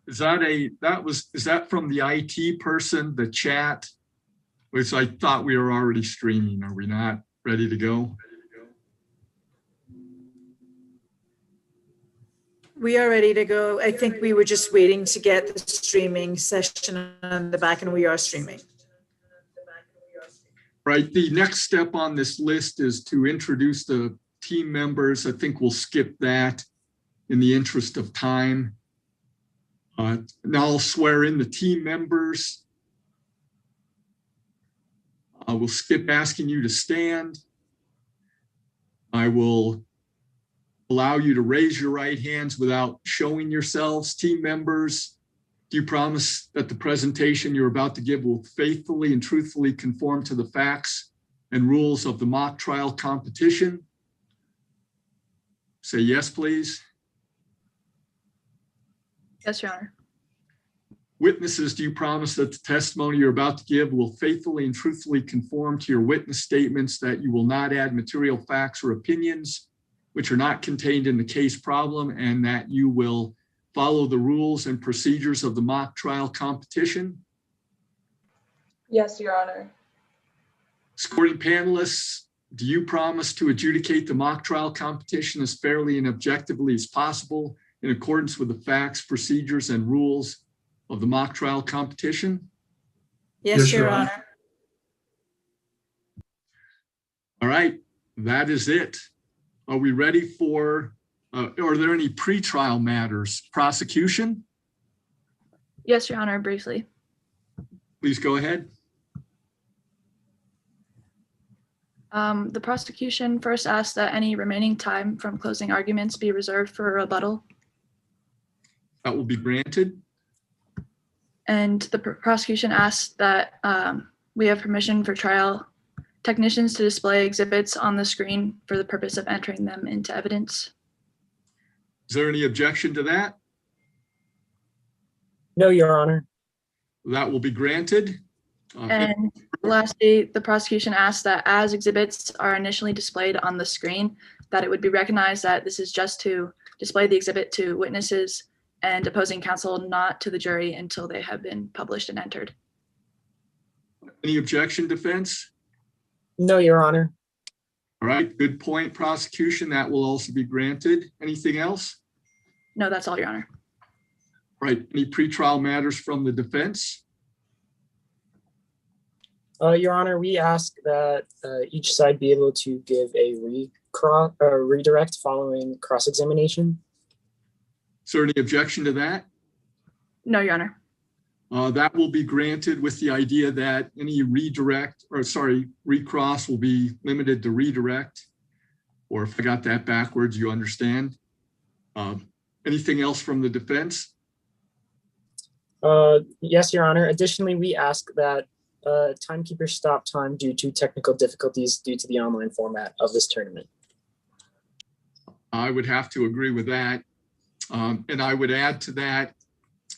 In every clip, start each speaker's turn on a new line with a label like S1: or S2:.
S1: Is that from the IT person, the chat? Which I thought we were already streaming. Are we not ready to go?
S2: We are ready to go. I think we were just waiting to get the streaming session on the back, and we are streaming.
S1: Right. The next step on this list is to introduce the team members. I think we'll skip that in the interest of time. Now I'll swear in the team members. I will skip asking you to stand. I will allow you to raise your right hands without showing yourselves. Team members, do you promise that the presentation you're about to give will faithfully and truthfully conform to the facts and rules of the mock trial competition? Say yes, please.
S3: Yes, Your Honor.
S1: Witnesses, do you promise that the testimony you're about to give will faithfully and truthfully conform to your witness statements, that you will not add material facts or opinions which are not contained in the case problem, and that you will follow the rules and procedures of the mock trial competition?
S4: Yes, Your Honor.
S1: Scoring panelists, do you promise to adjudicate the mock trial competition as fairly and objectively as possible in accordance with the facts, procedures, and rules of the mock trial competition?
S2: Yes, Your Honor.
S1: All right, that is it. Are we ready for, are there any pretrial matters? Prosecution?
S3: Yes, Your Honor, briefly.
S1: Please go ahead.
S3: The prosecution first asked that any remaining time from closing arguments be reserved for a rebuttal.
S1: That will be granted.
S3: And the prosecution asked that we have permission for trial technicians to display exhibits on the screen for the purpose of entering them into evidence.
S1: Is there any objection to that?
S5: No, Your Honor.
S1: That will be granted.
S3: And lastly, the prosecution asked that as exhibits are initially displayed on the screen, that it would be recognized that this is just to display the exhibit to witnesses and opposing counsel, not to the jury until they have been published and entered.
S1: Any objection, defense?
S5: No, Your Honor.
S1: All right, good point, prosecution. That will also be granted. Anything else?
S3: No, that's all, Your Honor.
S1: All right, any pretrial matters from the defense?
S5: Your Honor, we ask that each side be able to give a redirect following cross-examination.
S1: Is there any objection to that?
S3: No, Your Honor.
S1: That will be granted with the idea that any recross will be limited to redirect. Or if I got that backwards, you understand. Anything else from the defense?
S5: Yes, Your Honor. Additionally, we ask that timekeepers stop time due to technical difficulties due to the online format of this tournament.
S1: I would have to agree with that. And I would add to that,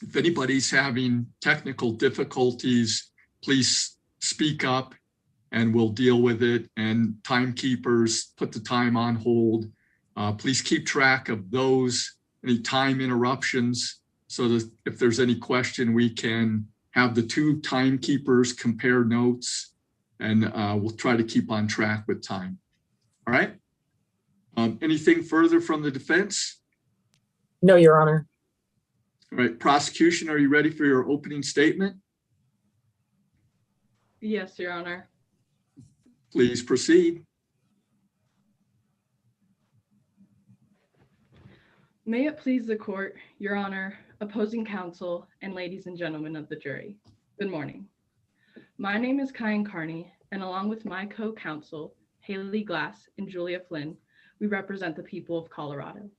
S1: if anybody's having technical difficulties, please speak up and we'll deal with it. And timekeepers, put the time on hold. Please keep track of those, any time interruptions, so that if there's any question, we can have the two timekeepers compare notes, and we'll try to keep on track with time. All right. Anything further from the defense?
S5: No, Your Honor.
S1: All right, prosecution, are you ready for your opening statement?
S4: Yes, Your Honor.
S1: Please proceed.
S4: May it please the court, Your Honor, opposing counsel, and ladies and gentlemen of the jury. Good morning. My name is Kyan Carney, and along with my co-counsel, Haley Glass and Julia Flynn, we represent the people of Colorado.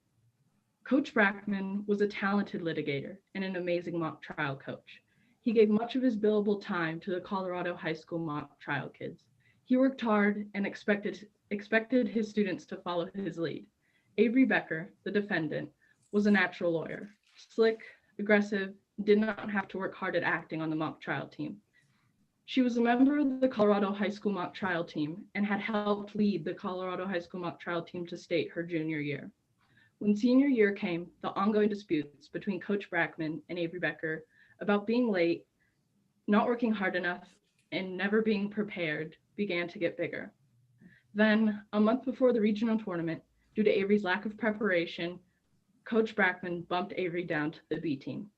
S4: Coach Brackman was a talented litigator and an amazing mock trial coach. He gave much of his billable time to the Colorado high school mock trial kids. He worked hard and expected his students to follow his lead. Avery Becker, the defendant, was a natural lawyer, slick, aggressive, did not have to work hard at acting on the mock trial team. She was a member of the Colorado high school mock trial team and had helped lead the Colorado high school mock trial team to state her junior year. When senior year came, the ongoing disputes between Coach Brackman and Avery Becker about being late, not working hard enough, and never being prepared began to get bigger. Then, a month before the regional tournament, due to Avery's lack of preparation, Coach Brackman bumped Avery down to the B team.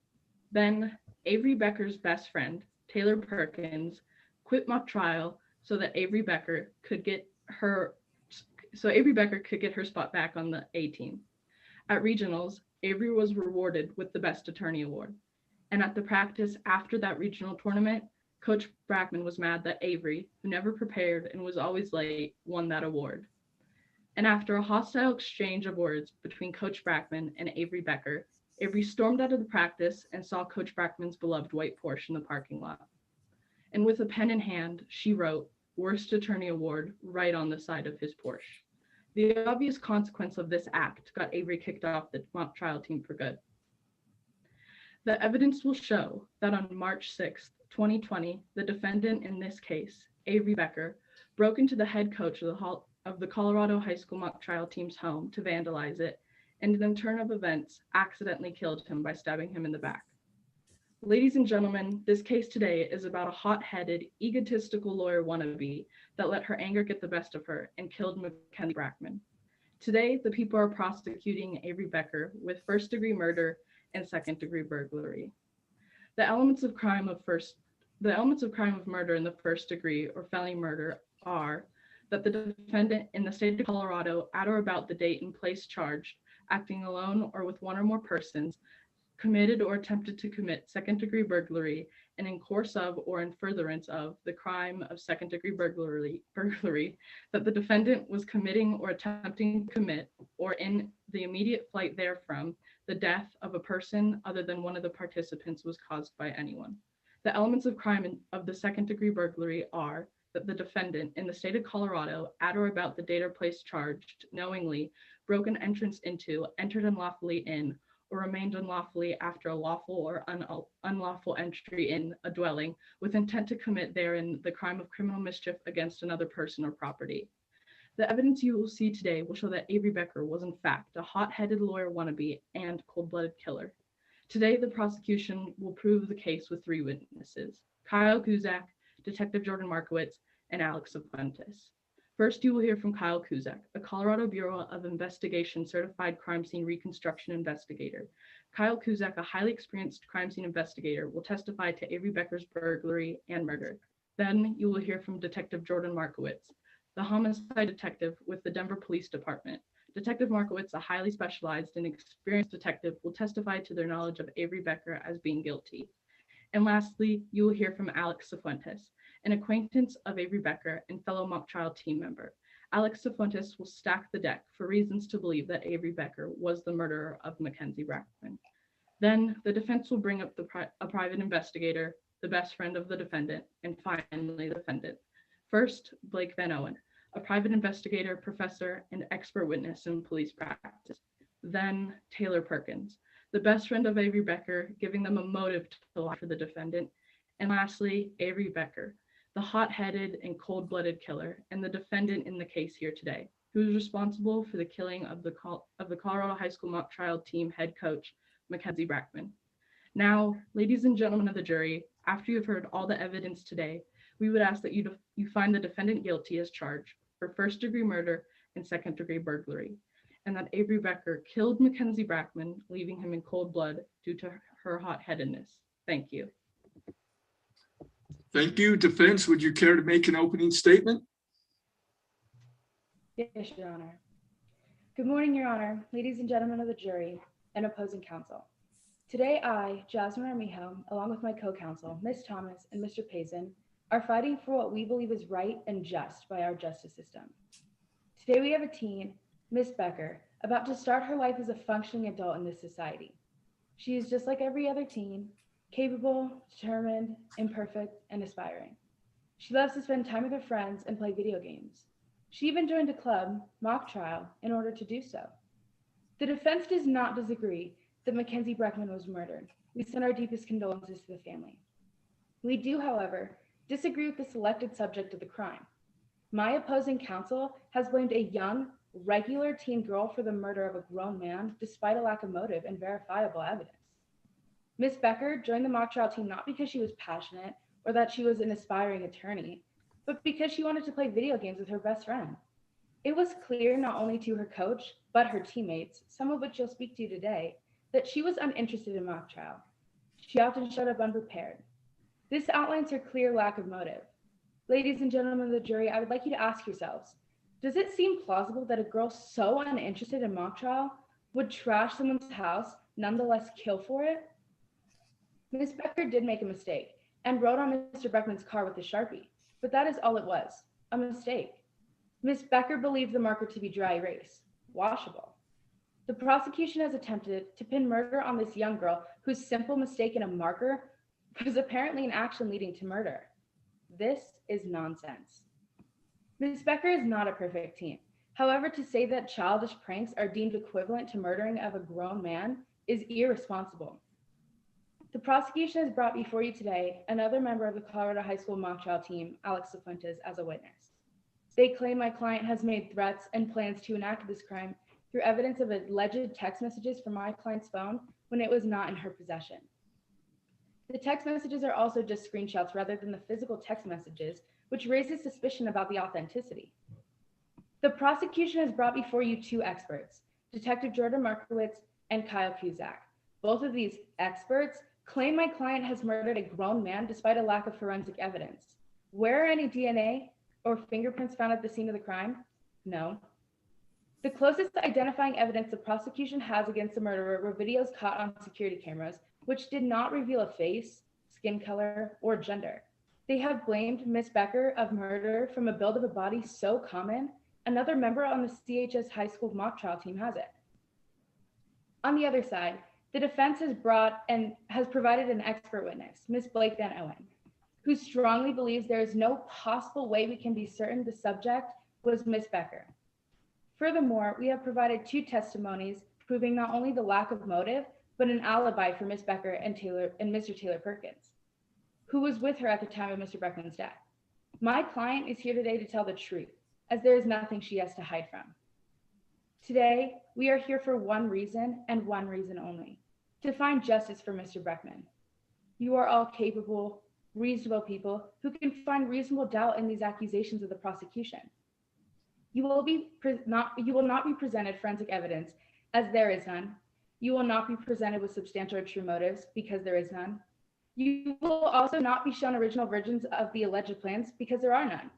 S4: Then, Avery Becker's best friend, Taylor Perkins, quit mock trial so Avery Becker could get her spot back on the A team. At regionals, Avery was rewarded with the Best Attorney Award. And at the practice after that regional tournament, Coach Brackman was mad that Avery, who never prepared and was always late, won that award. And after a hostile exchange of words between Coach Brackman and Avery Becker, Avery stormed out of the practice and saw Coach Brackman's beloved white Porsche in the parking lot. And with a pen in hand, she wrote, "Worst Attorney Award," right on the side of his Porsche. The obvious consequence of this act got Avery kicked off the mock trial team for good. The evidence will show that on March 6th, 2020, the defendant in this case, Avery Becker, broke into the head coach of the Colorado High School mock trial team's home to vandalize it, and in a turn of events, accidentally killed him by stabbing him in the back. Ladies and gentlemen, this case today is about a hot-headed, egotistical lawyer wannabe that let her anger get the best of her and killed Mackenzie Brackman. Today, the people are prosecuting Avery Becker with first-degree murder and second-degree burglary. The elements of crime of murder in the first degree or felony murder are that the defendant in the state of Colorado, at or about the date and place charged, acting alone or with one or more persons, committed or attempted to commit second-degree burglary, and in course of or in furtherance of the crime of second-degree burglary, that the defendant was committing or attempting to commit, or in the immediate flight therefrom, the death of a person other than one of the participants was caused by anyone. The elements of crime of the second-degree burglary are that the defendant in the state of Colorado, at or about the date or place charged, knowingly broke an entrance into, entered unlawfully in, or remained unlawfully after a lawful or unlawful entry in a dwelling with intent to commit therein the crime of criminal mischief against another person or property. The evidence you will see today will show that Avery Becker was in fact a hot-headed lawyer wannabe and cold-blooded killer. Today, the prosecution will prove the case with 3 witnesses: Kyle Kuzak, Detective Jordan Markowitz, and Alex Fuentes. First, you will hear from Kyle Kuzak, a Colorado Bureau of Investigation certified crime scene reconstruction investigator. Kyle Kuzak, a highly experienced crime scene investigator, will testify to Avery Becker's burglary and murder. Then you will hear from Detective Jordan Markowitz, the homicide detective with the Denver Police Department. Detective Markowitz, a highly specialized and experienced detective, will testify to their knowledge of Avery Becker as being guilty. And lastly, you will hear from Alex Fuentes, an acquaintance of Avery Becker and fellow mock trial team member. Alex Fuentes will stack the deck for reasons to believe that Avery Becker was the murderer of Mackenzie Brackman. Then the defense will bring up a private investigator, the best friend of the defendant, and finally the defendant. First, Blake Van Owen, a private investigator, professor, and expert witness in police practice. Then Taylor Perkins, the best friend of Avery Becker, giving them a motive to lie for the defendant. And lastly, Avery Becker, the hot-headed and cold-blooded killer and the defendant in the case here today, who is responsible for the killing of the Colorado High School mock trial team head coach, Mackenzie Brackman. Now, ladies and gentlemen of the jury, after you've heard all the evidence today, we would ask that you find the defendant guilty as charged for first-degree murder and second-degree burglary, and that Avery Becker killed Mackenzie Brackman, leaving him in cold blood due to her hot-headedness. Thank you.
S1: Thank you. Defense, would you care to make an opening statement?
S6: Yes, Your Honor. Good morning, Your Honor, ladies and gentlemen of the jury, and opposing counsel. Today, I, Jasmine Armijo, along with my co-counsel, Ms. Thomas and Mr. Payson, are fighting for what we believe is right and just by our justice system. Today, we have a teen, Miss Becker, about to start her life as a functioning adult in this society. She is just like every other teen, capable, determined, imperfect, and aspiring. She loves to spend time with her friends and play video games. She even joined a club, mock trial, in order to do so. The defense does not disagree that Mackenzie Brackman was murdered. We send our deepest condolences to the family. We do, however, disagree with the selected subject of the crime. My opposing counsel has blamed a young, regular teen girl for the murder of a grown man despite a lack of motive and verifiable evidence. Ms. Becker joined the mock trial team not because she was passionate or that she was an aspiring attorney, but because she wanted to play video games with her best friend. It was clear not only to her coach, but her teammates, some of which you'll speak to today, that she was uninterested in mock trial. She often showed up unprepared. This outlines her clear lack of motive. Ladies and gentlemen of the jury, I would like you to ask yourselves, does it seem plausible that a girl so uninterested in mock trial would trash someone's house, nonetheless kill for it? Ms. Becker did make a mistake and wrote on Mr. Beckman's car with a Sharpie, but that is all it was, a mistake. Ms. Becker believed the marker to be dry erase, washable. The prosecution has attempted to pin murder on this young girl whose simple mistake in a marker was apparently an action leading to murder. This is nonsense. Ms. Becker is not a perfect teen. However, to say that childish pranks are deemed equivalent to murdering of a grown man is irresponsible. The prosecution has brought before you today another member of the Colorado High School mock trial team, Alex Cifuentes, as a witness. They claim my client has made threats and plans to enact this crime through evidence of alleged text messages from my client's phone when it was not in her possession. The text messages are also just screenshots rather than the physical text messages, which raises suspicion about the authenticity. The prosecution has brought before you two experts, Detective Jordan Markowitz and Kyle Cusack. Both of these experts claim my client has murdered a grown man despite a lack of forensic evidence. Were any DNA or fingerprints found at the scene of the crime? No. The closest identifying evidence the prosecution has against the murderer were videos caught on security cameras, which did not reveal a face, skin color, or gender. They have blamed Ms. Becker of murder from a build of a body so common, another member on the CHS High School mock trial team has it. On the other side, the defense has provided an expert witness, Ms. Blake Van Owen, who strongly believes there is no possible way we can be certain the subject was Ms. Becker. Furthermore, we have provided two testimonies proving not only the lack of motive, but an alibi for Ms. Becker and Mr. Taylor Perkins, who was with her at the time of Mr. Beckman's death. My client is here today to tell the truth, as there is nothing she has to hide from. Today, we are here for one reason and one reason only, to find justice for Mr. Beckman. You are all capable, reasonable people who can find reasonable doubt in these accusations of the prosecution. You will not be presented forensic evidence, as there is none. You will not be presented with substantial or true motives, because there is none. You will also not be shown original versions of the alleged plans, because there are none.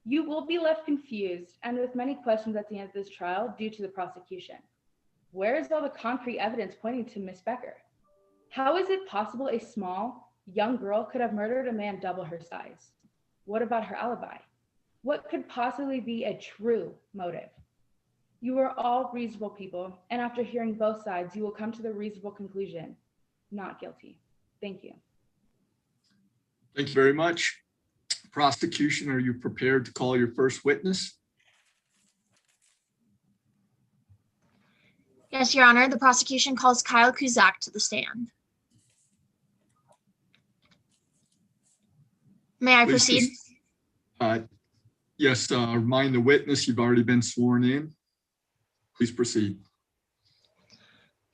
S6: You will be left confused and with many questions at the end of this trial due to the prosecution. Where is all the concrete evidence pointing to Ms. Becker? How is it possible a small, young girl could have murdered a man double her size? What about her alibi? What could possibly be a true motive? You are all reasonable people, and after hearing both sides, you will come to the reasonable conclusion, not guilty. Thank you.
S1: Thank you very much. Prosecution, are you prepared to call your first witness?
S7: Yes, Your Honor. The prosecution calls Kyle Cusack to the stand. May I proceed?
S1: Yes, remind the witness you've already been sworn in. Please proceed.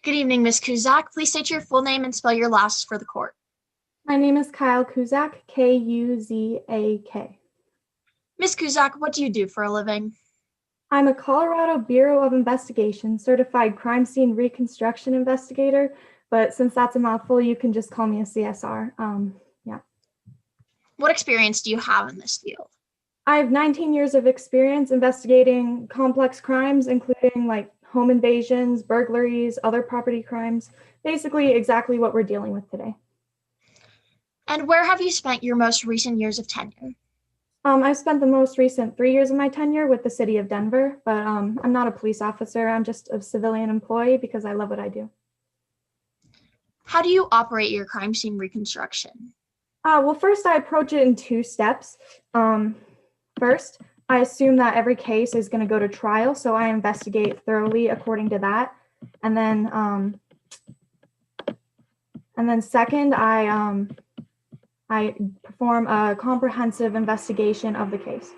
S7: Good evening, Ms. Cusack. Please state your full name and spell your last for the court.
S8: My name is Kyle Cusack, K-U-Z-A-K.
S7: Ms. Cusack, what do you do for a living?
S8: I'm a Colorado Bureau of Investigation certified crime scene reconstruction investigator, but since that's a mouthful, you can just call me a CSR. Yeah.
S7: What experience do you have in this field?
S8: I have 19 years of experience investigating complex crimes, including like home invasions, burglaries, other property crimes, basically exactly what we're dealing with today.
S7: And where have you spent your most recent years of tenure?
S8: I've spent the most recent 3 years of my tenure with the city of Denver, but I'm not a police officer. I'm just a civilian employee because I love what I do.
S7: How do you operate your crime scene reconstruction?
S8: Well, first I approach it in 2 steps. First, I assume that every case is going to go to trial, so I investigate thoroughly according to that. And then second, I perform a comprehensive investigation of the case.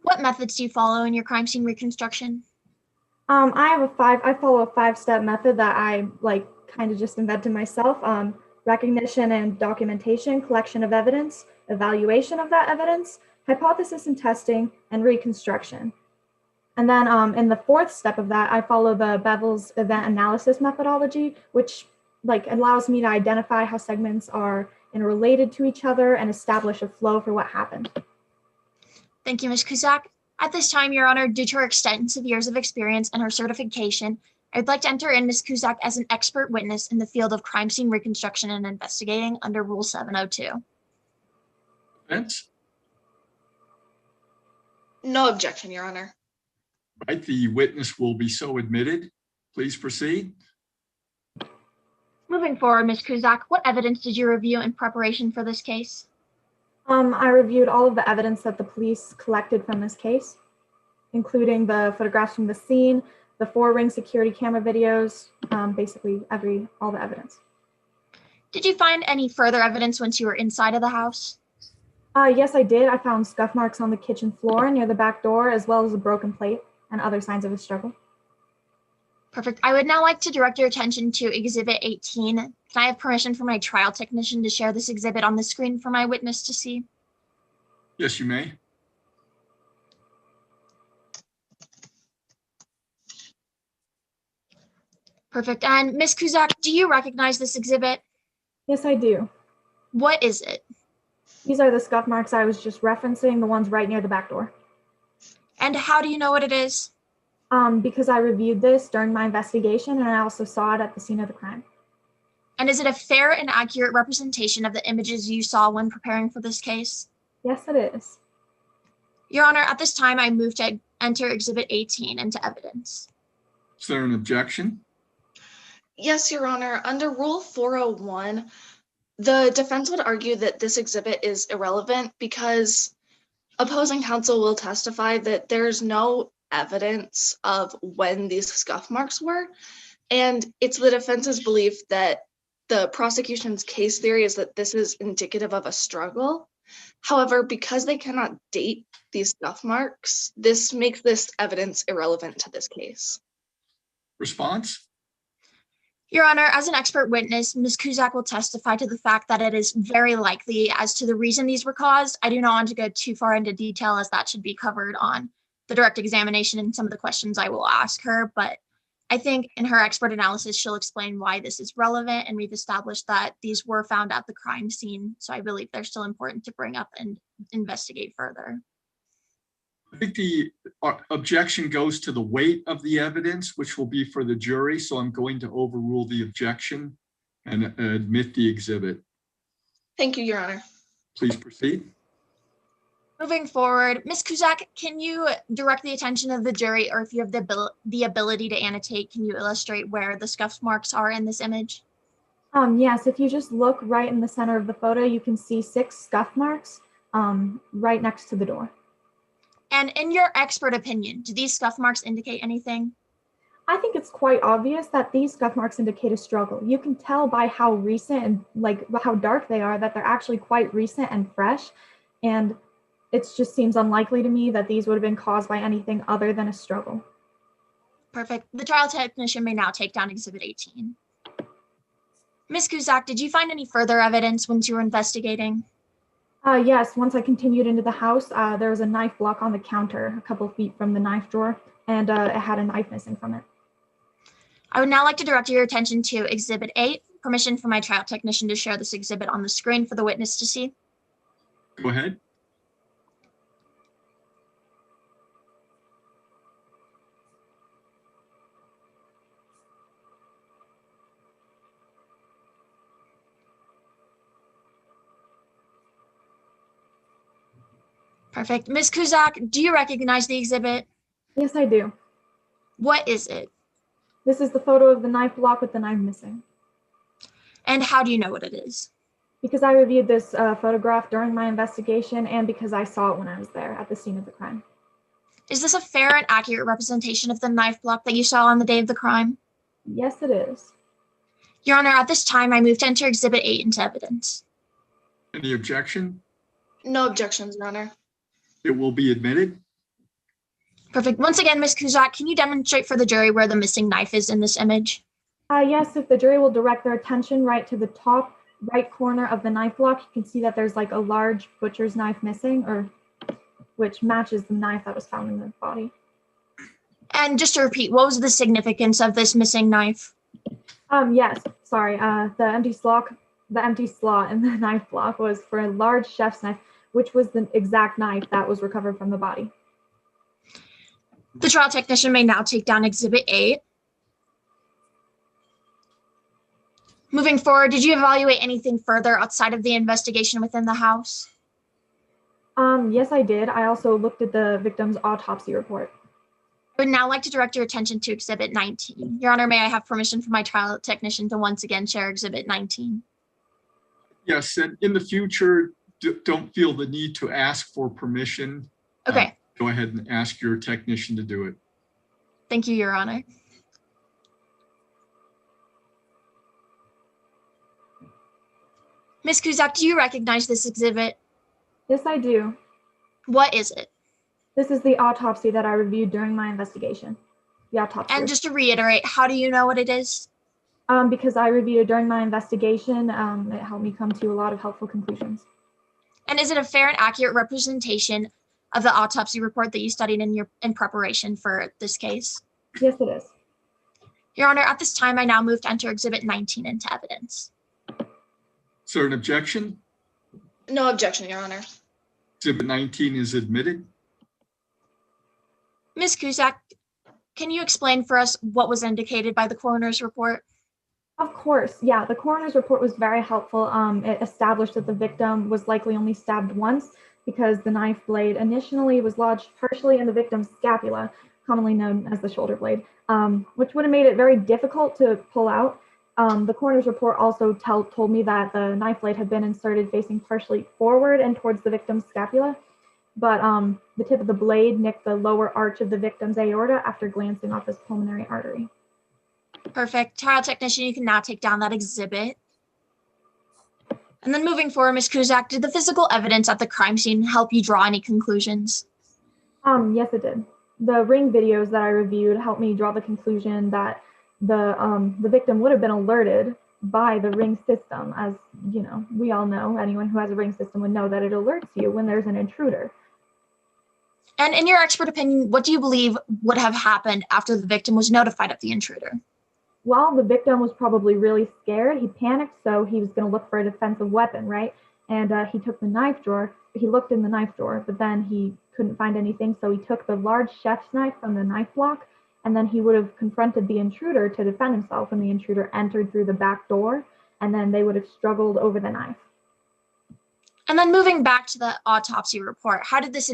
S7: What methods do you follow in your crime scene reconstruction?
S8: I follow a 5-step method that I kind of just invented myself. Recognition and documentation, collection of evidence, evaluation of that evidence, hypothesis and testing, and reconstruction. And then in the 4th step of that, I follow the Bevel's event analysis methodology, which allows me to identify how segments are interrelated to each other and establish a flow for what happened.
S7: Thank you, Ms. Kuzak. At this time, Your Honor, due to her extensive years of experience and her certification, I'd like to enter in Ms. Kuzak as an expert witness in the field of crime scene reconstruction and investigating under Rule 702.
S1: Defense?
S3: No objection, Your Honor.
S1: Right, the witness will be so admitted. Please proceed.
S7: Moving forward, Ms. Kuzak, what evidence did you review in preparation for this case?
S8: I reviewed all of the evidence that the police collected from this case, including the photographs from the scene, the 4 Ring security camera videos, basically all the evidence.
S7: Did you find any further evidence once you were inside of the house?
S8: Yes, I did. I found scuff marks on the kitchen floor near the back door, as well as a broken plate and other signs of a struggle.
S7: Perfect. I would now like to direct your attention to Exhibit 18. Can I have permission for my trial technician to share this exhibit on the screen for my witness to see?
S1: Yes, you may.
S7: Perfect. And Ms. Kuzak, do you recognize this exhibit?
S8: Yes, I do.
S7: What is it?
S8: These are the scuff marks I was just referencing, the ones right near the back door.
S7: And how do you know what it is?
S8: Because I reviewed this during my investigation and I also saw it at the scene of the crime.
S7: And is it a fair and accurate representation of the images you saw when preparing for this case?
S8: Yes, it is.
S7: Your Honor, at this time, I move to enter Exhibit 18 into evidence.
S1: Is there an objection?
S3: Yes, Your Honor. Under Rule 401, the defense would argue that this exhibit is irrelevant because opposing counsel will testify that there's no evidence of when these scuff marks were. And it's the defense's belief that the prosecution's case theory is that this is indicative of a struggle. However, because they cannot date these scuff marks, this makes this evidence irrelevant to this case.
S1: Response?
S7: Your Honor, as an expert witness, Ms. Kuzak will testify to the fact that it is very likely as to the reason these were caused. I do not want to go too far into detail as that should be covered on the direct examination and some of the questions I will ask her, but I think in her expert analysis, she'll explain why this is relevant, and we've established that these were found at the crime scene. So I believe they're still important to bring up and investigate further.
S1: I think the objection goes to the weight of the evidence, which will be for the jury. So I'm going to overrule the objection and admit the exhibit.
S3: Thank you, Your Honor.
S1: Please proceed.
S7: Moving forward, Ms. Kuzak, can you direct the attention of the jury, or if you have the ability to annotate, can you illustrate where the scuff marks are in this image?
S8: Yes, if you just look right in the center of the photo, you can see 6 scuff marks right next to the door.
S7: And in your expert opinion, do these scuff marks indicate anything?
S8: I think it's quite obvious that these scuff marks indicate a struggle. You can tell by how recent and how dark they are that they're actually quite recent and fresh. And it just seems unlikely to me that these would have been caused by anything other than a struggle.
S7: Perfect. The trial technician may now take down Exhibit 18. Ms. Kuzak, did you find any further evidence once you were investigating?
S8: Yes, once I continued into the house, there was a knife block on the counter a couple feet from the knife drawer, and it had a knife missing from it.
S7: I would now like to direct your attention to Exhibit 8, permission for my trial technician to share this exhibit on the screen for the witness to see.
S1: Go ahead.
S7: Perfect. Ms. Kuzak, do you recognize the exhibit?
S8: Yes, I do.
S7: What is it?
S8: This is the photo of the knife block with the knife missing.
S7: And how do you know what it is?
S8: Because I reviewed this photograph during my investigation and because I saw it when I was there at the scene of the crime.
S7: Is this a fair and accurate representation of the knife block that you saw on the day of the crime?
S8: Yes, it is.
S7: Your Honor, at this time, I move to enter Exhibit 8 into evidence.
S1: Any objection?
S3: No objections, Your Honor.
S1: It will be admitted.
S7: Perfect. Once again, Ms. Kuzak, can you demonstrate for the jury where the missing knife is in this image?
S8: Yes, if the jury will direct their attention right to the top right corner of the knife block, you can see that there's like a large butcher's knife missing, or which matches the knife that was found in the body.
S7: And just to repeat, what was the significance of this missing knife?
S8: Yes, sorry. The empty slot in the knife block was for a large chef's knife, which was the exact knife that was recovered from the body.
S7: The trial technician may now take down Exhibit 8. Moving forward, did you evaluate anything further outside of the investigation within the house?
S8: Yes, I did. I also looked at the victim's autopsy report.
S7: I would now like to direct your attention to Exhibit 19. Your Honor, may I have permission from my trial technician to once again share Exhibit 19?
S1: Yes, and in the future, don't feel the need to ask for permission.
S7: Okay.
S1: Go ahead and ask your technician to do it.
S7: Thank you, Your Honor. Ms. Kuzak, do you recognize this exhibit?
S8: Yes, I do.
S7: What is it?
S8: This is the autopsy that I reviewed during my investigation. The autopsy.
S7: And just to reiterate, how do you know what it is?
S8: Because I reviewed it during my investigation. It helped me come to a lot of helpful conclusions.
S7: And is it a fair and accurate representation of the autopsy report that you studied in preparation for this case?
S8: Yes, it is.
S7: Your Honor, at this time, I now move to enter Exhibit 19 into evidence.
S1: Is there an objection?
S3: No objection, Your Honor.
S1: Exhibit 19 is admitted.
S7: Ms. Kuzak, can you explain for us what was indicated by the coroner's report?
S8: Of course, yeah. The coroner's report was very helpful. It established that the victim was likely only stabbed once because the knife blade initially was lodged partially in the victim's scapula, commonly known as the shoulder blade, which would have made it very difficult to pull out. The coroner's report also told me that the knife blade had been inserted facing partially forward and towards the victim's scapula, but the tip of the blade nicked the lower arch of the victim's aorta after glancing off his pulmonary artery.
S7: Perfect. Trial technician, you can now take down that exhibit. And then moving forward, Ms. Kuzak, did the physical evidence at the crime scene help you draw any conclusions?
S8: Yes, it did. The ring videos that I reviewed helped me draw the conclusion that the victim would have been alerted by the ring system. As you know, we all know, anyone who has a ring system would know that it alerts you when there's an intruder.
S7: And in your expert opinion, what do you believe would have happened after the victim was notified of the intruder?
S8: Well, the victim was probably really scared. He panicked, so he was going to look for a defensive weapon, right? And he took the knife drawer. He looked in the knife drawer, but then he couldn't find anything, so he took the large chef's knife from the knife block, and then he would have confronted the intruder to defend himself when the intruder entered through the back door, and then they would have struggled over the knife.
S7: And then moving back to the autopsy report, how did this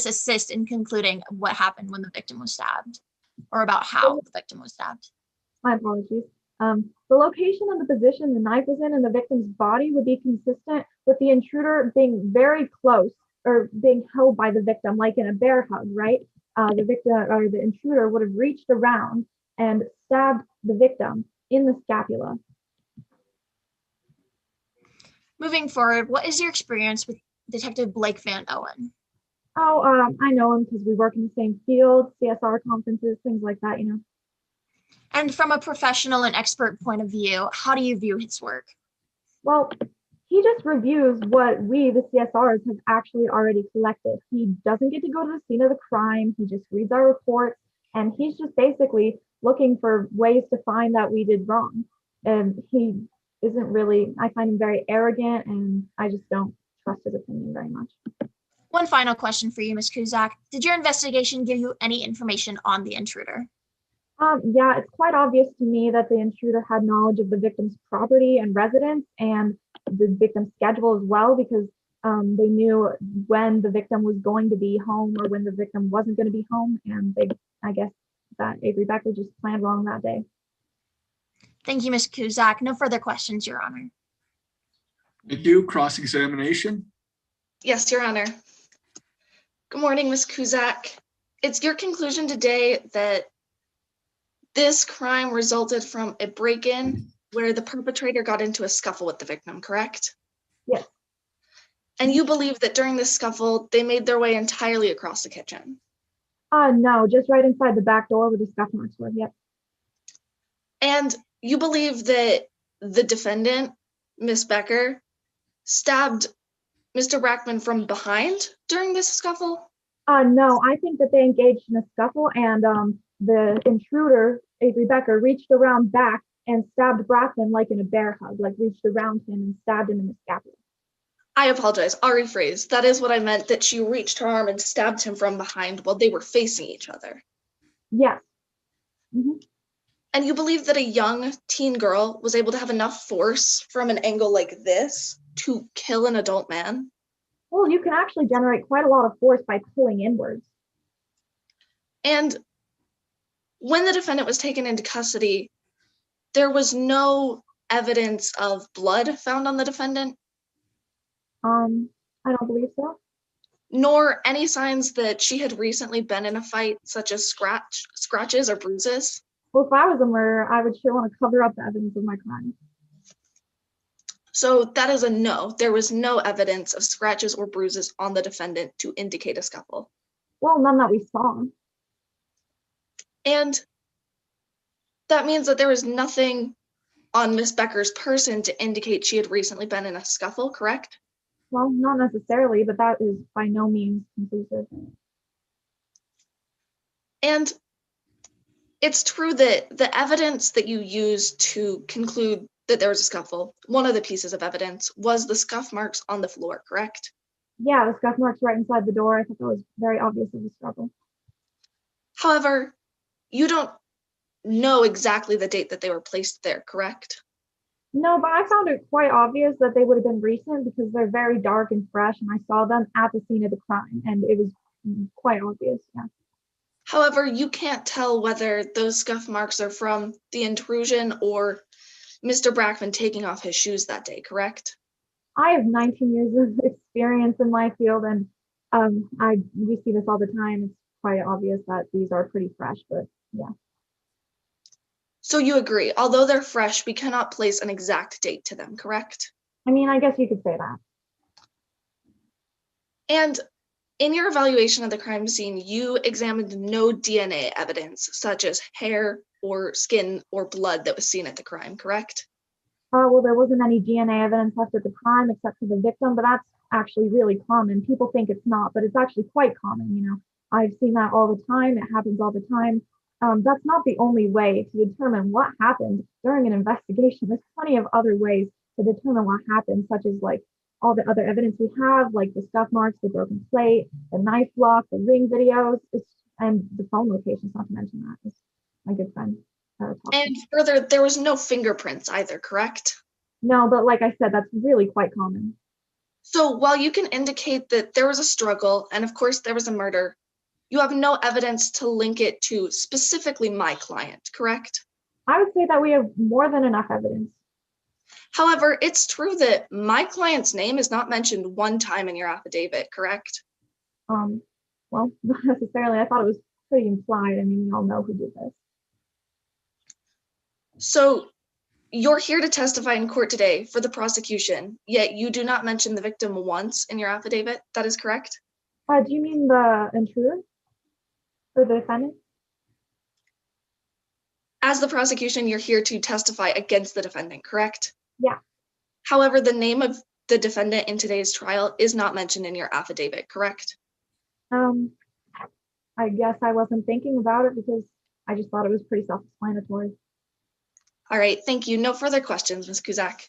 S7: assist in concluding what happened when the victim was stabbed, or about how the victim was stabbed?
S8: My apologies. The location and the position the knife was in the victim's body would be consistent with the intruder being very close or being held by the victim, like in a bear hug, right? The victim or the intruder would have reached around and stabbed the victim in the scapula.
S7: Moving forward, what is your experience with Detective Blake Van Owen?
S8: Oh, I know him because we work in the same field, CSR conferences, things like that, you know.
S7: And from a professional and expert point of view, how do you view his work?
S8: Well, he just reviews what we, the CSRs, have actually already collected. He doesn't get to go to the scene of the crime. He just reads our reports, and he's just basically looking for ways to find that we did wrong. And he isn't really, I find him very arrogant, and I just don't trust his opinion very much.
S7: One final question for you, Ms. Kuzak. Did your investigation give you any information on the intruder?
S8: Yeah, it's quite obvious to me that the intruder had knowledge of the victim's property and residence and the victim's schedule as well, because they knew when the victim was going to be home or when the victim wasn't going to be home. And I guess that Avery Becker just planned wrong that day.
S7: Thank you, Ms. Kuzak. No further questions, Your Honor.
S1: Thank you. Cross-examination.
S3: Yes, Your Honor. Good morning, Ms. Kuzak. It's your conclusion today that this crime resulted from a break-in where the perpetrator got into a scuffle with the victim, correct?
S8: Yes.
S3: And you believe that during this scuffle, they made their way entirely across the kitchen?
S8: No, just right inside the back door where the scuff marks were. Yep.
S3: And you believe that the defendant, Miss Becker, stabbed Mr. Brackman from behind during this scuffle?
S8: No, I think that they engaged in a scuffle and the intruder, Avery Becker, reached around back and stabbed Brackman like in a bear hug, like reached around him and stabbed him in the scapula.
S3: I apologize. I'll rephrase. That is what I meant, that she reached her arm and stabbed him from behind while they were facing each other.
S8: Yes. Mhm.
S3: And you believe that a young teen girl was able to have enough force from an angle like this to kill an adult man?
S8: Well, you can actually generate quite a lot of force by pulling inwards.
S3: And when the defendant was taken into custody, there was no evidence of blood found on the defendant,
S8: I don't believe so.
S3: nor any signs that she had recently been in a fight, such as scratches or bruises.
S8: Well, if I was a murderer, I would sure want to cover up the evidence of my crime.
S3: So that is a no. There was no evidence of scratches or bruises on the defendant to indicate a scuffle.
S8: Well, none that we saw.
S3: And that means that there was nothing on Miss Becker's person to indicate she had recently been in a scuffle, correct?
S8: Well, not necessarily, but that is by no means conclusive.
S3: And it's true that the evidence that you used to conclude that there was a scuffle, one of the pieces of evidence was the scuff marks on the floor, correct?
S8: Yeah, the scuff marks right inside the door. I thought that was very obvious of the struggle.
S3: However, you don't know exactly the date that they were placed there, correct?
S8: No, but I found it quite obvious that they would have been recent because they're very dark and fresh, and I saw them at the scene of the crime, and it was quite obvious. Yeah.
S3: However, you can't tell whether those scuff marks are from the intrusion or Mr. Brackman taking off his shoes that day, correct?
S8: I have 19 years of experience in my field, and we see this all the time. It's quite obvious that these are pretty fresh, but yeah.
S3: So you agree, although they're fresh, we cannot place an exact date to them, correct?
S8: I mean, I guess you could say that.
S3: And in your evaluation of the crime scene, you examined no DNA evidence, such as hair or skin or blood that was seen at the crime, correct?
S8: Well, there wasn't any DNA evidence left at the crime except for the victim, but that's actually really common. People think it's not, but it's actually quite common. You know, I've seen that all the time. It happens all the time. That's not the only way to determine what happened during an investigation. There's plenty of other ways to determine what happened, such as like all the other evidence we have, like the scuff marks, the broken plate, the knife block, the ring videos, and the phone locations, not to mention that. It's my good friend.
S3: And further, there was no fingerprints either, correct?
S8: No, but like I said, that's really quite common.
S3: So while you can indicate that there was a struggle, and of course there was a murder, you have no evidence to link it to specifically my client, correct?
S8: I would say that we have more than enough evidence.
S3: However, it's true that my client's name is not mentioned one time in your affidavit, correct?
S8: Well, not necessarily. I thought it was pretty implied. I mean, we all know who did this.
S3: So you're here to testify in court today for the prosecution, yet you do not mention the victim once in your affidavit. That is correct?
S8: Do you mean the intruder or the defendant?
S3: As the prosecution, you're here to testify against the defendant, correct?
S8: Yeah.
S3: However, the name of the defendant in today's trial is not mentioned in your affidavit, correct?
S8: I guess I wasn't thinking about it because I just thought it was pretty self-explanatory.
S3: All right, thank you. No further questions, Ms. Kuzak.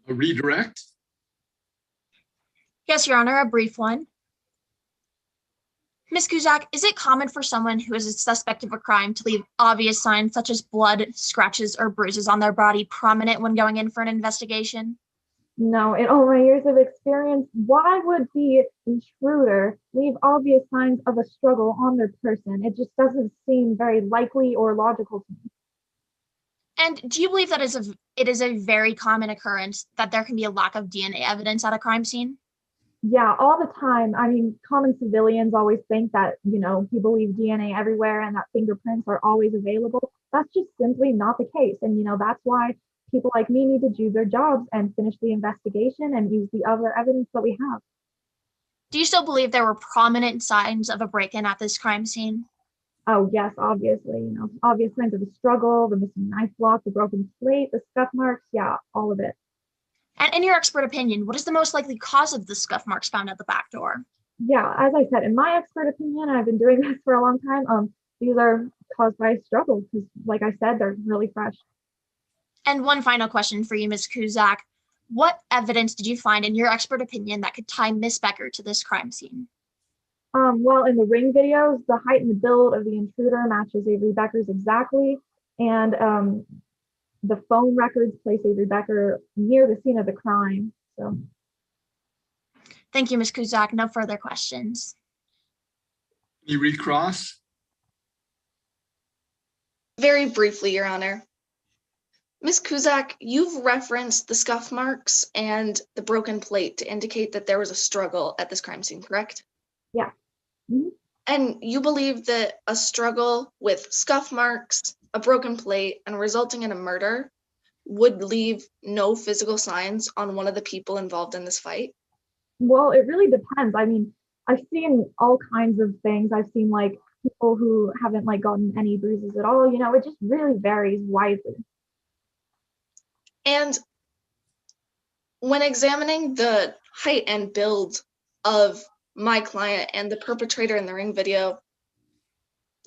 S1: A redirect?
S7: Yes, Your Honor, a brief one. Ms. Kuzak, is it common for someone who is a suspect of a crime to leave obvious signs such as blood, scratches, or bruises on their body prominent when going in for an investigation?
S8: No, in all my years of experience, why would the intruder leave obvious signs of a struggle on their person? It just doesn't seem very likely or logical to me.
S7: And do you believe that it is a very common occurrence that there can be a lack of DNA evidence at a crime scene?
S8: Yeah, all the time. I mean, common civilians always think that, you know, people leave DNA everywhere and that fingerprints are always available. That's just simply not the case. And, you know, that's why people like me need to do their jobs and finish the investigation and use the other evidence that we have.
S7: Do you still believe there were prominent signs of a break-in at this crime scene?
S8: Oh, yes, obviously, obvious signs of a struggle, the missing knife block, the broken plate, the scuff marks. Yeah, all of it.
S7: And in your expert opinion, what is the most likely cause of the scuff marks found at the back door?
S8: Yeah, as I said, in my expert opinion, I've been doing this for a long time. These are caused by a struggle because, like I said, they're really fresh.
S7: And one final question for you, Ms. Kuzak. What evidence did you find in your expert opinion that could tie Miss Becker to this crime scene?
S8: Well, in the ring videos, the height and the build of the intruder matches Avery Becker's exactly. And the phone records place Avery Becker near the scene of the crime. So.
S7: Thank you, Ms. Kuzak. No further questions.
S1: Any recross?
S9: Very briefly, Your Honor. Ms. Kuzak, you've referenced the scuff marks and the broken plate to indicate that there was a struggle at this crime scene, correct?
S8: Yeah. Mm-hmm.
S9: And you believe that a struggle with scuff marks, a broken plate, and resulting in a murder would leave no physical signs on one of the people involved in this fight?
S8: Well, it really depends. I mean, I've seen all kinds of things. I've seen like people who haven't like gotten any bruises at all. It just really varies widely.
S9: And when examining the height and build of my client and the perpetrator in the ring video,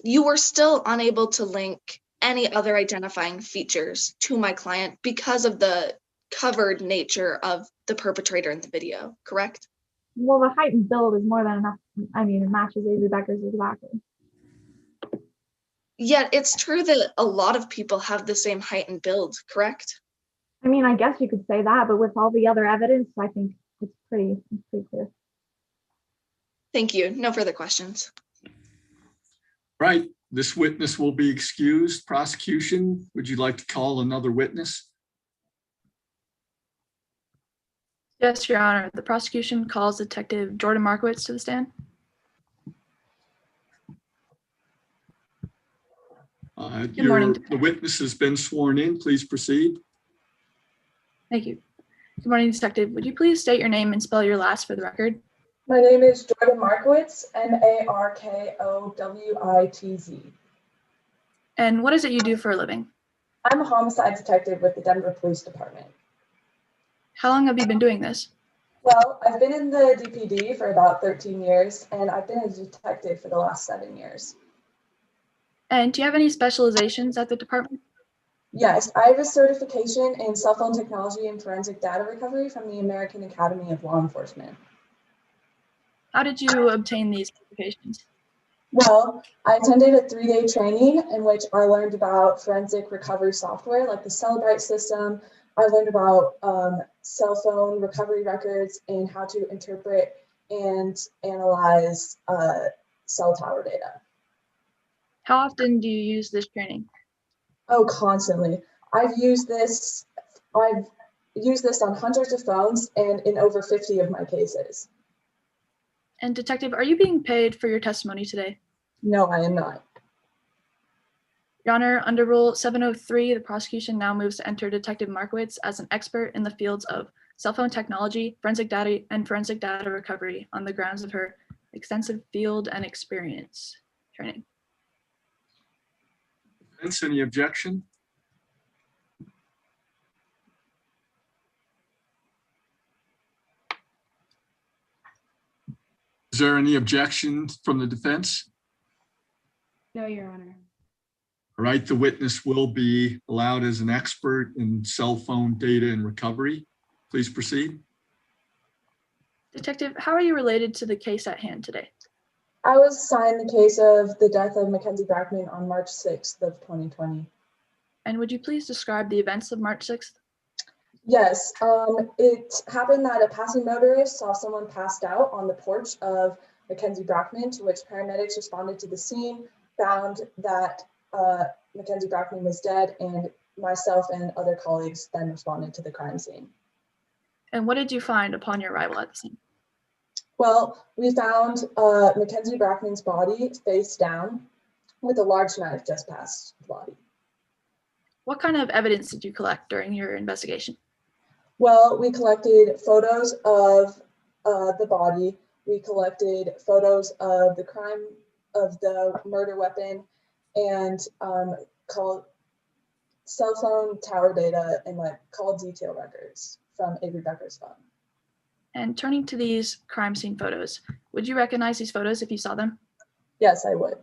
S9: you were still unable to link any other identifying features to my client because of the covered nature of the perpetrator in the video, correct?
S8: Well, the height and build is more than enough. I mean, it matches Avery Becker's exactly.
S9: Yet it's true that a lot of people have the same height and build, correct?
S8: I mean, I guess you could say that, but with all the other evidence, I think it's pretty clear.
S9: Thank you. No further questions.
S1: Right. This witness will be excused. Prosecution, would you like to call another witness?
S3: Yes, Your Honor. The prosecution calls Detective Jordan Markowitz to the stand. Good morning.
S1: The witness has been sworn in. Please proceed.
S3: Thank you. Good morning, Detective. Would you please state your name and spell your last for the record?
S10: My name is Jordan Markowitz, Markowitz.
S3: And what is it you do for a living?
S10: I'm a homicide detective with the Denver Police Department.
S3: How long have you been doing this?
S10: Well, I've been in the DPD for about 13 years, and I've been a detective for the last 7 years.
S3: And do you have any specializations at the department?
S10: Yes, I have a certification in cell phone technology and forensic data recovery from the American Academy of Law Enforcement.
S3: How did you obtain these certifications?
S10: Well, I attended a 3-day training in which I learned about forensic recovery software like the Celebrite system. I learned about cell phone recovery records and how to interpret and analyze cell tower data.
S3: How often do you use this training?
S10: Oh, constantly. I've used this on hundreds of phones and in over 50 of my cases.
S3: And Detective, are you being paid for your testimony today?
S10: No, I am not.
S3: Your Honor, under Rule 703, the prosecution now moves to enter Detective Markowitz as an expert in the fields of cell phone technology, forensic data, and forensic data recovery on the grounds of her extensive field and experience training.
S1: Defense, any objection? Is there any objection from the defense?
S6: No, Your Honor.
S1: All right, the witness will be allowed as an expert in cell phone data and recovery. Please proceed.
S3: Detective, how are you related to the case at hand today?
S10: I was assigned the case of the death of Mackenzie Brackman on March 6th of 2020.
S3: And would you please describe the events of March 6th?
S10: Yes, it happened that a passing motorist saw someone passed out on the porch of Mackenzie Brackman, to which paramedics responded to the scene, found that Mackenzie Brackman was dead, and myself and other colleagues then responded to the crime scene.
S3: And what did you find upon your arrival at the scene?
S10: Well, we found Mackenzie Brackman's body face down with a large knife just past the body.
S3: What kind of evidence did you collect during your investigation?
S10: Well, we collected photos of the body, We collected photos of the crime, of the murder weapon, and call cell phone tower data and like call detail records from Avery Becker's phone.
S3: And turning to these crime scene photos, would you recognize these photos if you saw them?
S10: Yes, I would.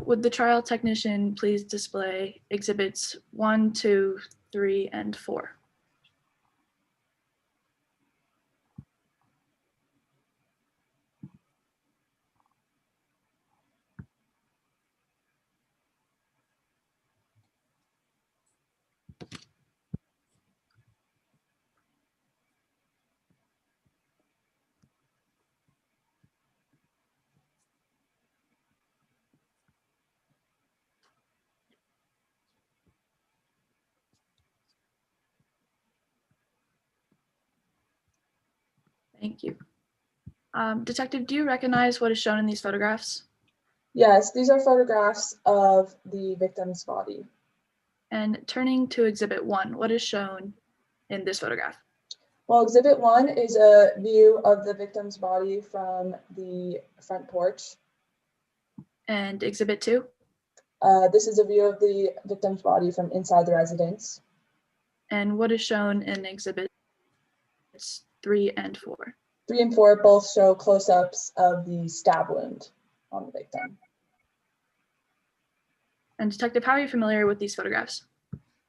S3: Would the trial technician please display exhibits 1, 2, 3, and 4? Thank you. Detective, do you recognize what is shown in these photographs?
S10: Yes, these are photographs of the victim's body.
S3: And turning to exhibit 1, what is shown in this photograph?
S10: Well, exhibit 1 is a view of the victim's body from the front porch.
S3: And exhibit 2?
S10: This is a view of the victim's body from inside the residence.
S3: And what is shown in exhibits 3 and 4?
S10: 3 and 4 both show close-ups of the stab wound on the victim.
S3: And Detective, how are you familiar with these photographs?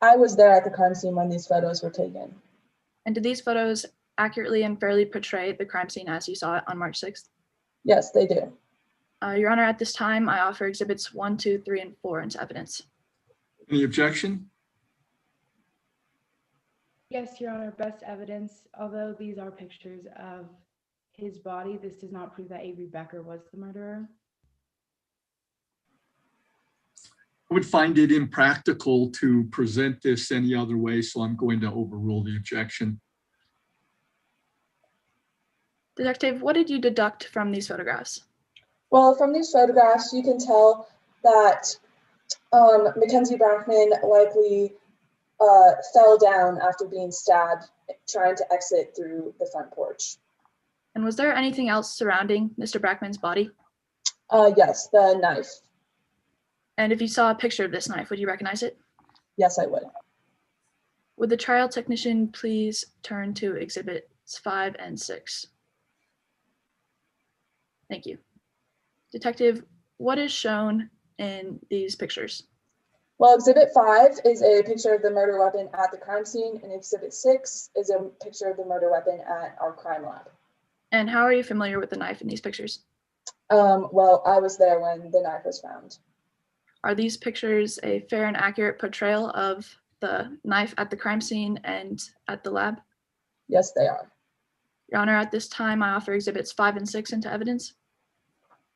S10: I was there at the crime scene when these photos were taken.
S3: And do these photos accurately and fairly portray the crime scene as you saw it on March 6th?
S10: Yes, they do.
S3: Your Honor, at this time, I offer exhibits 1, 2, 3, and 4 into evidence.
S1: Any objection?
S6: Yes, Your Honor, best evidence. Although these are pictures of his body, this does not prove that Avery Becker was the murderer.
S1: I would find it impractical to present this any other way, so I'm going to overrule the objection.
S3: Detective, what did you deduct from these photographs?
S10: Well, from these photographs, you can tell that Mackenzie Brackman likely fell down after being stabbed, trying to exit through the front porch.
S3: And was there anything else surrounding Mr. Brackman's body?
S10: Yes, the knife.
S3: And if you saw a picture of this knife, would you recognize it?
S10: Yes, I would.
S3: Would the trial technician please turn to exhibits 5 and 6? Thank you. Detective, what is shown in these pictures?
S10: Well, exhibit 5 is a picture of the murder weapon at the crime scene, and exhibit 6 is a picture of the murder weapon at our crime lab.
S3: And how are you familiar with the knife in these pictures?
S10: Well, I was there when the knife was found.
S3: Are these pictures a fair and accurate portrayal of the knife at the crime scene and at the lab?
S10: Yes, they are.
S3: Your Honor, at this time, I offer exhibits 5 and 6 into evidence.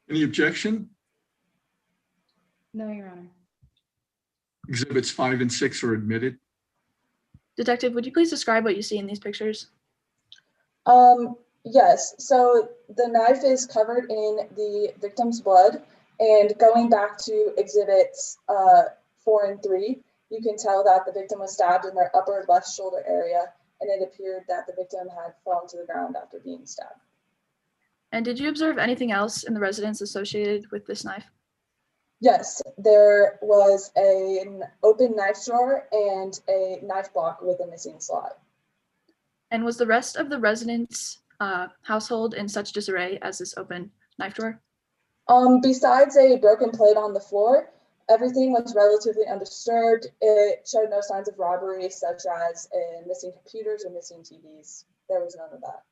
S1: Any objection?
S6: No, Your Honor.
S1: Exhibits 5 and 6 are admitted.
S3: Detective, would you please describe what you see in these pictures?
S10: Yes, so the knife is covered in the victim's blood, and going back to exhibits 4 and 3, you can tell that the victim was stabbed in their upper left shoulder area, and it appeared that the victim had fallen to the ground after being stabbed.
S3: And did you observe anything else in the residence associated with this knife?
S10: Yes, there was an open knife drawer and a knife block with a missing slot.
S3: And was the rest of the residence household in such disarray as this open knife drawer?
S10: Besides a broken plate on the floor, everything was relatively undisturbed. It showed no signs of robbery, such as missing computers or missing TVs. There was none of that.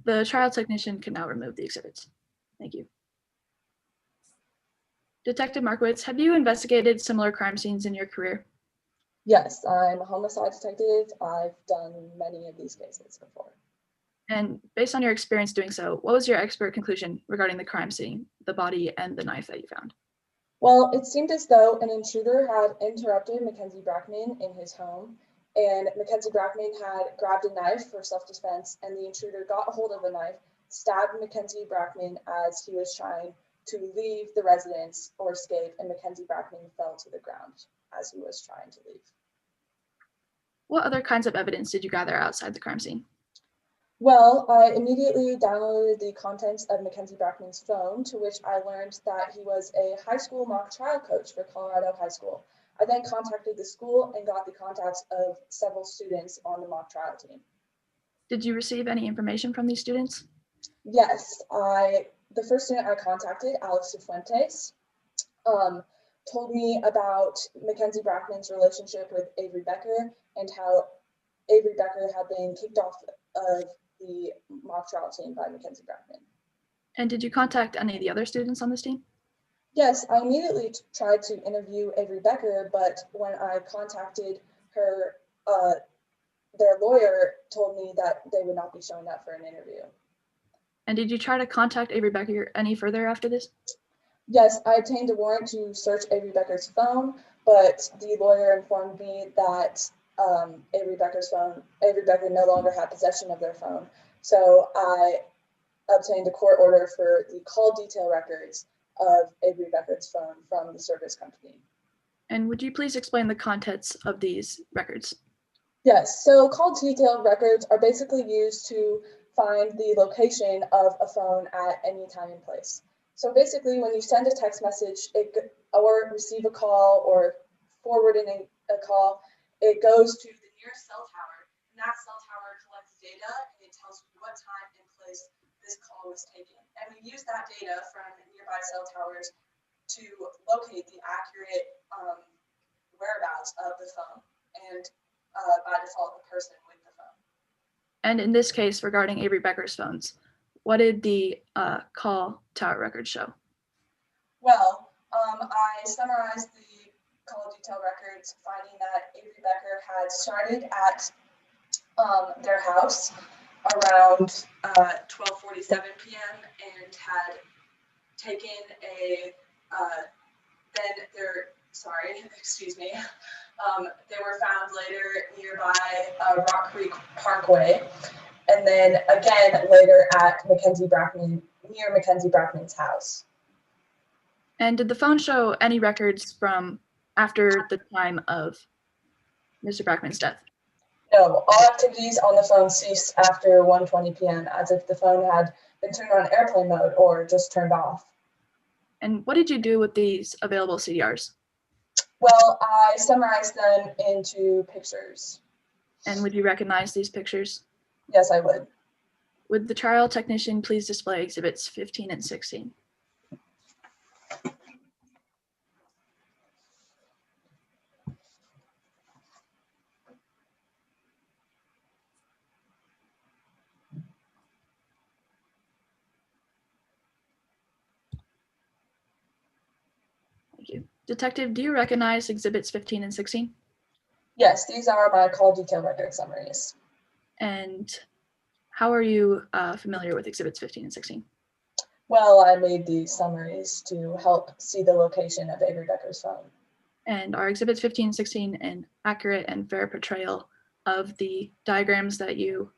S3: The trial technician can now remove the exhibits. Thank you. Detective Markowitz, have you investigated similar crime scenes in your career?
S10: Yes, I'm a homicide detective. I've done many of these cases before.
S3: And based on your experience doing so, what was your expert conclusion regarding the crime scene, the body, and the knife that you found?
S10: Well, it seemed as though an intruder had interrupted Mackenzie Brackman in his home, and Mackenzie Brackman had grabbed a knife for self-defense, and the intruder got a hold of the knife, stabbed Mackenzie Brackman as he was trying to leave the residence or escape, and Mackenzie Brackman fell to the ground as he was trying to leave.
S3: What other kinds of evidence did you gather outside the crime scene?
S10: Well, I immediately downloaded the contents of Mackenzie Brackman's phone, to which I learned that he was a high school mock trial coach for Colorado High School. I then contacted the school and got the contacts of several students on the mock trial team.
S3: Did you receive any information from these students?
S10: Yes, the first student I contacted, Alex Cifuentes, told me about Mackenzie Brackman's relationship with Avery Becker and how Avery Becker had been kicked off of the mock trial team by Mackenzie Brackman.
S3: And did you contact any of the other students on this team?
S10: Yes, I immediately tried to interview Avery Becker, but when I contacted her, their lawyer told me that they would not be showing up for an interview.
S3: And did you try to contact Avery Becker any further after this?
S10: Yes, I obtained a warrant to search Avery Becker's phone, but the lawyer informed me that Avery Becker no longer had possession of their phone. So I obtained a court order for the call detail records of Avery Becker's phone from the service company.
S3: And would you please explain the contents of these records?
S10: Yes, so call detail records are basically used to find the location of a phone at any time and place. So basically, when you send a text message or receive a call or forwarding a call, it goes to the nearest cell tower, and that cell tower collects data and it tells you what time and place this call was taken. And we use that data from nearby cell towers to locate the accurate whereabouts of the phone and by default the person with the phone.
S3: And in this case, regarding Avery Becker's phones, what did the call tower records show?
S10: Well, I summarized the call detail records, finding that Avery Becker had started at their house around 12:47 p.m. and had taken they were found later nearby Rock Creek Parkway, and then again later at near Mackenzie Brackman's house.
S3: And did the phone show any records from after the time of Mr. Brackman's death?
S10: No, all activities on the phone ceased after 1:20 p.m. as if the phone had been turned on airplane mode or just turned off.
S3: And what did you do with these available CDRs?
S10: Well, I summarized them into pictures.
S3: And would you recognize these pictures?
S10: Yes, I would.
S3: Would the trial technician please display exhibits 15 and 16? Thank you. Detective, do you recognize exhibits 15 and 16?
S10: Yes, these are my call detail record summaries.
S3: And how are you familiar with exhibits 15 and 16?
S10: Well, I made these summaries to help see the location of Avery Becker's phone.
S3: And are exhibits 15 and 16 an accurate and fair portrayal of the diagrams that you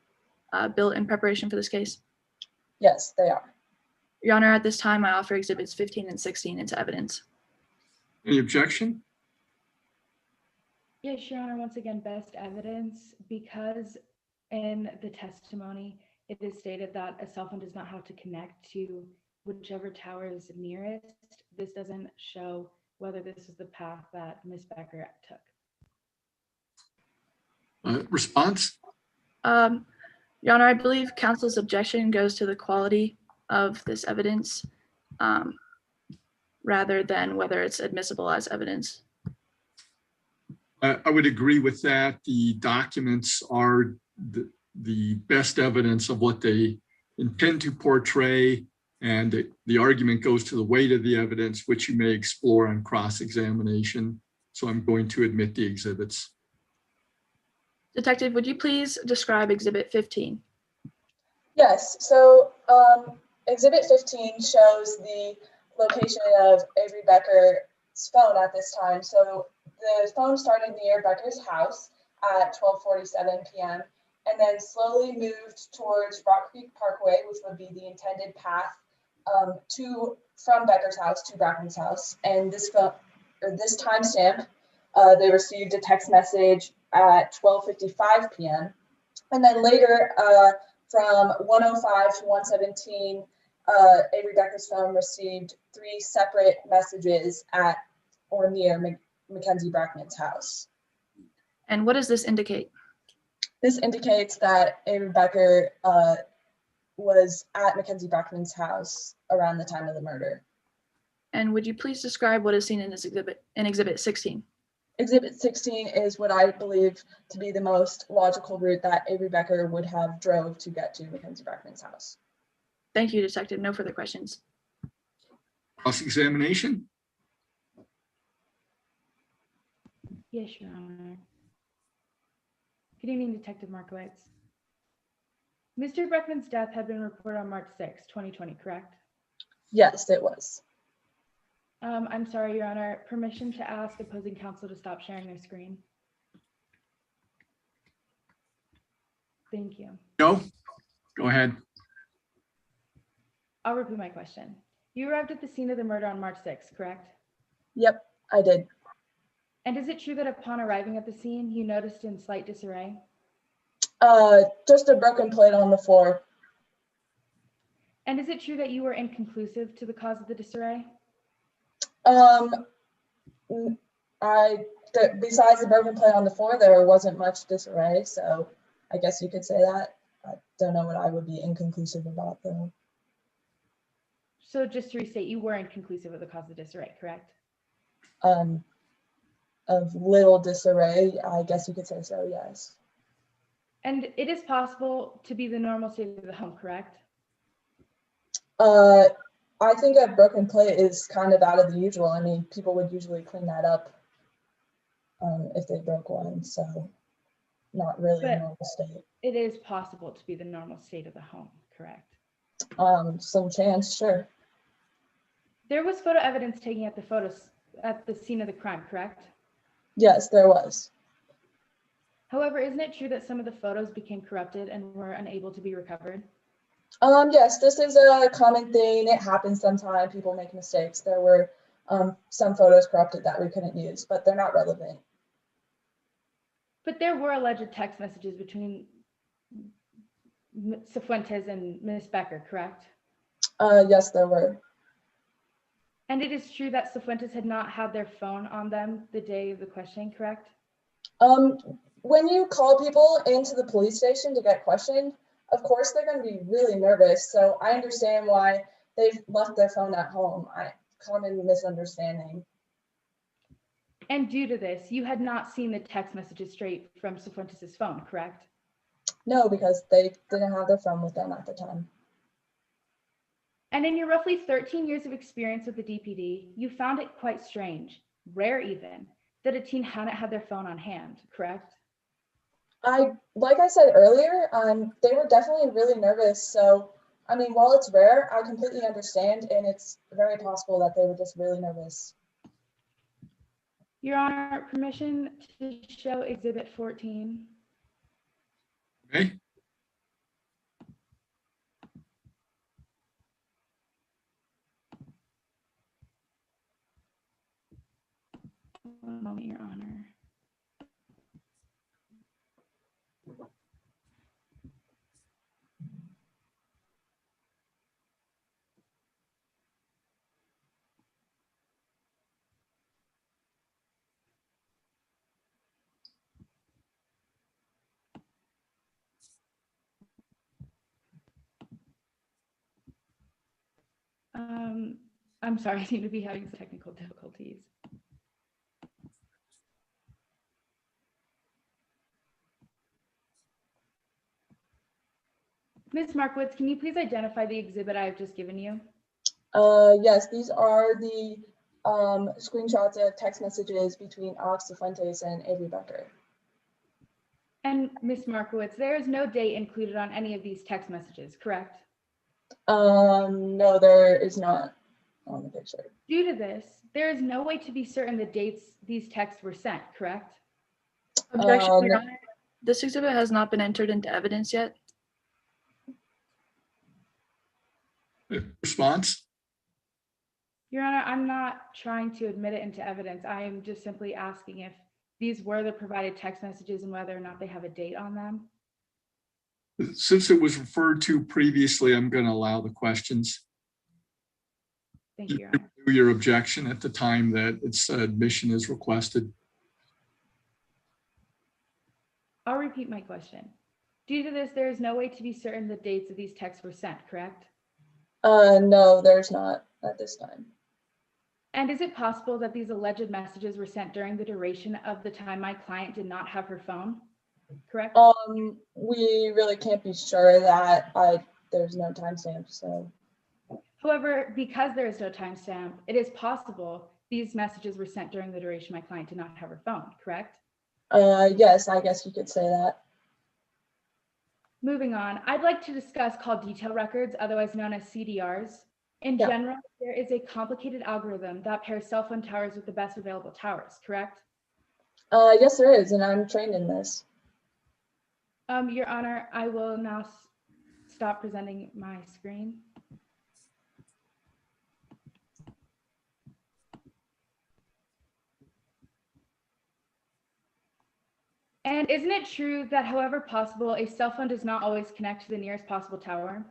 S3: built in preparation for this case?
S10: Yes, they are.
S3: Your Honor, at this time, I offer exhibits 15 and 16 into evidence.
S1: Any objection?
S6: Yes, Your Honor, once again, best evidence, because in the testimony, it is stated that a cell phone does not have to connect to whichever tower is nearest. This doesn't show whether this is the path that Ms. Becker took.
S1: Response?
S3: Your Honor, I believe counsel's objection goes to the quality of this evidence rather than whether it's admissible as evidence.
S1: I would agree with that. The documents are the best evidence of what they intend to portray, and the argument goes to the weight of the evidence, which you may explore on cross-examination. So I'm going to admit the exhibits.
S3: Detective, would you please describe exhibit 15?
S10: Yes, so exhibit 15 shows the location of Avery Becker's phone at this time. So the phone started near Becker's house at 12:47 p.m. and then slowly moved towards Rock Creek Parkway, which would be the intended path from Becker's house to Brackman's house. And this timestamp, they received a text message at 12:55 p.m. And then later, from 105 to 117, Avery Becker's phone received 3 separate messages at or near Mackenzie Brackman's house.
S3: And what does this indicate?
S10: This indicates that Avery Becker was at Mackenzie Brackman's house around the time of the murder.
S3: And would you please describe what is seen in this exhibit 16?
S10: Exhibit 16 is what I believe to be the most logical route that Avery Becker would have drove to get to Mackenzie Brackman's house.
S3: Thank you, Detective. No further questions.
S1: Cross-examination?
S6: Yes, Your Honor. Good evening, Detective Markowitz. Mr. Brackman's death had been reported on March 6, 2020, correct?
S10: Yes, it was.
S6: I'm sorry, Your Honor. Permission to ask opposing counsel to stop sharing their screen. Thank you.
S1: No? Go ahead.
S6: I'll repeat my question. You arrived at the scene of the murder on March 6, correct?
S10: Yep, I did.
S6: And is it true that upon arriving at the scene, you noticed in slight disarray?
S10: Just a broken plate on the floor.
S6: And is it true that you were inconclusive to the cause of the disarray?
S10: Besides the broken plate on the floor, there wasn't much disarray, so I guess you could say that. I don't know what I would be inconclusive about, though.
S6: So just to restate, you were inconclusive of the cause of disarray, correct?
S10: Of little disarray, I guess you could say so, yes.
S6: And it is possible to be the normal state of the home, correct?
S10: I think a broken plate is kind of out of the usual. I mean, people would usually clean that up if they broke one, so not really a normal state.
S6: It is possible to be the normal state of the home, correct?
S10: Some chance, sure.
S6: There was photo evidence taken at the scene of the crime, correct?
S10: Yes, there was.
S6: However, isn't it true that some of the photos became corrupted and were unable to be recovered?
S10: Yes, this is a common thing. It happens sometimes. People make mistakes. There were some photos corrupted that we couldn't use, but they're not relevant.
S6: But there were alleged text messages between Cifuentes and Ms. Becker, correct?
S10: Yes, there were.
S6: And it is true that Cifuentes had not had their phone on them the day of the questioning, correct?
S10: When you call people into the police station to get questioned, of course they're going to be really nervous. So I understand why they've left their phone at home. Common misunderstanding.
S6: And due to this, you had not seen the text messages straight from Cifuentes' phone, correct?
S10: No, because they didn't have their phone with them at the time.
S6: And in your roughly 13 years of experience with the DPD, you found it quite strange, rare even, that a teen hadn't had their phone on hand, correct?
S10: Like I said earlier, they were definitely really nervous. So, I mean, while it's rare, I completely understand, and it's very possible that they were just really nervous.
S6: Your Honor, permission to show Exhibit 14.
S1: Okay.
S6: One moment, Your Honor. I'm sorry, I seem to be having some technical difficulties. Ms. Markowitz, can you please identify the exhibit I've just given you?
S10: Yes, these are the screenshots of text messages between Alex Cifuentes and Avery Becker.
S6: And Ms. Markowitz, there is no date included on any of these text messages, correct?
S10: No, there is not on the picture.
S6: Due to this, there is no way to be certain the dates these texts were sent, correct?
S3: Objection, Your Honor. This exhibit has not been entered into evidence yet.
S1: Response?
S6: Your Honor, I'm not trying to admit it into evidence. I am just simply asking if these were the provided text messages and whether or not they have a date on them.
S1: Since it was referred to previously, I'm going to allow the questions.
S6: Thank you,
S1: You
S6: Your Honor.
S1: do your objection at the time that its admission is requested.
S6: I'll repeat my question. Due to this, there is no way to be certain the dates of these texts were sent, correct?
S10: No, there's not at this time.
S6: And is it possible that these alleged messages were sent during the duration of the time my client did not have her phone, correct?
S10: We really can't be sure of that. There's no timestamp, so.
S6: However, because there is no timestamp, it is possible these messages were sent during the duration my client did not have her phone, correct?
S10: Yes, I guess you could say that.
S6: Moving on, I'd like to discuss call detail records, otherwise known as CDRs. In
S10: Yeah.
S6: general, there is a complicated algorithm that pairs cell phone towers with the best available towers, correct?
S10: Yes, there is, and I'm trained in this.
S6: Your Honor, I will now stop presenting my screen. And isn't it true that however possible, a cell phone does not always connect to the nearest possible tower?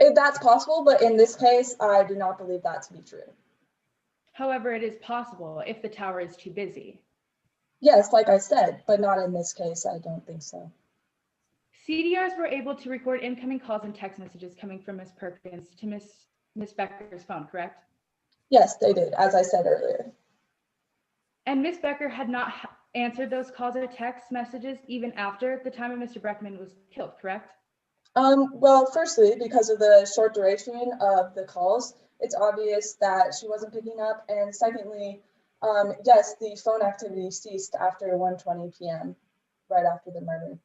S10: If that's possible, but in this case, I do not believe that to be true.
S6: However, it is possible if the tower is too busy.
S10: Yes, like I said, but not in this case. I don't think so.
S6: CDRs were able to record incoming calls and text messages coming from Ms. Perkins to Ms. Becker's phone, correct?
S10: Yes, they did, as I said earlier.
S6: And Ms. Becker had not answered those calls or text messages even after the time of Mr. Breckman was killed, correct?
S10: Well, firstly, because of the short duration of the calls, it's obvious that she wasn't picking up. And secondly, yes, the phone activity ceased after 1:20 p.m., right after the murder.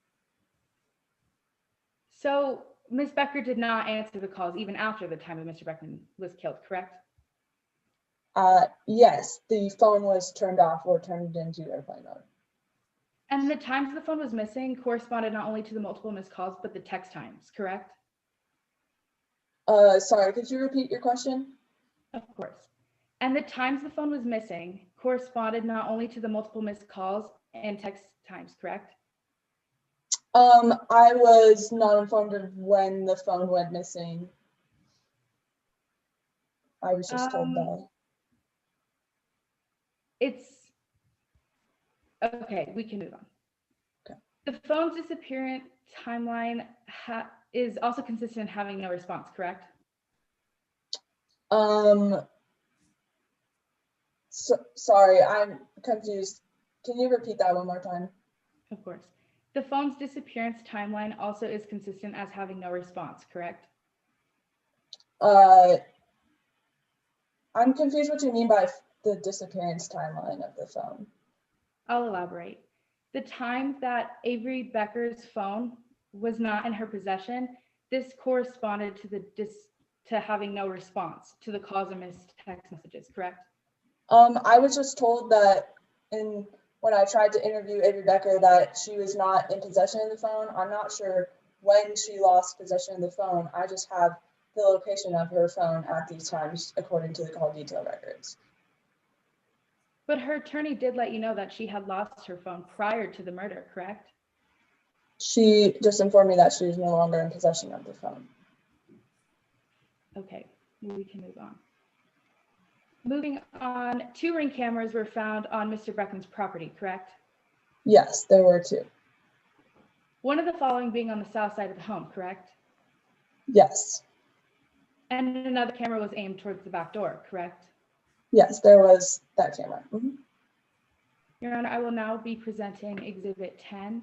S6: So Ms. Becker did not answer the calls even after the time of Mr. Breckman was killed, correct?
S10: Yes, the phone was turned off or turned into airplane mode.
S6: And the times the phone was missing corresponded not only to the multiple missed calls, but the text times, correct?
S10: Sorry, could you repeat your question?
S6: Of course. And the times the phone was missing corresponded not only to the multiple missed calls and text times, correct?
S10: I was not informed of when the phone went missing. I was just told that.
S6: It's okay, we can move on.
S10: Okay.
S6: The phone's disappearance timeline is also consistent in having no response, correct?
S10: Sorry, I'm confused. Can you repeat that one more time?
S6: Of course. The phone's disappearance timeline also is consistent as having no response, correct?
S10: I'm confused what you mean by the disappearance timeline of the phone.
S6: I'll elaborate. The time that Avery Becker's phone was not in her possession, this corresponded to having no response to the calls or missed text messages, correct?
S10: I was just told that when I tried to interview Avery Becker that she was not in possession of the phone. I'm not sure when she lost possession of the phone. I just have the location of her phone at these times according to the call detail records.
S6: But her attorney did let you know that she had lost her phone prior to the murder, correct?
S10: She just informed me that she was no longer in possession of the phone.
S6: Okay, we can move on. Moving on, 2 Ring cameras were found on Mr. Breckman's property, correct?
S10: Yes, there were 2.
S6: One of the following being on the south side of the home, correct?
S10: Yes.
S6: And another camera was aimed towards the back door, correct?
S10: Yes, there was that camera. Mm-hmm.
S6: Your Honor, I will now be presenting Exhibit 10.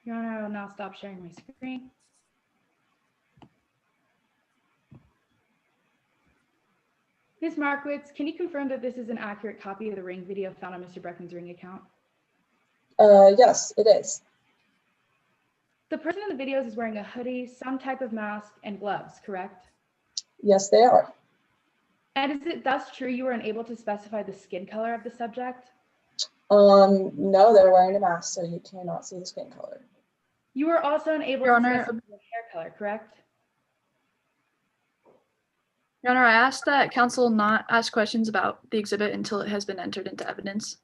S6: Your Honor, I will now stop sharing my screen. Ms. Markowitz, can you confirm that this is an accurate copy of the Ring video found on Mr. Breckman's Ring account?
S10: Yes, it is.
S6: The person in the videos is wearing a hoodie, some type of mask, and gloves, correct?
S10: Yes, they are.
S6: And is it thus true you were unable to specify the skin color of the subject?
S10: No, they're wearing a mask, so you cannot see the skin color.
S6: You were also unable
S3: Your
S6: to
S3: Honor,
S6: specify the hair color, correct?
S3: Your Honor, I asked that counsel not ask questions about the exhibit until it has been entered into evidence.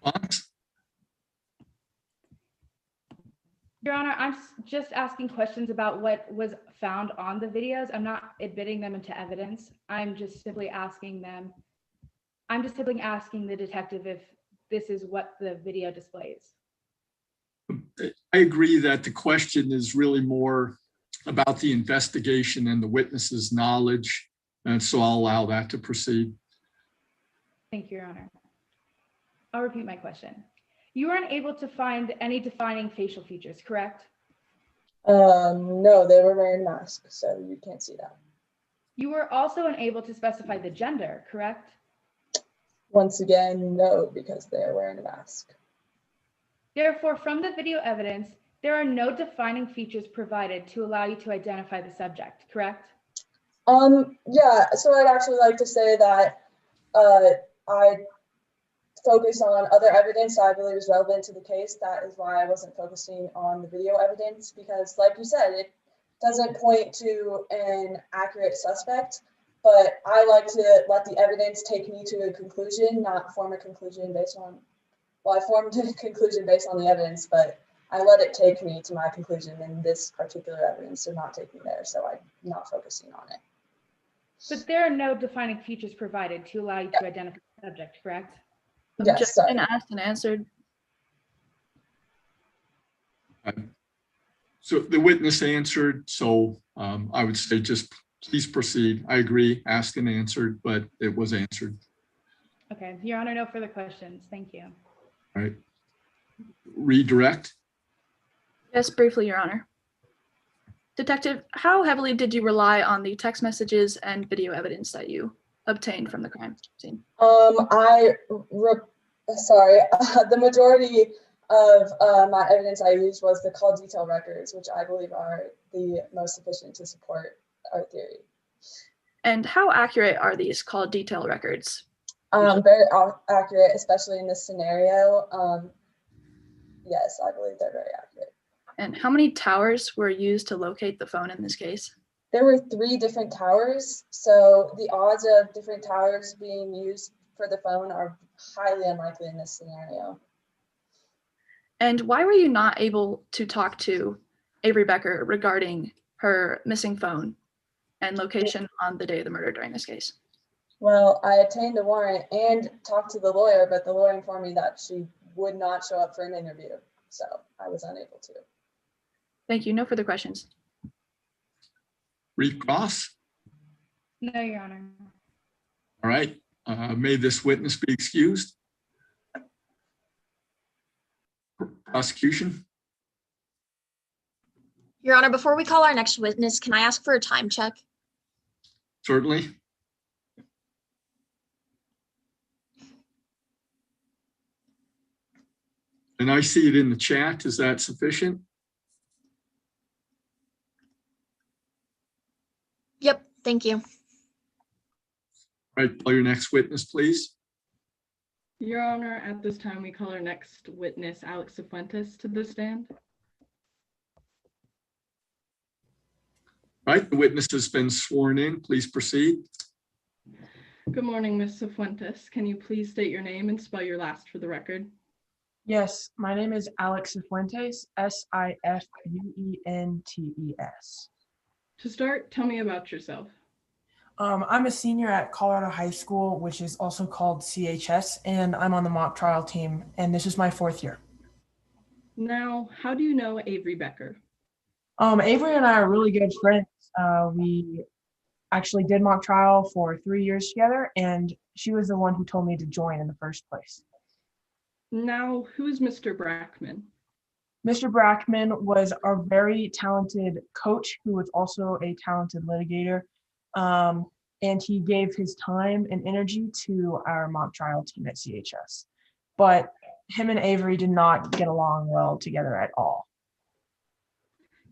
S1: Fox?
S6: Your Honor, I'm just asking questions about what was found on the videos. I'm not admitting them into evidence. I'm just simply asking the detective if this is what the video displays.
S1: I agree that the question is really more about the investigation and the witness's knowledge, and so I'll allow that to proceed.
S6: Thank you, Your Honor. I'll repeat my question. You were unable to find any defining facial features, correct?
S10: No, they were wearing masks, so you can't see that.
S6: You were also unable to specify the gender, correct?
S10: Once again, no, because they are wearing a mask.
S6: Therefore, from the video evidence, there are no defining features provided to allow you to identify the subject, correct?
S10: Yeah, so I'd actually like to say that I focus on other evidence that I believe is relevant to the case. That is why I wasn't focusing on the video evidence, because like you said, it doesn't point to an accurate suspect, but I like to let the evidence take me to a conclusion, not form a conclusion based on, well, I formed a conclusion based on the evidence, but I let it take me to my conclusion, and this particular evidence did not take me there, so I'm not focusing on it.
S6: But there are no defining features provided to allow you to identify the subject, correct?
S10: Yes, sorry.
S3: Objection asked and answered.
S1: So the witness answered, so I would say just please proceed. I agree, asked and answered, but it was answered.
S6: Okay, Your Honor, no further questions. Thank you.
S1: All right. Redirect.
S3: Yes, briefly, Your Honor. Detective, how heavily did you rely on the text messages and video evidence that you obtained from the crime scene?
S10: The majority of my evidence I used was the call detail records, which I believe are the most sufficient to support our theory.
S3: And how accurate are these call detail records?
S10: Very accurate, especially in this scenario. Yes, I believe they're very accurate.
S3: And how many towers were used to locate the phone in this case?
S10: There were 3 different towers, so the odds of different towers being used for the phone are highly unlikely in this scenario.
S3: And why were you not able to talk to Avery Becker regarding her missing phone and location on the day of the murder during this case?
S10: Well, I obtained a warrant and talked to the lawyer, but the lawyer informed me that she would not show up for an interview, so I was unable to.
S3: Thank you. No further questions.
S1: Recross.
S6: No, Your Honor.
S1: All right. May this witness be excused. Prosecution.
S7: Your Honor, before we call our next witness, can I ask for a time check?
S1: Certainly. And I see it in the chat. Is that sufficient?
S7: Yep, thank you.
S1: All right, call your next witness, please.
S4: Your Honor, at this time, we call our next witness, Alex Cifuentes, to the stand.
S1: All right, the witness has been sworn in. Please proceed.
S4: Good morning, Ms. Cifuentes. Can you please state your name and spell your last for the record?
S11: Yes, my name is Alex Cifuentes, Sifuentes.
S4: To start, tell me about yourself.
S11: I'm a senior at Colorado High School, which is also called CHS, and I'm on the mock trial team, and this is my 4th year.
S4: Now, how do you know Avery Becker?
S11: Avery and I are really good friends. We actually did mock trial for 3 years together, and she was the one who told me to join in the first place.
S4: Now, who is Mr. Brackman?
S11: Mr. Brackman was a very talented coach who was also a talented litigator. And he gave his time and energy to our mock trial team at CHS. But him and Avery did not get along well together at all.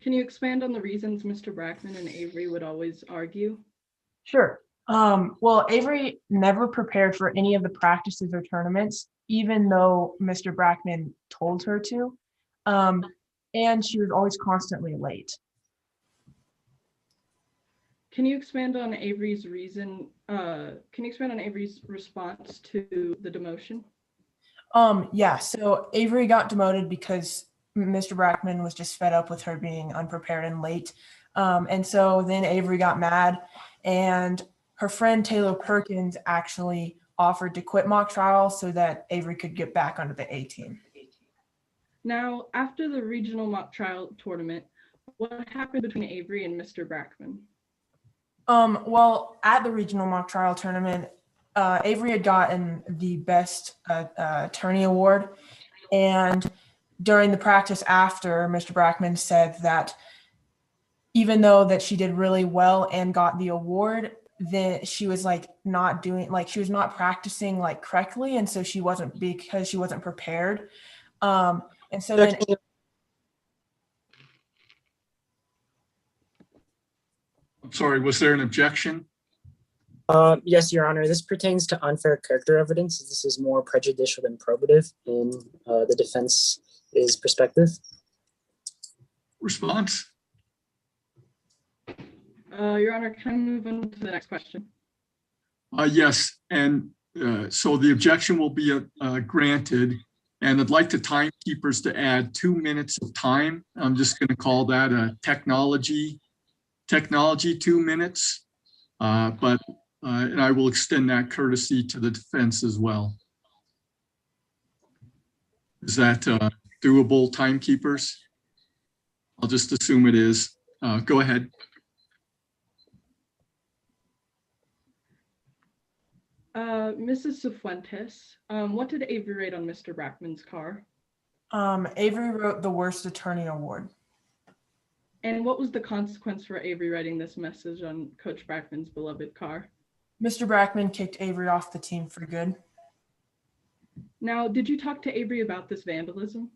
S4: Can you expand on the reasons Mr. Brackman and Avery would always argue?
S11: Sure. Well, Avery never prepared for any of the practices or tournaments, even though Mr. Brackman told her to. And she was always constantly late.
S4: Can you expand on Avery's response to the demotion?
S11: Yeah, so Avery got demoted because Mr. Brackman was just fed up with her being unprepared and late. And so then Avery got mad, and her friend Taylor Perkins actually offered to quit mock trial so that Avery could get back onto the A team.
S4: Now, after the regional mock trial tournament, what happened between Avery and Mr. Brackman?
S11: Well, at the regional mock trial tournament, Avery had gotten the best attorney award. And during the practice after, Mr. Brackman said that even though that she did really well and got the award, then she was she was not practicing like correctly. And so she wasn't, because she wasn't prepared. And so then
S1: I'm sorry, was there an objection?
S5: Yes, Your Honor. This pertains to unfair character evidence. This is more prejudicial than probative in the defense's perspective.
S1: Response?
S4: Your Honor, can I move on to the next question?
S1: Yes, and so the objection will be granted. And I'd like the timekeepers to add 2 minutes of time. I'm just going to call that a technology 2 minutes. And I will extend that courtesy to the defense as well. Is that doable, timekeepers? I'll just assume it is. Go ahead.
S4: Mrs. Cifuentes, what did Avery rate on Mr. Brackman's car?
S11: Avery wrote the worst attorney award.
S4: And what was the consequence for Avery writing this message on Coach Brackman's beloved car?
S11: Mr. Brackman kicked Avery off the team for good.
S4: Now, did you talk to Avery about this vandalism?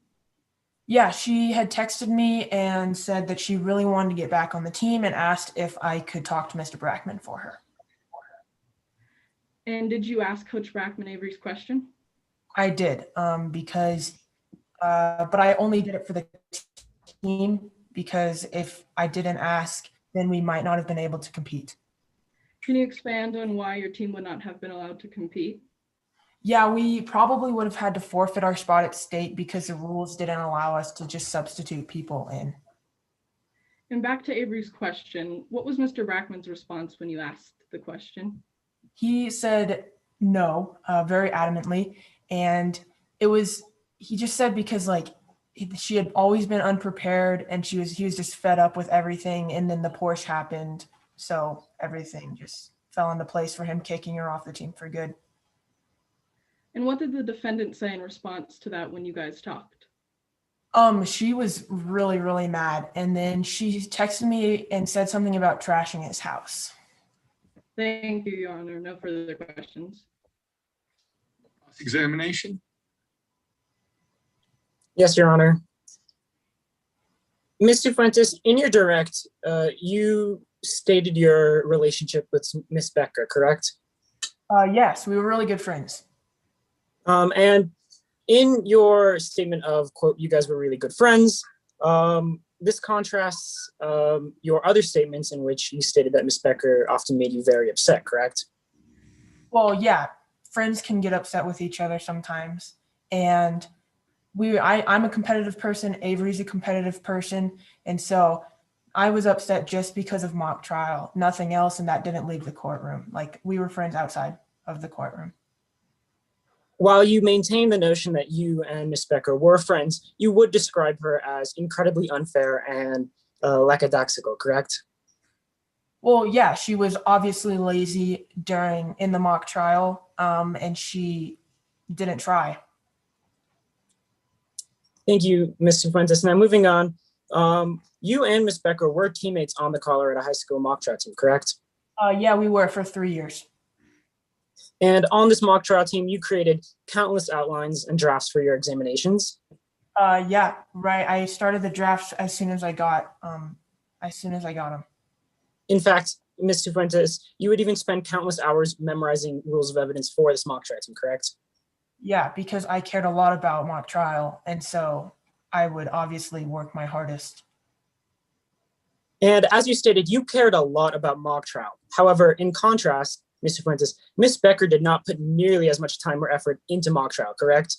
S11: Yeah, she had texted me and said that she really wanted to get back on the team and asked if I could talk to Mr. Brackman for her.
S4: And did you ask Coach Brackman Avery's question?
S11: I did, but I only did it for the team, because if I didn't ask, then we might not have been able to compete.
S4: Can you expand on why your team would not have been allowed to compete?
S11: Yeah, we probably would have had to forfeit our spot at state because the rules didn't allow us to just substitute people in.
S4: And back to Avery's question, what was Mr. Brackman's response when you asked the question?
S11: He said no, very adamantly. And he just said because she had always been unprepared and he was just fed up with everything. And then the Porsche happened. So everything just fell into place for him kicking her off the team for good.
S4: And what did the defendant say in response to that when you guys talked?
S11: She was really, really mad. And then she texted me and said something about trashing his house.
S4: Thank you, Your Honor. No further questions.
S1: Examination?
S5: Yes, Your Honor. Mr. Fuentes, in your direct, you stated your relationship with Miss Becker, correct?
S11: Yes, we were really good friends.
S5: And in your statement of, quote, you guys were really good friends, this contrasts your other statements in which you stated that Miss Becker often made you very upset, correct?
S11: Well, yeah, friends can get upset with each other sometimes. And I'm a competitive person, Avery's a competitive person. And so I was upset just because of mock trial, nothing else. And that didn't leave the courtroom. We were friends outside of the courtroom.
S5: While you maintain the notion that you and Miss Becker were friends, you would describe her as incredibly unfair and lackadaisical, correct?
S11: Well, yeah, she was obviously lazy in the mock trial, and she didn't try.
S5: Thank you, Ms. Fuentes. Now moving on, you and Ms. Becker were teammates on the Colorado High School mock trial team, correct?
S11: Yeah, we were for 3 years.
S5: And on this mock trial team, you created countless outlines and drafts for your examinations.
S11: Yeah, right. I started the drafts as soon as I got them.
S5: In fact, Ms. Fuentes, you would even spend countless hours memorizing rules of evidence for this mock trial team, correct?
S11: Yeah, because I cared a lot about mock trial, and so I would obviously work my hardest.
S5: And as you stated, you cared a lot about mock trial. However, in contrast, Mr. Fuentes, Ms. Becker did not put nearly as much time or effort into mock trial, correct?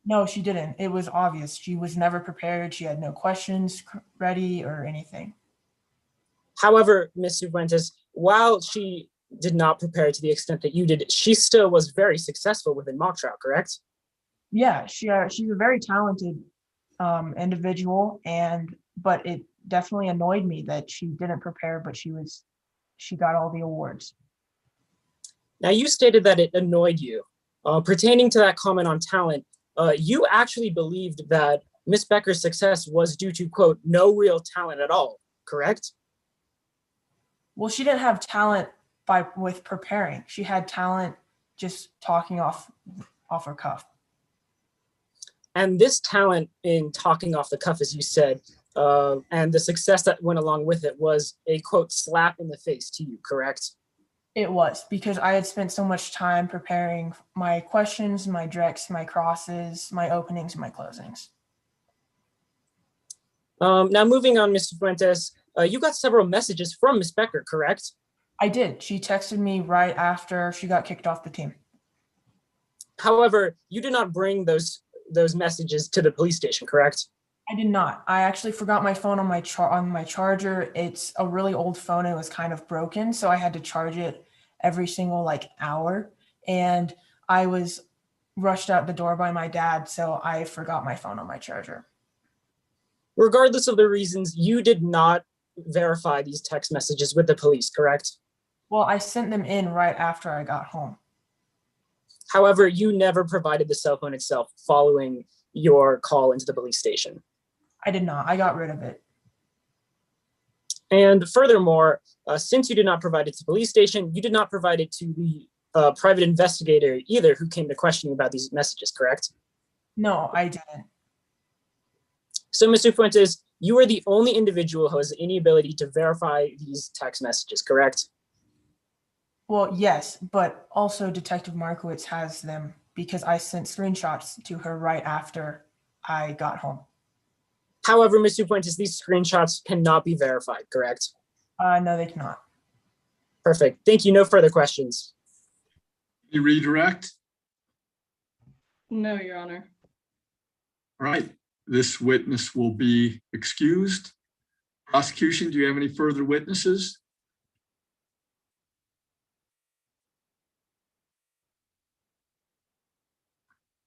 S11: No, she didn't. It was obvious. She was never prepared. She had no questions ready or anything.
S5: However, Ms. Fuentes, while she did not prepare to the extent that you did, she still was very successful within mock trial, correct?
S11: Yeah, she's a very talented individual, but it definitely annoyed me that she didn't prepare, but she got all the awards.
S5: Now, you stated that it annoyed you. Pertaining to that comment on talent, you actually believed that Ms. Becker's success was due to, quote, no real talent at all, correct?
S11: Well, she didn't have talent with preparing. She had talent just talking off her cuff.
S5: And this talent in talking off the cuff, as you said, and the success that went along with it was a, quote, slap in the face to you, correct?
S11: It was, because I had spent so much time preparing my questions, my directs, my crosses, my openings, and my closings.
S5: Now, moving on, Mr. Fuentes, you got several messages from Ms. Becker, correct?
S11: I did. She texted me right after she got kicked off the team.
S5: However, you did not bring those messages to the police station, correct?
S11: I did not. I actually forgot my phone on my charger. It's a really old phone. It was kind of broken, so I had to charge it every single hour. And I was rushed out the door by my dad, so I forgot my phone on my charger.
S5: Regardless of the reasons, you did not verify these text messages with the police, correct?
S11: Well, I sent them in right after I got home.
S5: However, you never provided the cell phone itself following your call into the police station.
S11: I did not. I got rid of it.
S5: And furthermore, since you did not provide it to the police station, you did not provide it to the private investigator either, who came to question you about these messages, correct?
S11: No, I didn't.
S5: So, Mr. Fuentes, you are the only individual who has any ability to verify these text messages, correct?
S11: Well, yes, but also Detective Markowitz has them because I sent screenshots to her right after I got home.
S5: However, Mr. Fuentes, these screenshots cannot be verified, correct?
S11: No, they cannot.
S5: Perfect. Thank you. No further questions.
S1: You redirect?
S4: No, Your Honor.
S1: All right. This witness will be excused. Prosecution, do you have any further witnesses?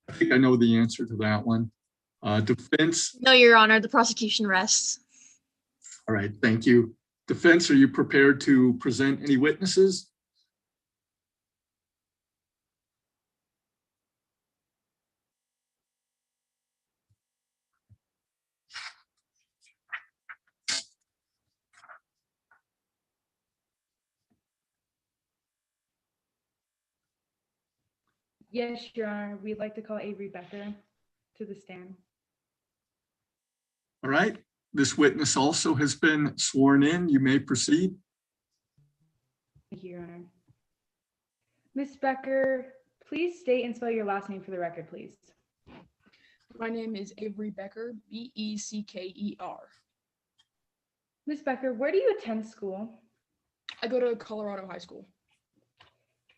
S1: I think I know the answer to that one. Defense?
S7: No, Your Honor, the prosecution rests.
S1: All right, thank you. Defense, are you prepared to present any witnesses?
S6: Yes, Your Honor. We'd like to call Avery Becker to the stand.
S1: All right, this witness also has been sworn in. You may proceed.
S6: Thank you, Your Honor. Ms. Becker, please state and spell your last name for the record, please.
S12: My name is Avery Becker, Becker.
S6: Ms. Becker, where do you attend school?
S12: I go to Colorado High School.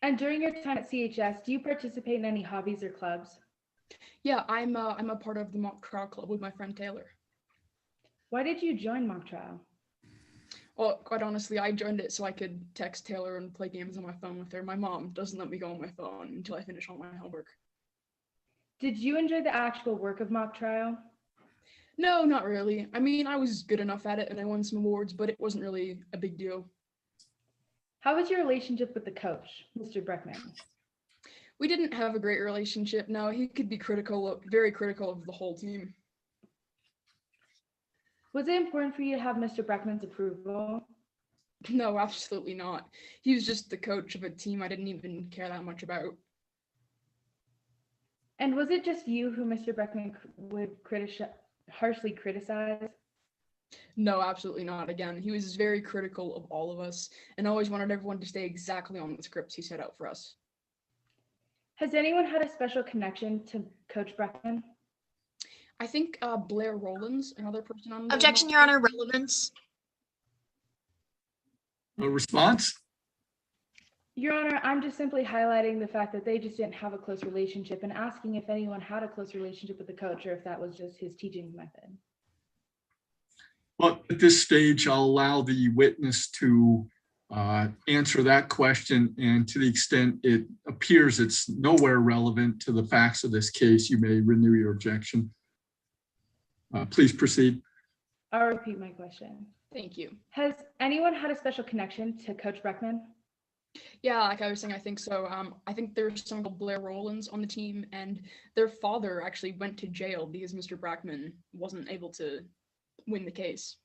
S6: And during your time at CHS, do you participate in any hobbies or clubs?
S12: Yeah, I'm a part of the mock trial club with my friend Taylor.
S6: Why did you join mock trial?
S12: Well, quite honestly, I joined it so I could text Taylor and play games on my phone with her. My mom doesn't let me go on my phone until I finish all my homework.
S6: Did you enjoy the actual work of mock trial?
S12: No, not really. I mean, I was good enough at it and I won some awards, but it wasn't really a big deal.
S6: How was your relationship with the coach, Mr. Breckman?
S12: We didn't have a great relationship. No, he could be very critical of the whole team.
S6: Was it important for you to have Mr. Breckman's approval?
S12: No, absolutely not. He was just the coach of a team I didn't even care that much about.
S6: And was it just you who Mr. Breckman would harshly criticize?
S12: No, absolutely not. Again, he was very critical of all of us and always wanted everyone to stay exactly on the scripts he set out for us.
S6: Has anyone had a special connection to Coach Breckman?
S12: I think Blair Rowlands, another person on the
S7: Objection, Your Honor, relevance.
S1: A response?
S6: Your Honor, I'm just simply highlighting the fact that they just didn't have a close relationship and asking if anyone had a close relationship with the coach or if that was just his teaching method.
S1: Well, at this stage, I'll allow the witness to answer that question. And to the extent it appears it's nowhere relevant to the facts of this case, you may renew your objection. Please proceed.
S6: I'll repeat my question.
S12: Thank you.
S6: Has anyone had a special connection to Coach Breckman?
S12: Yeah, like I was saying, I think so. I think there's someone called Blair Rowlands on the team, and their father actually went to jail because Mr. Breckman wasn't able to win the case.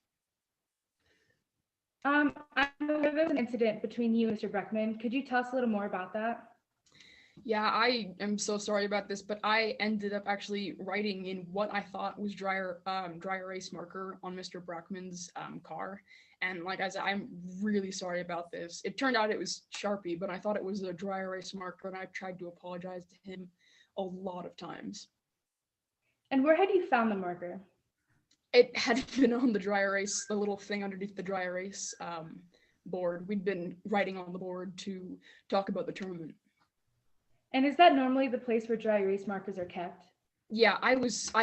S6: I'm aware there was an incident between you and Mr. Breckman. Could you tell us a little more about that?
S12: Yeah, I am so sorry about this, but I ended up actually writing in what I thought was dry erase marker on Mr. Breckman's car. And like I said, I'm really sorry about this. It turned out it was Sharpie, but I thought it was a dry erase marker, and I tried to apologize to him a lot of times.
S6: And where had you found the marker?
S12: It had been on the dry erase, the little thing underneath the dry erase board. We'd been writing on the board to talk about the tournament.
S6: And is that normally the place where dry erase markers are kept?
S12: Yeah, I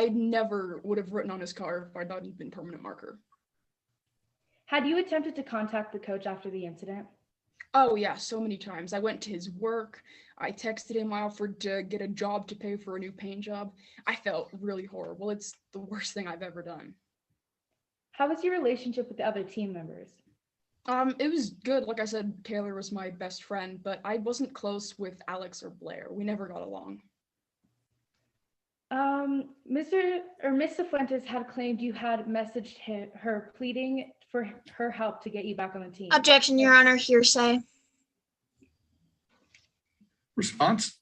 S12: never would have written on his car if I thought he'd been permanent marker.
S6: Had you attempted to contact the coach after the incident?
S12: Oh yeah, so many times. I went to his work. I texted him. I offered to get a job to pay for a new paint job. I felt really horrible. It's the worst thing I've ever done.
S6: How was your relationship with the other team members?
S12: It was good. Like I said, Taylor was my best friend, but I wasn't close with Alex or Blair. We never got along.
S6: Miss Cifuentes had claimed you had messaged her pleading for her help to get you back on the team.
S7: Objection, Your Honor, hearsay.
S1: Response?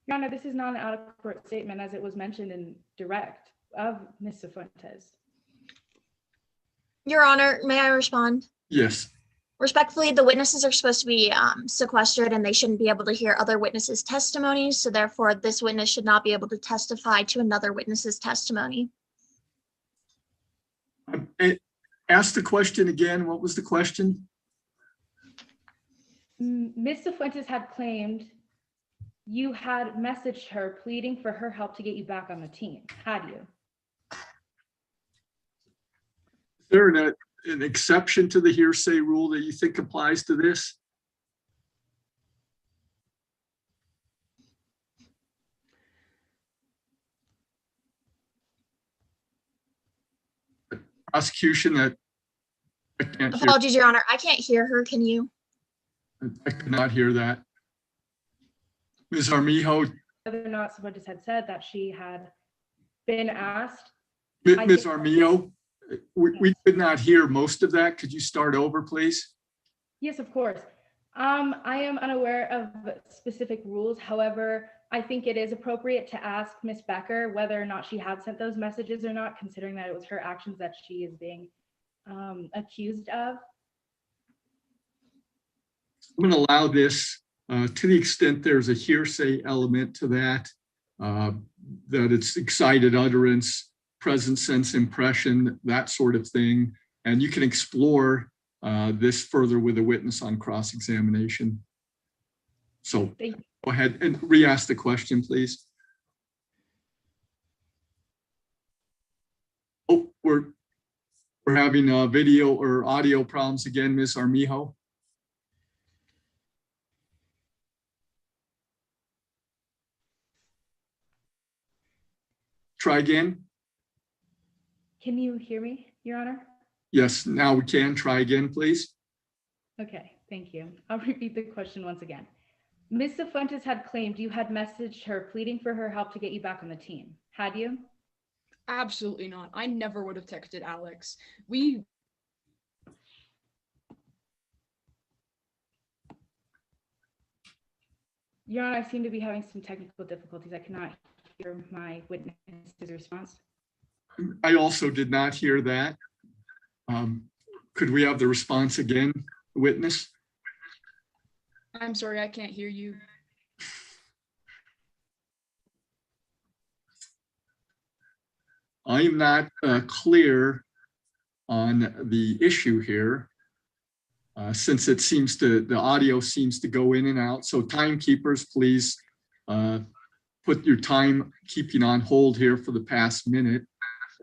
S6: Your Honor, this is not an out-of-court statement as it was mentioned in direct of Miss Cifuentes.
S7: Your Honor, may I respond?
S1: Yes.
S7: Respectfully, the witnesses are supposed to be sequestered and they shouldn't be able to hear other witnesses' testimonies. So therefore, this witness should not be able to testify to another witness's testimony.
S1: Ask the question again. What was the question?
S6: Miss Cifuentes had claimed you had messaged her pleading for her help to get you back on the team. Had you?
S1: Is there an exception to the hearsay rule that you think applies to this? Prosecution that I can't hear.
S7: Apologies, Your Honor. I can't hear her. Can you?
S1: I could not hear that. Ms. Armijo.
S6: Whether or not Cifuentes had said that she had been asked.
S1: Ms. Armijo, we did not hear most of that. Could you start over, please?
S6: Yes, of course. I am unaware of specific rules. However, I think it is appropriate to ask Ms. Becker whether or not she had sent those messages or not, considering that it was her actions that she is being accused of.
S1: I'm going to allow this to the extent there's a hearsay element to that, that it's excited utterance, present sense impression, that sort of thing. And you can explore this further with a witness on cross-examination. So go ahead and re-ask the question, please. Oh, we're having video or audio problems again, Ms. Armijo. Try again.
S6: Can you hear me, Your Honor?
S1: Yes, now we can. Try again, please.
S6: Okay, thank you. I'll repeat the question once again. Ms. Cifuentes had claimed you had messaged her pleading for her help to get you back on the team. Had you?
S12: Absolutely not. I never would have texted Alex.
S6: Your Honor, I seem to be having some technical difficulties. I cannot hear my witness's response.
S1: I also did not hear that. Could we have the response again, witness?
S12: I'm sorry, I can't hear you.
S1: I'm not clear on the issue here. Since it seems to, the audio seems to go in and out. So timekeepers, please put your time keeping on hold here for the past minute.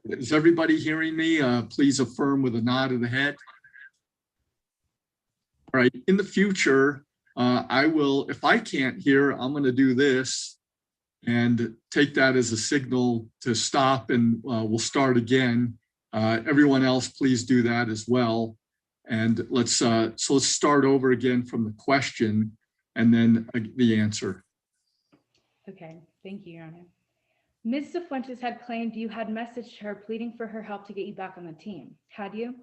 S1: Is everybody hearing me? Please affirm with a nod of the head. All right, in the future, I will, if I can't hear, I'm going to do this and take that as a signal to stop, and we'll start again. Everyone else, please do that as well. And let's start over again from the question and then the answer.
S6: Okay, thank you, Your Honor. Ms. Cifuentes had claimed you had messaged her pleading for her help to get you back on the team. Had you?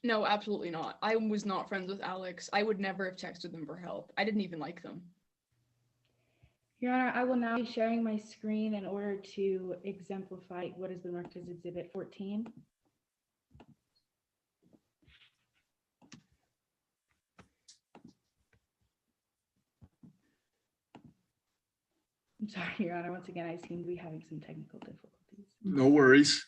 S12: No, absolutely not. I was not friends with Alex. I would never have texted them for help. I didn't even like them.
S6: Your Honor, I will now be sharing my screen in order to exemplify what has been marked as Exhibit 14. I'm sorry, Your Honor. Once again, I seem to be having some technical difficulties.
S1: No worries.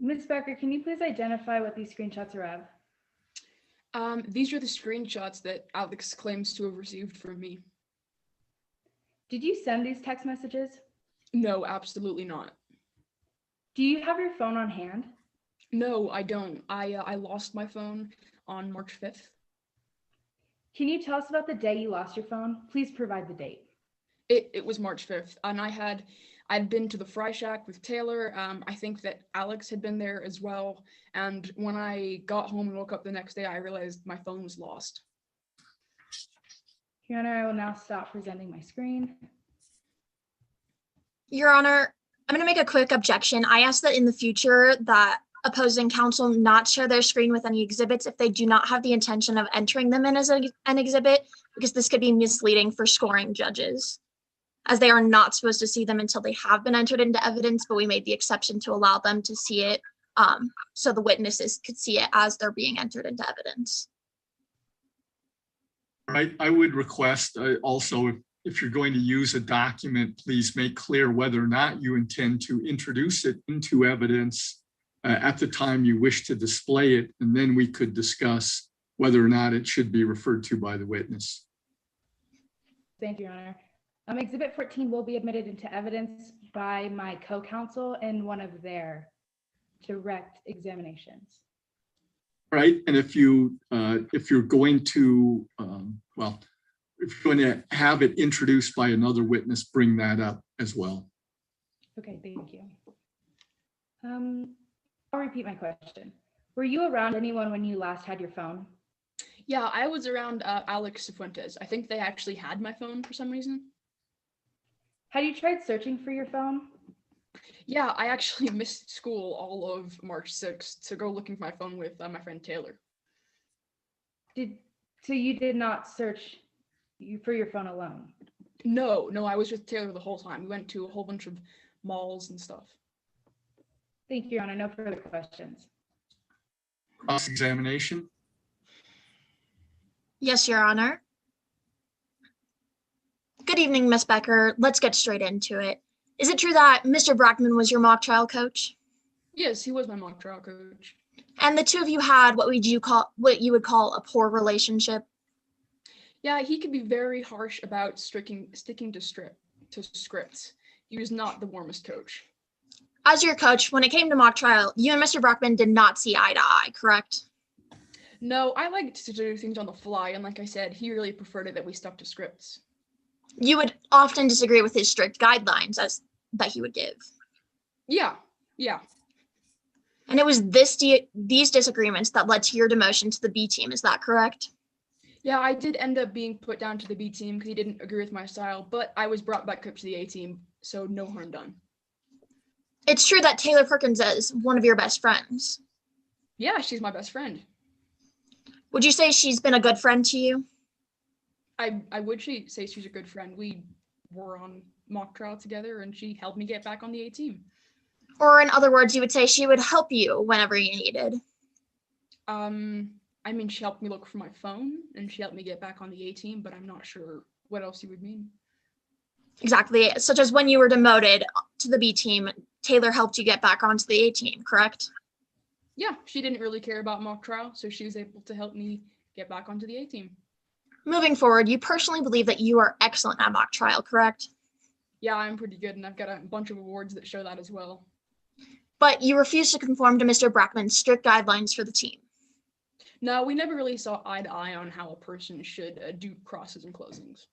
S6: Ms. Becker, can you please identify what these screenshots are of?
S12: These are the screenshots that Alex claims to have received from me.
S6: Did you send these text messages?
S12: No, absolutely not.
S6: Do you have your phone on hand?
S12: No, I don't. I lost my phone on March 5th.
S6: Can you tell us about the day you lost your phone? Please provide the date.
S12: It was March 5th, and I'd been to the Fry Shack with Taylor. I think that Alex had been there as well. And when I got home and woke up the next day, I realized my phone was lost.
S6: Your Honor, I will now stop presenting my screen.
S7: Your Honor, I'm going to make a quick objection. I ask that in the future that opposing counsel not share their screen with any exhibits if they do not have the intention of entering them in as an exhibit, because this could be misleading for scoring judges, as they are not supposed to see them until they have been entered into evidence, but we made the exception to allow them to see it so the witnesses could see it as they're being entered into evidence.
S1: I would request also, if you're going to use a document, please make clear whether or not you intend to introduce it into evidence at the time you wish to display it, and then we could discuss whether or not it should be referred to by the witness.
S6: Thank you, Your Honor. Exhibit 14 will be admitted into evidence by my co-counsel in one of their direct examinations.
S1: Right, and if you're going to, if you're going to have it introduced by another witness, bring that up as well.
S6: Okay, thank you. I'll repeat my question. Were you around anyone when you last had your phone?
S12: Yeah, I was around Alex Cifuentes. I think they actually had my phone for some reason.
S6: Had you tried searching for your phone?
S12: Yeah, I actually missed school all of March 6th to go looking for my phone with my friend Taylor.
S6: So you did not search for your phone alone?
S12: No, I was with Taylor the whole time. We went to a whole bunch of malls and stuff.
S6: Thank you, Your Honor. No further questions.
S1: Cross-examination?
S7: Yes, Your Honor. Good evening, Ms. Becker. Let's get straight into it. Is it true that Mr. Brockman was your mock trial coach?
S12: Yes, he was my mock trial coach.
S7: And the two of you had what you would call a poor relationship?
S12: Yeah, he could be very harsh about sticking to scripts. He was not the warmest coach.
S7: As your coach, when it came to mock trial, you and Mr. Brockman did not see eye to eye, correct?
S12: No, I liked to do things on the fly, and like I said, he really preferred it that we stuck to scripts.
S7: You would often disagree with his strict guidelines that he would give.
S12: Yeah, Yeah.
S7: And it was these disagreements that led to your demotion to the B team. Is that correct?
S12: Yeah, I did end up being put down to the B team because he didn't agree with my style, but I was brought back up to the A team, so no harm done.
S7: It's true that Taylor Perkins is one of your best friends.
S12: Yeah, she's my best friend.
S7: Would you say she's been a good friend to you?
S12: I would say she's a good friend. We were on mock trial together and she helped me get back on the A team.
S7: Or in other words, you would say she would help you whenever you needed?
S12: I mean, she helped me look for my phone and she helped me get back on the A team, but I'm not sure what else you would mean.
S7: Exactly. Such as when you were demoted to the B team, Taylor helped you get back onto the A team, correct?
S12: Yeah, she didn't really care about mock trial, so she was able to help me get back onto the A team.
S7: Moving forward, you personally believe that you are excellent at mock trial, correct?
S12: Yeah, I'm pretty good, and I've got a bunch of awards that show that as well.
S7: But you refuse to conform to Mr. Brackman's strict guidelines for the team.
S12: No, we never really saw eye to eye on how a person should do crosses and closings.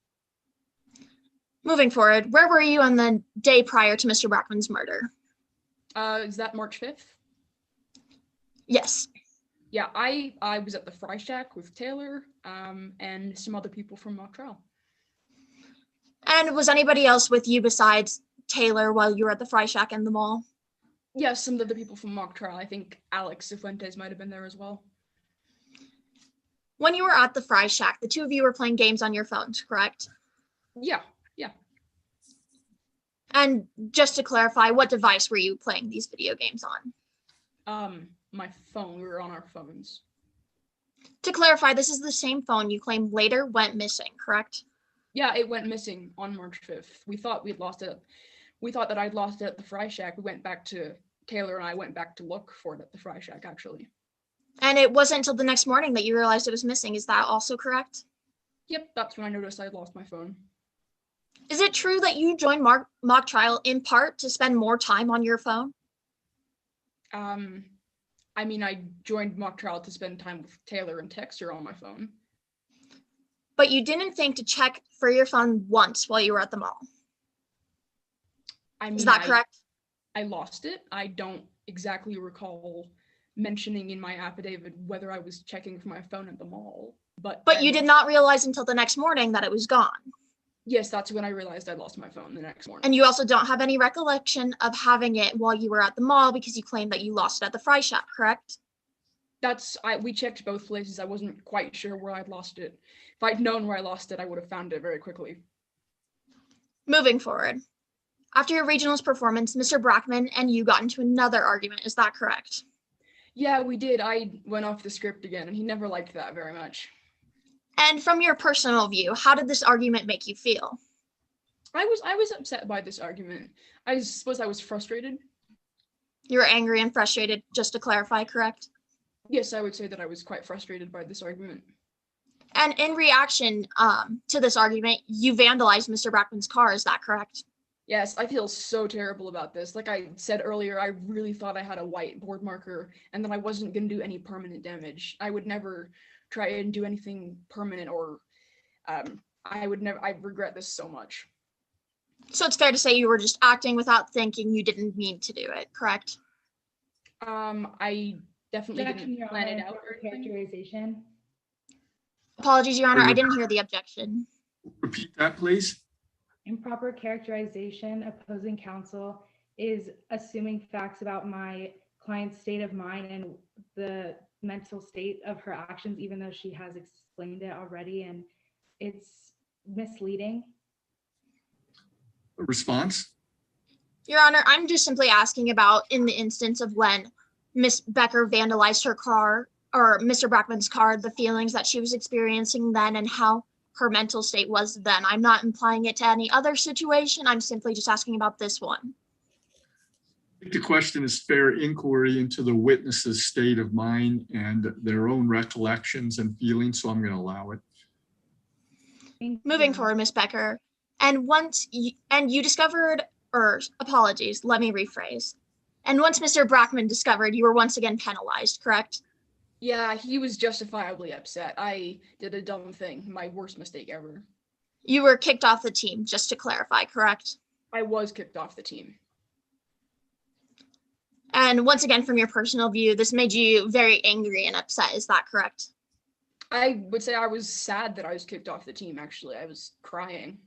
S7: Moving forward, where were you on the day prior to Mr. Brackman's murder?
S12: Is that March 5th?
S7: Yes.
S12: Yeah, I was at the Fry Shack with Taylor and some other people from mock trial.
S7: And was anybody else with you besides Taylor while you were at the Fry Shack and the mall?
S12: Yeah, some of the people from mock trial. I think Alex Cifuentes might have been there as well.
S7: When you were at the Fry Shack, the two of you were playing games on your phones, correct?
S12: Yeah.
S7: And just to clarify, what device were you playing these video games on?
S12: My phone. We were on our phones.
S7: To clarify, this is the same phone you claimed later went missing, correct?
S12: Yeah, it went missing on March 5th. We thought we'd lost it. We thought that I'd lost it at the Fry Shack. We went back to Taylor and I went back to look for it at the Fry Shack, actually.
S7: And it wasn't until the next morning that you realized it was missing. Is that also correct?
S12: Yep, that's when I noticed I'd lost my phone.
S7: Is it true that you joined mock trial in part to spend more time on your phone?
S12: I mean, I joined mock trial to spend time with Taylor and text her on my phone.
S7: But you didn't think to check for your phone once while you were at the mall.
S12: I mean,
S7: is that correct?
S12: I lost it. I don't exactly recall mentioning in my affidavit whether I was checking for my phone at the mall. But
S7: you did not realize until the next morning that it was gone.
S12: Yes, that's when I realized I lost my phone the next morning.
S7: And you also don't have any recollection of having it while you were at the mall because you claimed that you lost it at the Fry Shack, correct?
S12: We checked both places. I wasn't quite sure where I'd lost it. If I'd known where I lost it, I would have found it very quickly.
S7: Moving forward. After your regionals performance, Mr. Brackman and you got into another argument. Is that correct?
S12: Yeah, we did. I went off the script again, and he never liked that very much.
S7: And from your personal view, how did this argument make you feel?
S12: I was upset by this argument. I suppose I was frustrated.
S7: You were angry and frustrated, just to clarify, correct?
S12: Yes, I would say that I was quite frustrated by this argument.
S7: And in reaction to this argument, you vandalized Mr. Brackman's car. Is that correct?
S12: Yes, I feel so terrible about this. Like I said earlier, I really thought I had a white board marker and that I wasn't going to do any permanent damage. I would never try and do anything permanent or I regret this so much.
S7: So it's fair to say you were just acting without thinking. You didn't mean to do it, correct?
S12: I definitely didn't plan it out.
S6: Characterization.
S7: Apologies, Your Honor, I didn't hear the objection.
S1: Repeat that, please.
S6: Improper characterization, opposing counsel is assuming facts about my client's state of mind and the mental state of her actions, even though she has explained it already, and it's misleading.
S1: A response?
S7: Your Honor, I'm just simply asking about in the instance of when Miss Becker vandalized her car or Mr. Brackman's car, the feelings that she was experiencing then and how her mental state was then. I'm not implying it to any other situation. I'm simply just asking about this one.
S1: I think the question is fair inquiry into the witness's state of mind and their own recollections and feelings, so I'm going to allow it.
S7: Moving forward, Miss Becker, and you discovered, or apologies, let me rephrase. And once Mr. Brackman discovered, you were once again penalized, correct?
S12: Yeah, he was justifiably upset. I did a dumb thing, my worst mistake ever.
S7: You were kicked off the team, just to clarify, correct?
S12: I was kicked off the team.
S7: And once again, from your personal view, this made you very angry and upset. Is that correct?
S12: I would say I was sad that I was kicked off the team, actually. I was crying.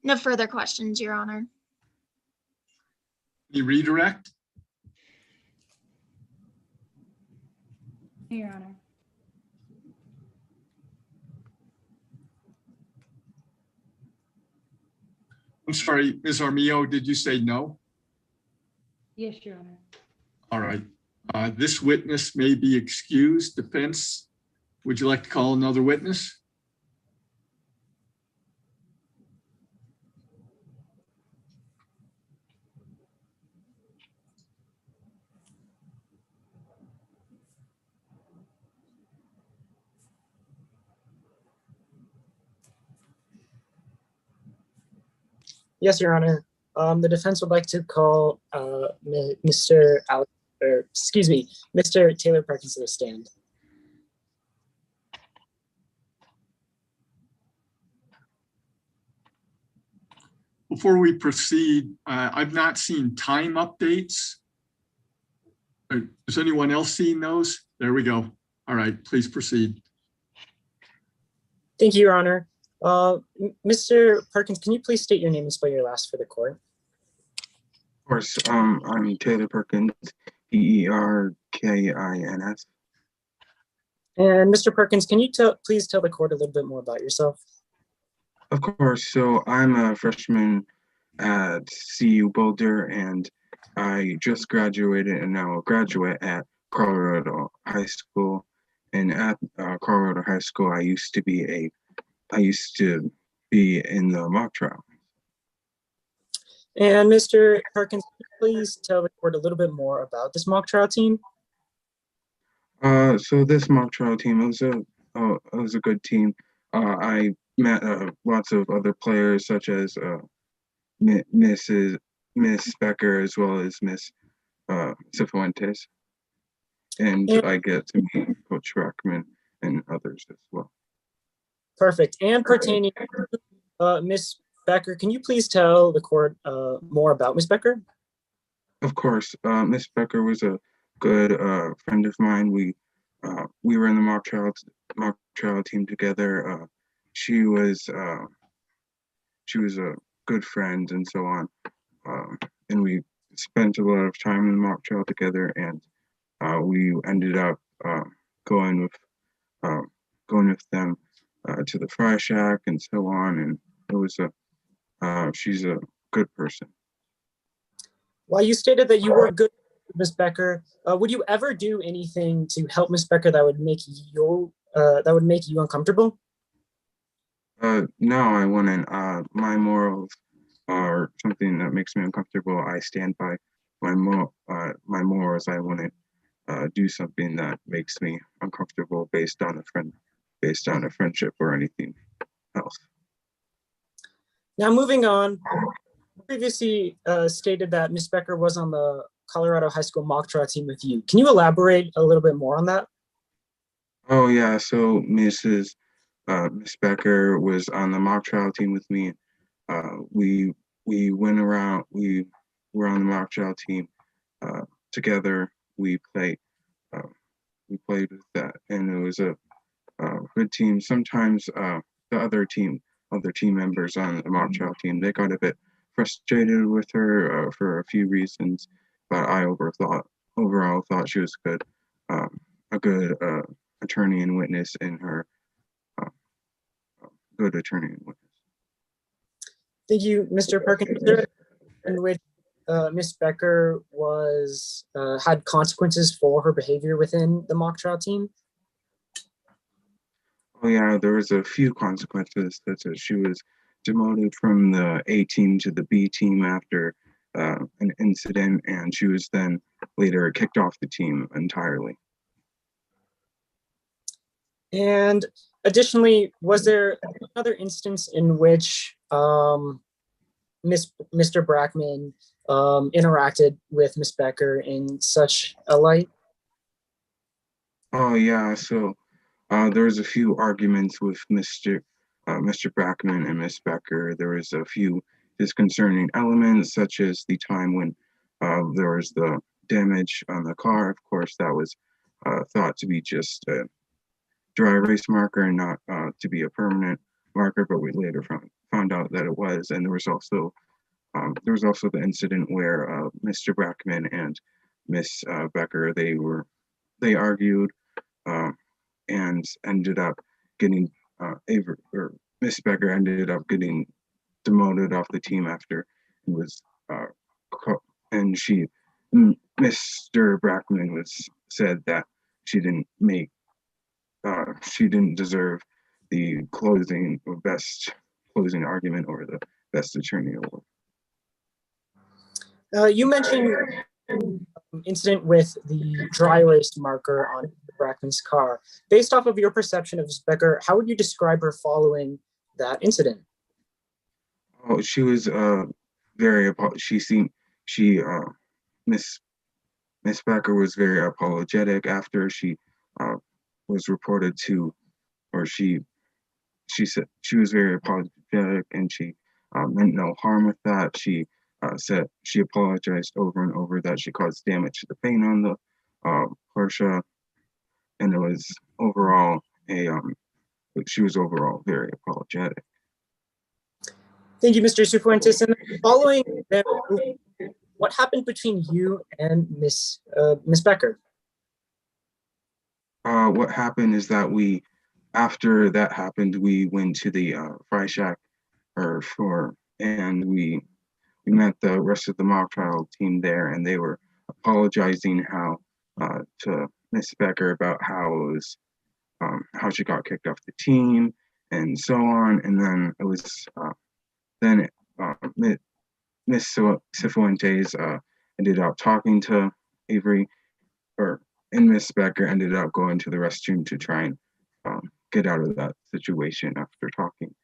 S7: No further questions, Your Honor.
S1: Any redirect?
S6: Your Honor.
S1: I'm sorry, Ms. Armijo, did you say no?
S6: Yes, Your Honor.
S1: All right. This witness may be excused. Defense, would you like to call another witness?
S5: Yes, Your Honor. The defense would like to call Mr. Mr. Taylor Perkins to the stand.
S1: Before we proceed, I've not seen time updates. Has anyone else seen those? There we go. All right, please proceed.
S5: Thank you, Your Honor. Mr. Perkins, can you please state your name and spell your last for the court?
S13: Of course, I'm Taylor Perkins, Perkins.
S5: And Mr. Perkins, can you please tell the court a little bit more about yourself?
S13: Of course, so I'm a freshman at CU Boulder, and I just graduated and now a graduate at Colorado High School. And at Colorado High School, I used to be in the mock trial.
S5: And Mr. Perkins, can you please tell the court a little bit more about this mock trial team?
S13: So this mock trial team, it was a good team. I met lots of other players, such as Miss Becker, as well as Miss Cifuentes. And I get to meet Coach Rockman and others as well.
S5: Perfect. And pertaining to Miss Becker, can you please tell the court more about Miss Becker?
S13: Of course, Miss Becker was a good friend of mine. We were in the mock trial team together. She was a good friend and so on. And we spent a lot of time in the mock trial together, and we ended up going with them to the Fry Shack and so on. And it was she's a good person.
S5: While you stated that you were good with Miss Becker, would you ever do anything to help Miss Becker that would make you uncomfortable?
S13: No, I wouldn't. My morals are something that makes me uncomfortable. I stand by my morals. I wouldn't do something that makes me uncomfortable based on a friendship or anything else.
S5: Now, moving on, previously stated that Miss Becker was on the Colorado High School mock trial team with you. Can you elaborate a little bit more on that?
S13: Oh yeah, so Miss Becker was on the mock trial team with me. We went around. We were on the mock trial team together. We played with that, and it was a good team. Sometimes the other team members on the mock trial team, they got a bit frustrated with her for a few reasons, but I overall thought she was good, a good attorney and witness in her. Good attorney and witness.
S5: Thank you, Mr. Perkins. Is there in which Miss Becker was had consequences for her behavior within the mock trial team?
S13: Oh yeah, there was a few consequences. Such as she was demoted from the A team to the B team after an incident, and she was then later kicked off the team entirely.
S5: And additionally, was there another instance in which Mr. Brackman interacted with Miss Becker in such a light?
S13: Oh yeah, so there was a few arguments with Mr. Brackman and Miss Becker. There was a few disconcerting elements, such as the time when there was the damage on the car. Of course, that was thought to be just a dry erase marker and not to be a permanent marker, but we later found out that it was. And there was also the incident where Mr. Brackman and Miss Becker, they argued and ended up getting Miss Becker ended up getting demoted off the team after it was and Mr. Brackman said that she didn't deserve the best closing argument or the best attorney award.
S5: You mentioned incident with the dry erase marker on Brackman's car. Based off of your perception of Ms. Becker, how would you describe her following that incident?
S13: Oh, she was Miss Becker was very apologetic after she was reported to, or she said she was very apologetic and she meant no harm with that. She said she apologized over and over that she caused damage to the paint on the Porsche, and it was overall she was overall very apologetic.
S5: Thank you, Mr. Cifuentes. And following that, what happened between you and Miss Becker?
S13: What happened is that after that happened, we went to the fry shack and we met the rest of the mock trial team there, and they were apologizing to Miss Becker about how she got kicked off the team and so on. And then it was Miss Cifuentes ended up talking to Avery, and Miss Becker ended up going to the restroom to try and get out of that situation after talking.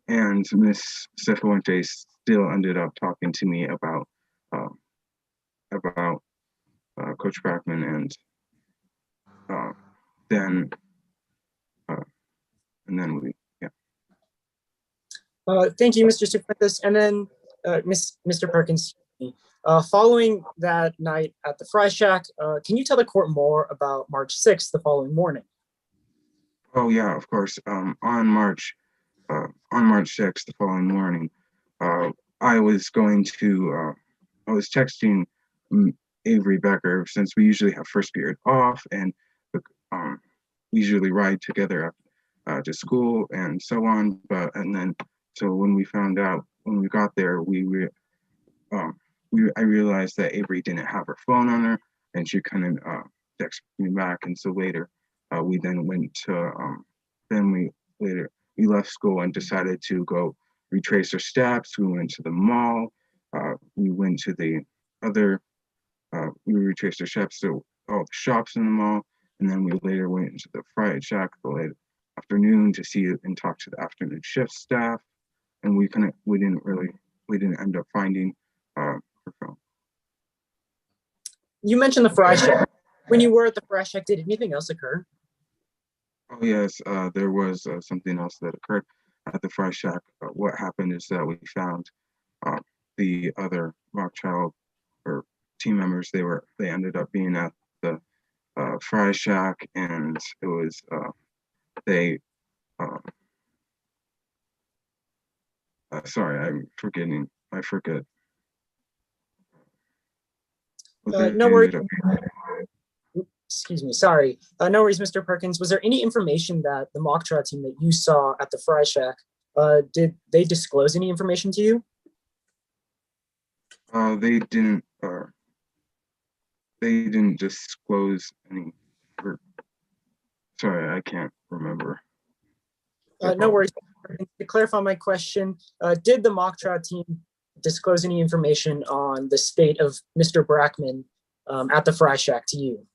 S13: And Miss Cifuentes still ended up talking to me about Coach Brackman, and then we.
S5: Thank you, Mr. Cifuentes. And then Mr. Perkins, following that night at the Fry Shack, can you tell the court more about March 6th, the following morning?
S13: Oh yeah, of course. On March 6th, the following morning, I was texting Avery Becker, since we usually have first period off and we usually ride together to school and so on. So when we got there, I realized that Avery didn't have her phone on her and she couldn't text me back. And so later, we then went to, we left school and decided to go retrace our steps. We went to the mall. We went to we retraced our steps to all the shops in the mall. And then we later went into the Fry Shack the late afternoon to see and talk to the afternoon shift staff. And we didn't end up finding her phone.
S5: You mentioned the Fry Shack. When you were at the Fry Shack, did anything else occur?
S13: Oh yes, there was something else that occurred at the Fry Shack. What happened is that we found the other mock trial or team members. They ended up being at the Fry Shack, and it was sorry, I'm forgetting. I forget.
S5: No worries. Excuse me, sorry. No worries, Mr. Perkins. Was there any information that the mock trial team that you saw at the Fry Shack, did they disclose any information to you?
S13: They didn't disclose any. Sorry, I can't remember.
S5: No worries. To clarify my question, did the mock trial team disclose any information on the state of Mr. Brackman at the Fry Shack to you?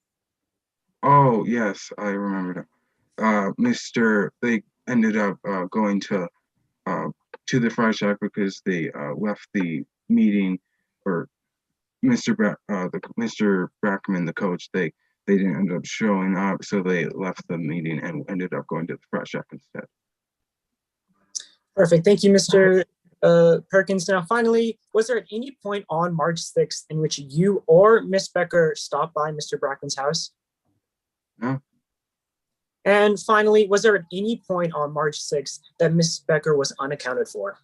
S13: Oh yes, I remember that. They ended up going to the Fry Shack because they left the meeting, or Mr. Brackman, the coach, they didn't end up showing up, so they left the meeting and ended up going to the Fry Shack instead.
S5: Perfect. Thank you, Mr. Perkins. Now, finally, was there at any point on March 6th in which you or Miss Becker stopped by Mr. Brackman's house?
S13: No.
S5: And finally, was there at any point on March 6th that Miss Becker was unaccounted for?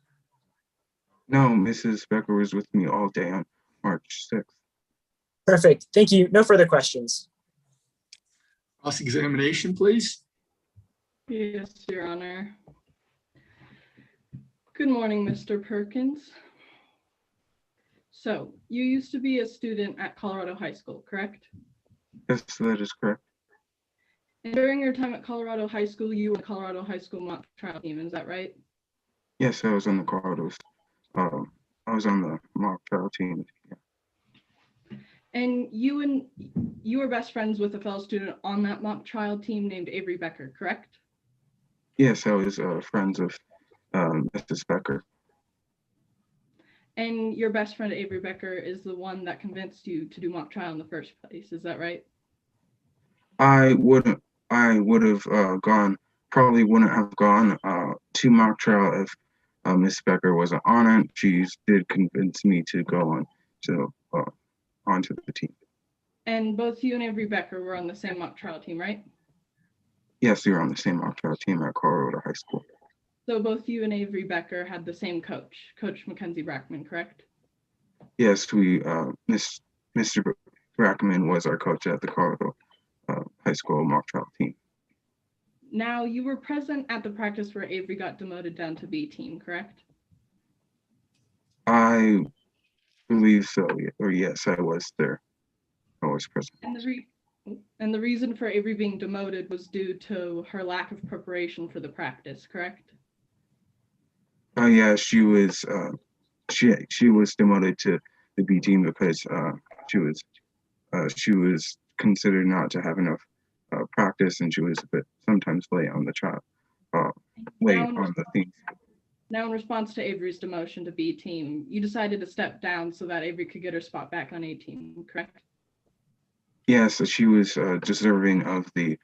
S13: No, Mrs. Becker was with me all day on March 6th.
S5: Perfect. Thank you. No further questions.
S1: Cross-examination, please.
S4: Yes, Your Honor. Good morning, Mr. Perkins. So, you used to be a student at Colorado High School, correct?
S13: Yes, that is correct.
S4: And during your time at Colorado High School, you were Colorado High School mock trial team, is that right?
S13: Yes, I was on the Colorado's. I was on the mock trial team. Yeah.
S4: And you were best friends with a fellow student on that mock trial team named Avery Becker, correct?
S13: Yes, I was friends of Mrs. Becker.
S4: And your best friend Avery Becker is the one that convinced you to do mock trial in the first place, is that right?
S13: I would have probably wouldn't have gone to mock trial if Miss Becker wasn't on it. She did convince me to go on to onto the team.
S4: And both you and Avery Becker were on the same mock trial team, right?
S13: Yes, you're on the same mock trial team at Colorado High School.
S4: So both you and Avery Becker had the same coach, Coach Mackenzie Brackman, correct?
S13: Yes, Mr. Brackman was our coach at the Colorado High School mock trial team.
S4: Now, you were present at the practice where Avery got demoted down to B team, correct?
S13: I believe so, or yes, I was there. I was present.
S4: And the reason for Avery being demoted was due to her lack of preparation for the practice, correct?
S13: Yeah, she was demoted to the B team because she was considered not to have enough practice, and she was a bit sometimes late on the theme.
S4: Now, in response to Avery's demotion to B team, you decided to step down so that Avery could get her spot back on A team, correct?
S13: Yeah, so she was deserving of being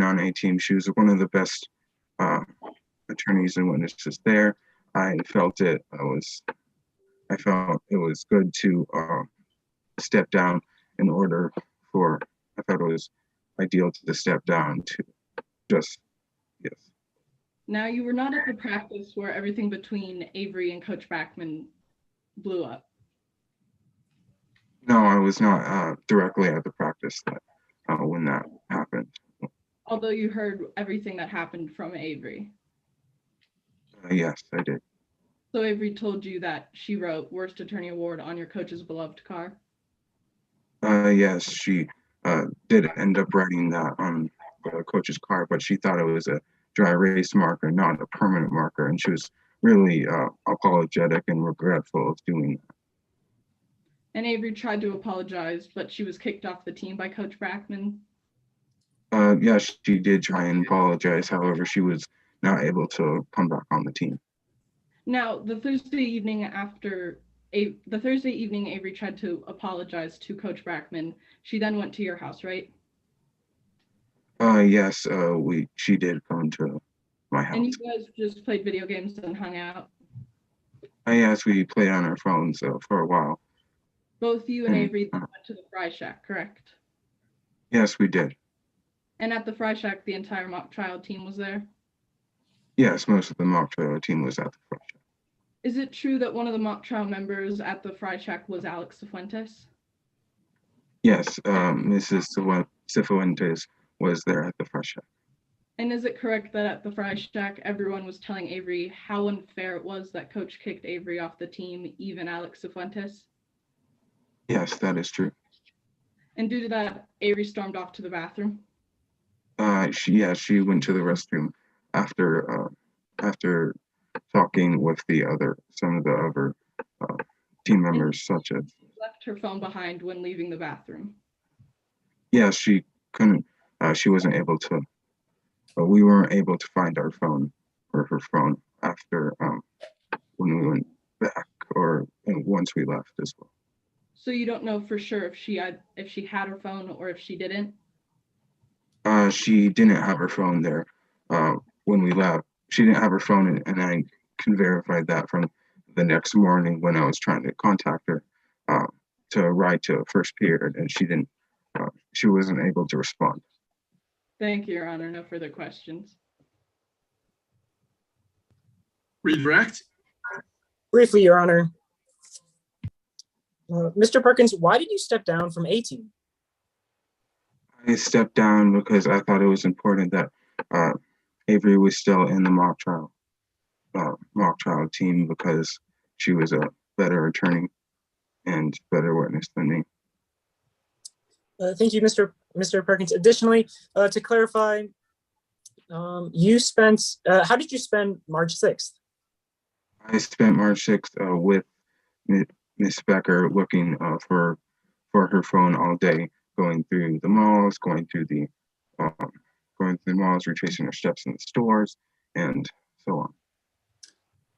S13: on A team. She was one of the best attorneys and witnesses there. I felt it was good to step down in order for. I thought it was ideal to step down to just yes.
S4: Now, you were not at the practice where everything between Avery and Coach Brackman blew up.
S13: No, I was not directly at the practice when that happened.
S4: Although you heard everything that happened from Avery.
S13: Yes, I did.
S4: So Avery told you that she wrote Worst Attorney Award on your coach's beloved car?
S13: Yes, she did end up writing that on the coach's car, but she thought it was a dry erase marker, not a permanent marker, and she was really apologetic and regretful of doing that.
S4: And Avery tried to apologize, but she was kicked off the team by Coach Brackman.
S13: Yes, she did try and apologize. However, she was not able to come back on the team.
S4: Now, the Thursday evening Avery tried to apologize to Coach Brackman. She then went to your house, right?
S13: Yes, she did come to my house.
S4: And you guys just played video games and hung out?
S13: Yes, we played on our phones for a while.
S4: Both you and Avery then went to the Fry Shack, correct?
S13: Yes, we did.
S4: And at the Fry Shack, the entire mock trial team was there?
S13: Yes, most of the mock trial team was at the Fry Shack.
S4: Is it true that one of the mock trial members at the Fry Shack was Alex Cifuentes?
S13: Yes, Mrs. Cifuentes was there at the Fry Shack.
S4: And is it correct that at the Fry Shack, everyone was telling Avery how unfair it was that Coach kicked Avery off the team, even Alex Cifuentes?
S13: Yes, that is true.
S4: And due to that, Avery stormed off to the bathroom?
S13: She went to the restroom after talking with some of the other team members, such as
S4: left her phone behind when leaving the bathroom.
S13: Yeah, she couldn't. She wasn't able to. We weren't able to find our phone or her phone after when we went back or once we left as well.
S4: So you don't know for sure if she had her phone or if she didn't?
S13: She didn't have her phone there when we left. she didn't have her phone, and I can verify that from the next morning when I was trying to contact her to ride to first period, and she wasn't able to respond.
S4: Thank you, Your Honor. No further questions.
S1: Redirect.
S5: Briefly, Your Honor. Mr. Perkins, why did you step down from A team?
S13: I stepped down because I thought it was important that Avery was still in the mock trial team because she was a better attorney and better witness than me.
S5: Thank you, Mr. Perkins. Additionally, to clarify, you spent, how did you spend March 6th?
S13: I spent March 6th with Miss Becker looking for her phone all day, going through the malls, retracing her steps in the stores, and so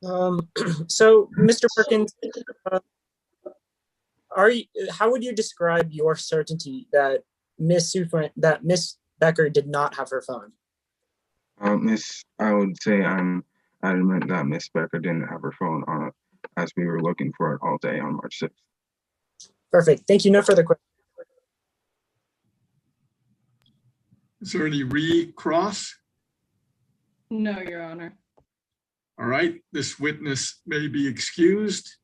S13: on.
S5: So, Mr. Perkins, how would you describe your certainty that Miss Becker did not have her phone?
S13: I would say I'm adamant that Miss Becker didn't have her phone on it, as we were looking for it all day on March 6th.
S5: Perfect. Thank you. No further questions.
S1: Is there any recross?
S4: No, Your Honor.
S1: All right, this witness may be excused.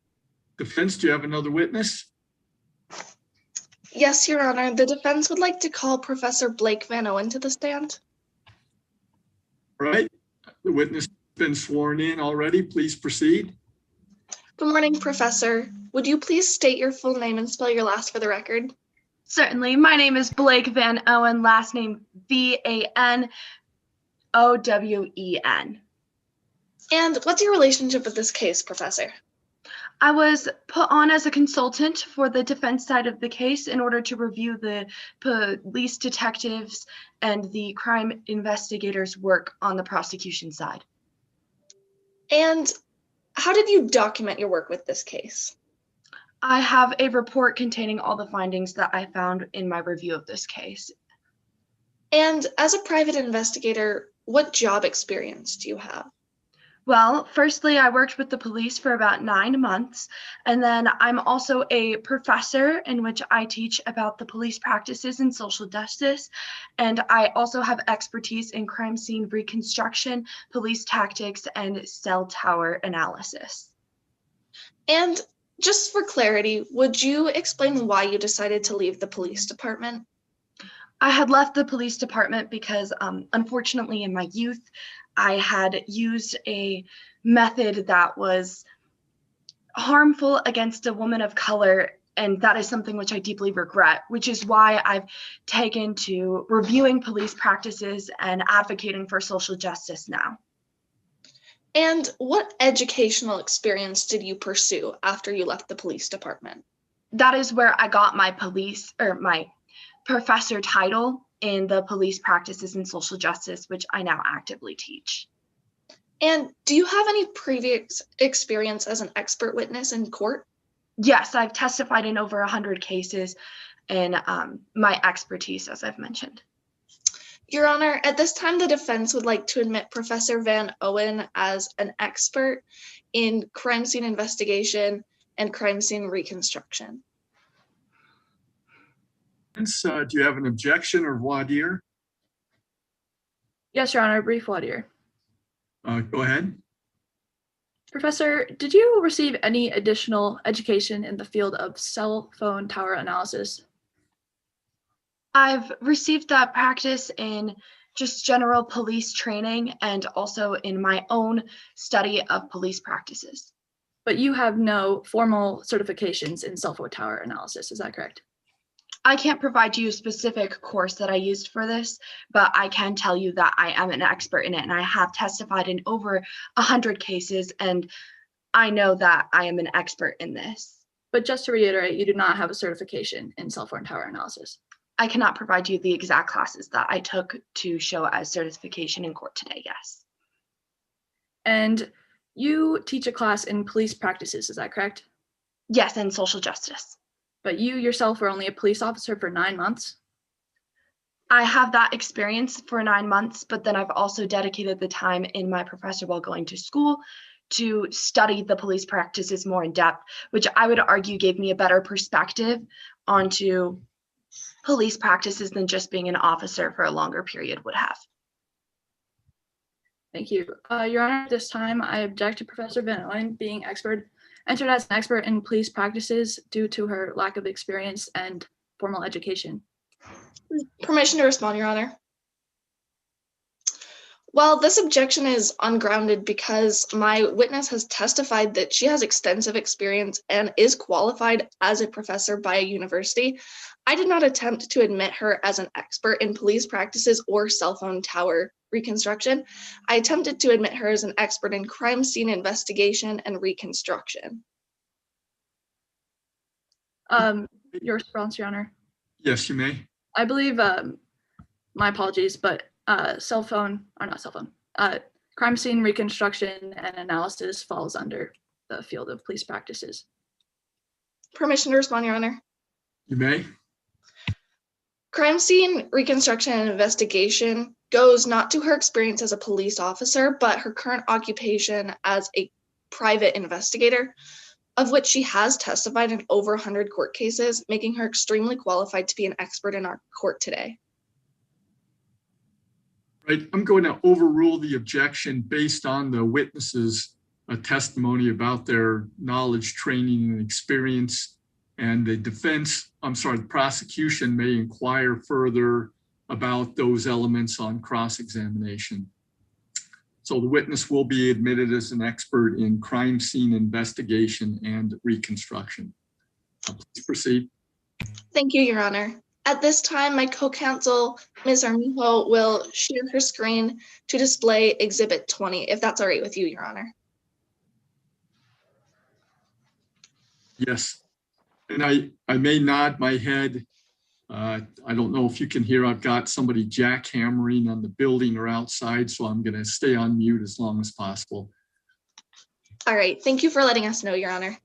S1: Defense, do you have another witness?
S9: Yes, Your Honor. The defense would like to call Professor Blake Van Owen to the stand.
S1: All right, the witness has been sworn in already. Please proceed.
S9: Good morning, Professor. Would you please state your full name and spell your last for the record?
S14: Certainly. My name is Blake Van Owen, last name VanOwen.
S9: And what's your relationship with this case, Professor?
S14: I was put on as a consultant for the defense side of the case in order to review the police detectives and the crime investigators' work on the prosecution side.
S9: And how did you document your work with this case?
S14: I have a report containing all the findings that I found in my review of this case.
S9: And as a private investigator, what job experience do you have?
S14: Well, firstly, I worked with the police for about 9 months, and then I'm also a professor in which I teach about the police practices in social justice, and I also have expertise in crime scene reconstruction, police tactics, and cell tower analysis.
S9: And just for clarity, would you explain why you decided to leave the police department?
S14: I had left the police department because, unfortunately, in my youth, I had used a method that was harmful against a woman of color, and that is something which I deeply regret, which is why I've taken to reviewing police practices and advocating for social justice now.
S9: And what educational experience did you pursue after you left the police department?
S14: That is where I got my professor title in the police practices in social justice, which I now actively teach.
S9: And do you have any previous experience as an expert witness in court?
S14: Yes, I've testified in over 100 cases in my expertise, as I've mentioned.
S9: Your Honor, at this time, the defense would like to admit Professor Van Owen as an expert in crime scene investigation and crime scene reconstruction.
S1: Do you have an objection or voir dire?
S3: Yes, Your Honor, brief voir dire.
S1: Go ahead.
S3: Professor, did you receive any additional education in the field of cell phone tower analysis?
S14: I've received that practice in just general police training and also in my own study of police practices.
S3: But you have no formal certifications in cell phone tower analysis, is that correct?
S14: I can't provide you a specific course that I used for this, but I can tell you that I am an expert in it, and I have testified in over 100 cases, and I know that I am an expert in this.
S3: But just to reiterate, you do not have a certification in cell phone tower analysis.
S14: I cannot provide you the exact classes that I took to show as certification in court today, yes.
S3: And you teach a class in police practices, is that correct?
S14: Yes, and social justice.
S3: But you yourself were only a police officer for 9 months?
S14: I have that experience for 9 months, but then I've also dedicated the time in my professor while going to school to study the police practices more in depth, which I would argue gave me a better perspective onto police practices than just being an officer for a longer period would have.
S3: Thank you. Your Honor, at this time, I object to Professor Van Owen being entered as an expert in police practices due to her lack of experience and formal education.
S9: Permission to respond, Your Honor. Well, this objection is ungrounded because my witness has testified that she has extensive experience and is qualified as a professor by a university. I did not attempt to admit her as an expert in police practices or cell phone tower reconstruction. I attempted to admit her as an expert in crime scene investigation and reconstruction.
S3: Your response, Your Honor.
S1: Yes, you may.
S3: I believe, my apologies, but crime scene reconstruction and analysis falls under the field of police practices.
S9: Permission to respond, Your Honor.
S1: You may.
S9: Crime scene reconstruction and investigation goes not to her experience as a police officer, but her current occupation as a private investigator, of which she has testified in over 100 court cases, making her extremely qualified to be an expert in our court today.
S1: Right, I'm going to overrule the objection based on the witness's testimony about their knowledge, training, and experience. And the prosecution may inquire further about those elements on cross-examination. So the witness will be admitted as an expert in crime scene investigation and reconstruction. Please proceed.
S9: Thank you, Your Honor. At this time, my co-counsel, Ms. Armijo, will share her screen to display Exhibit 20, if that's all right with you, Your Honor.
S1: Yes, and I may nod my head. I don't know if you can hear, I've got somebody jackhammering on the building or outside, so I'm gonna stay on mute as long as possible.
S9: All right, thank you for letting us know, Your Honor.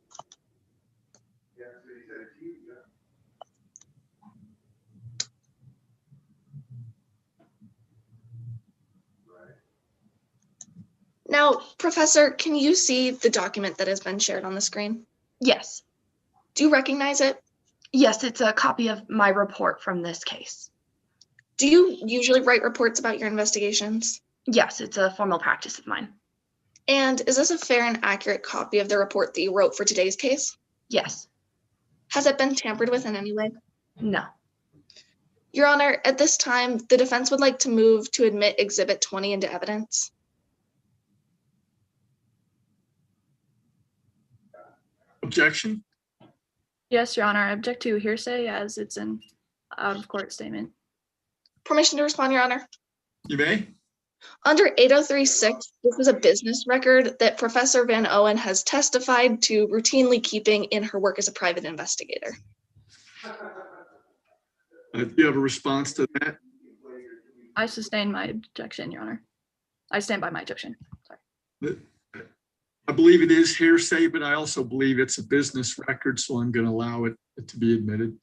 S9: Now, Professor, can you see the document that has been shared on the screen?
S14: Yes.
S9: Do you recognize it?
S14: Yes, it's a copy of my report from this case.
S9: Do you usually write reports about your investigations?
S14: Yes, it's a formal practice of mine.
S9: And is this a fair and accurate copy of the report that you wrote for today's case?
S14: Yes.
S9: Has it been tampered with in any way?
S14: No.
S9: Your Honor, at this time, the defense would like to move to admit Exhibit 20 into evidence.
S1: Objection?
S3: Yes, Your Honor, I object to hearsay as it's an out-of-court statement.
S9: Permission to respond, Your Honor.
S1: You may.
S9: Under 8036, this is a business record that Professor Van Owen has testified to routinely keeping in her work as a private investigator.
S1: Do you have a response to that?
S3: I sustain my objection, Your Honor. I stand by my objection. Sorry.
S1: I believe it is hearsay, but I also believe it's a business record, so I'm going to allow it to be admitted.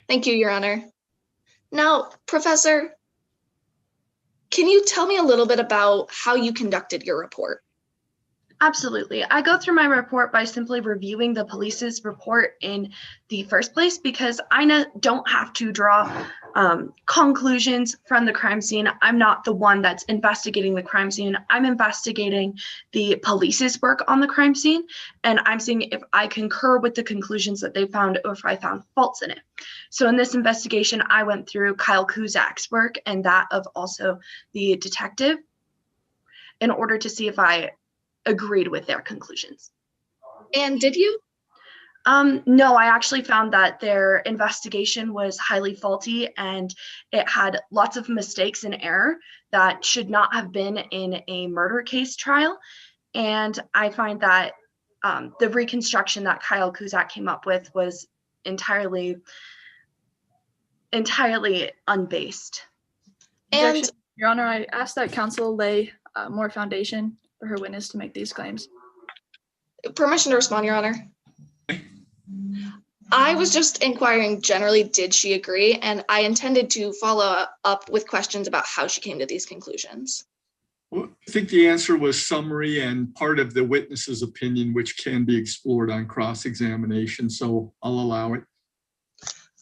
S9: Thank you, Your Honor. Now, Professor, can you tell me a little bit about how you conducted your report?
S14: Absolutely. I go through my report by simply reviewing the police's report in the first place because I don't have to draw conclusions from the crime scene. I'm not the one that's investigating the crime scene. I'm investigating the police's work on the crime scene, and I'm seeing if I concur with the conclusions that they found or if I found faults in it. So in this investigation, I went through Kyle Kuzak's work and that of also the detective in order to see if I agreed with their conclusions.
S9: And did you?
S14: No, I actually found that their investigation was highly faulty and it had lots of mistakes and error that should not have been in a murder case trial. And I find that the reconstruction that Kyle Kuzak came up with was entirely unbased.
S9: And
S3: Your Honor, I ask that counsel lay more foundation for her witness to make these claims.
S9: Permission to respond, Your Honor. I was just inquiring generally, did she agree? And I intended to follow up with questions about how she came to these conclusions.
S1: Well, I think the answer was summary and part of the witness's opinion, which can be explored on cross-examination. So I'll allow it.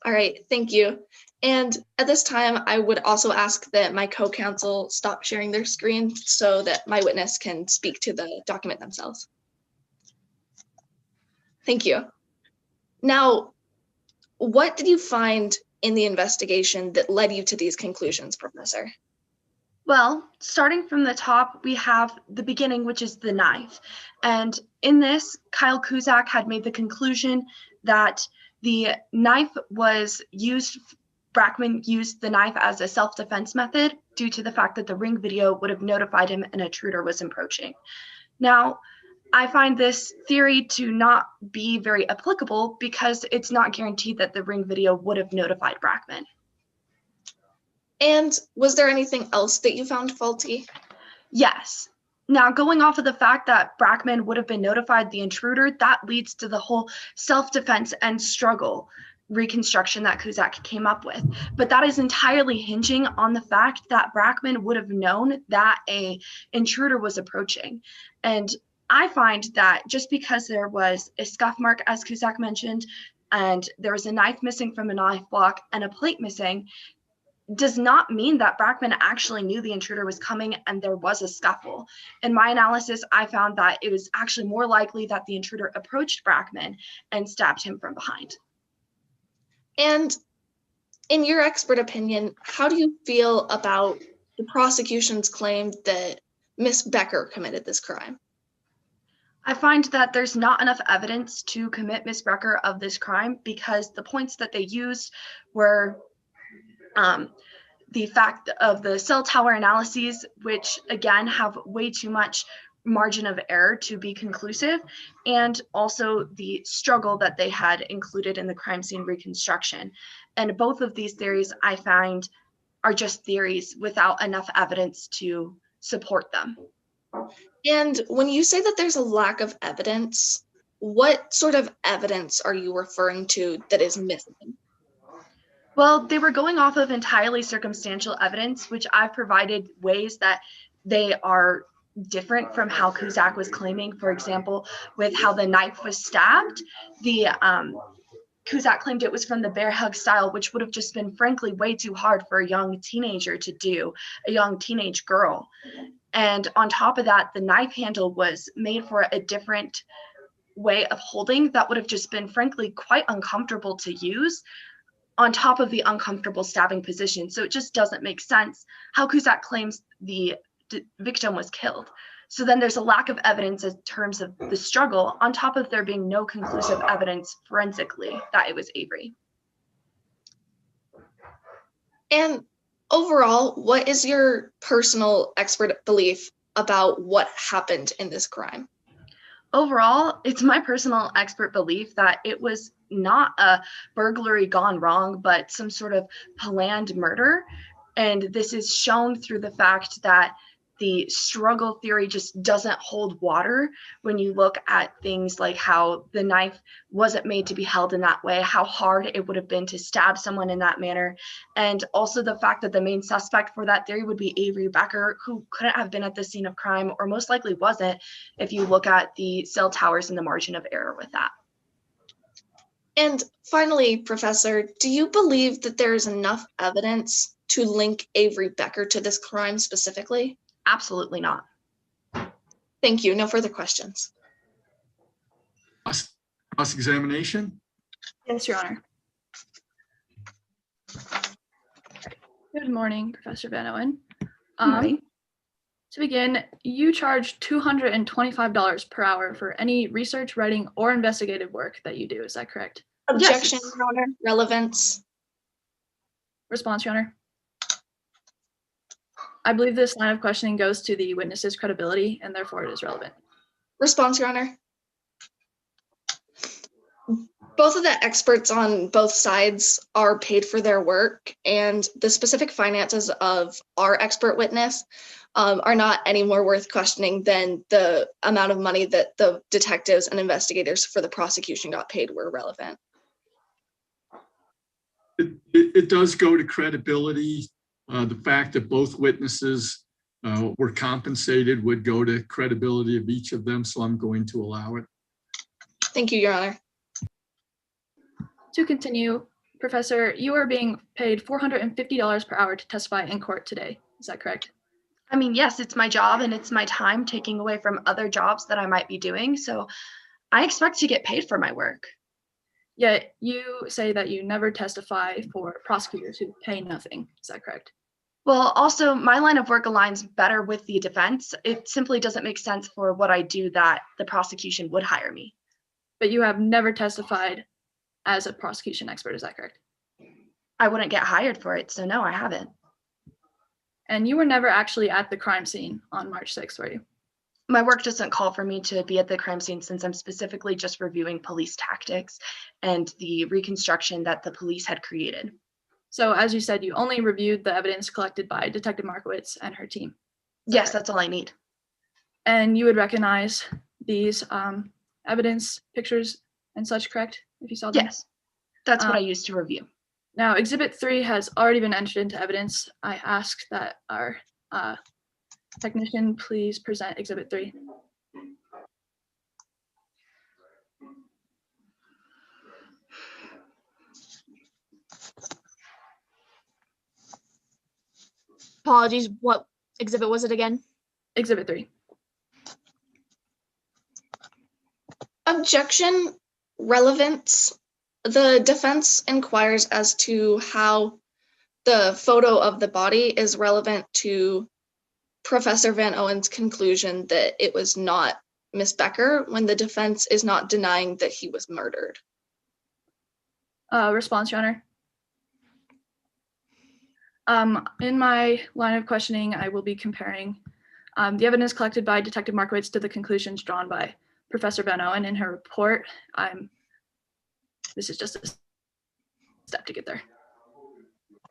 S9: All right, thank you. And at this time, I would also ask that my co-counsel stop sharing their screen so that my witness can speak to the document themselves. Thank you. Now, what did you find in the investigation that led you to these conclusions, Professor?
S14: Well, starting from the top, we have the beginning, which is the knife. And in this, Kyle Cusack had made the conclusion that the knife was used, Brackman used the knife as a self-defense method due to the fact that the ring video would have notified him an intruder was approaching. Now, I find this theory to not be very applicable because it's not guaranteed that the ring video would have notified Brackman.
S9: And was there anything else that you found faulty?
S14: Yes. Now, going off of the fact that Brackman would have been notified the intruder, that leads to the whole self-defense and struggle reconstruction that Cusack came up with. But that is entirely hinging on the fact that Brackman would have known that an intruder was approaching. And I find that just because there was a scuff mark, as Cusack mentioned, and there was a knife missing from a knife block and a plate missing, does not mean that Brackman actually knew the intruder was coming and there was a scuffle. In my analysis, I found that it was actually more likely that the intruder approached Brackman and stabbed him from behind.
S9: And in your expert opinion, how do you feel about the prosecution's claim that Miss Becker committed this crime?
S14: I find that there's not enough evidence to commit Miss Becker of this crime because the points that they used were the fact of the cell tower analyses, which again have way too much margin of error to be conclusive, and also the struggle that they had included in the crime scene reconstruction. And both of these theories I find are just theories without enough evidence to support them.
S9: And when you say that there's a lack of evidence, what sort of evidence are you referring to that is missing?
S14: Well, they were going off of entirely circumstantial evidence, which I've provided ways that they are different from how Cusack was claiming. For example, with how the knife was stabbed, the Cusack claimed it was from the bear hug style, which would have just been frankly way too hard for a young teenager to do, a young teenage girl. And on top of that, the knife handle was made for a different way of holding that would have just been frankly quite uncomfortable to use, on top of the uncomfortable stabbing position. So it just doesn't make sense how Cusack claims the victim was killed. So then there's a lack of evidence in terms of the struggle, on top of there being no conclusive evidence forensically that it was Avery.
S9: And overall, what is your personal expert belief about what happened in this crime?
S14: Overall, it's my personal expert belief that it was not a burglary gone wrong, but some sort of planned murder. And this is shown through the fact that the struggle theory just doesn't hold water when you look at things like how the knife wasn't made to be held in that way, how hard it would have been to stab someone in that manner, and also the fact that the main suspect for that theory would be Avery Becker, who couldn't have been at the scene of crime, or most likely wasn't, if you look at the cell towers and the margin of error with that.
S9: And finally, Professor, do you believe that there is enough evidence to link Avery Becker to this crime specifically?
S14: Absolutely not.
S9: Thank you. No further questions.
S1: Cross-examination?
S3: Yes, Your Honor. Good morning, Professor Van Owen. To begin, you charge $225 per hour for any research, writing, or investigative work that you do. Is that correct?
S9: Objection,
S14: Yes.
S9: Your Honor. Relevance.
S3: Response, Your Honor. I believe this line of questioning goes to the witness's credibility, and therefore it is relevant.
S9: Response, Your Honor. Both of the experts on both sides are paid for their work, and the specific finances of our expert witness are not any more worth questioning than the amount of money that the detectives and investigators for the prosecution got paid were relevant.
S1: It does go to credibility. The fact that both witnesses were compensated would go to credibility of each of them, so I'm going to allow it.
S9: Thank you, Your Honor.
S3: To continue, Professor, you are being paid $450 per hour to testify in court today. Is that correct?
S14: I mean, yes, it's my job and it's my time taking away from other jobs that I might be doing. So I expect to get paid for my work.
S3: Yet you say that you never testify for prosecutors who pay nothing. Is that correct?
S14: Well, also, my line of work aligns better with the defense. It simply doesn't make sense for what I do that the prosecution would hire me.
S3: But you have never testified as a prosecution expert. Is that correct?
S14: I wouldn't get hired for it. So no, I haven't.
S3: And you were never actually at the crime scene on March 6th, were you?
S14: My work doesn't call for me to be at the crime scene since I'm specifically just reviewing police tactics and the reconstruction that the police had created.
S3: So as you said, you only reviewed the evidence collected by Detective Markowitz and her team.
S14: Yes, that's all I need.
S3: And you would recognize these evidence, pictures, and such, correct? If you saw them?
S14: Yes, that's what I used to review.
S3: Now, Exhibit 3 has already been entered into evidence. I ask that our technician please present Exhibit 3.
S7: Apologies, what exhibit was it again?
S3: Exhibit 3.
S9: Objection, relevance. The defense inquires as to how the photo of the body is relevant to Professor Van Owen's conclusion that it was not Miss Becker when the defense is not denying that he was murdered.
S3: Response, Your Honor. In my line of questioning, I will be comparing the evidence collected by Detective Markowitz to the conclusions drawn by Professor Van Owen in her report. This is just a step to get there.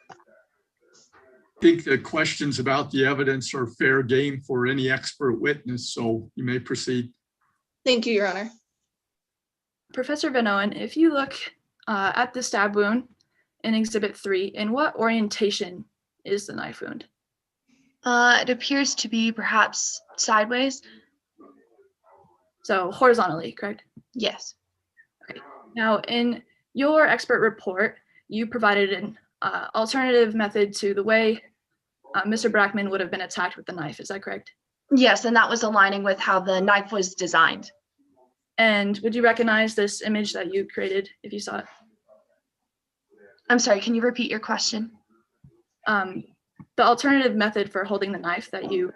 S1: I think the questions about the evidence are fair game for any expert witness, so you may proceed.
S9: Thank you, Your Honor.
S3: Professor Van Owen, if you look at the stab wound in Exhibit 3, in what orientation is the knife wound?
S14: It appears to be perhaps sideways.
S3: So horizontally, correct?
S14: Yes.
S3: Okay. Now, in your expert report, you provided an alternative method to the way Mr. Brackman would have been attacked with the knife. Is that correct?
S14: Yes, and that was aligning with how the knife was designed.
S3: And would you recognize this image that you created if you saw it?
S14: I'm sorry, can you repeat your question?
S3: The alternative method for holding the knife that you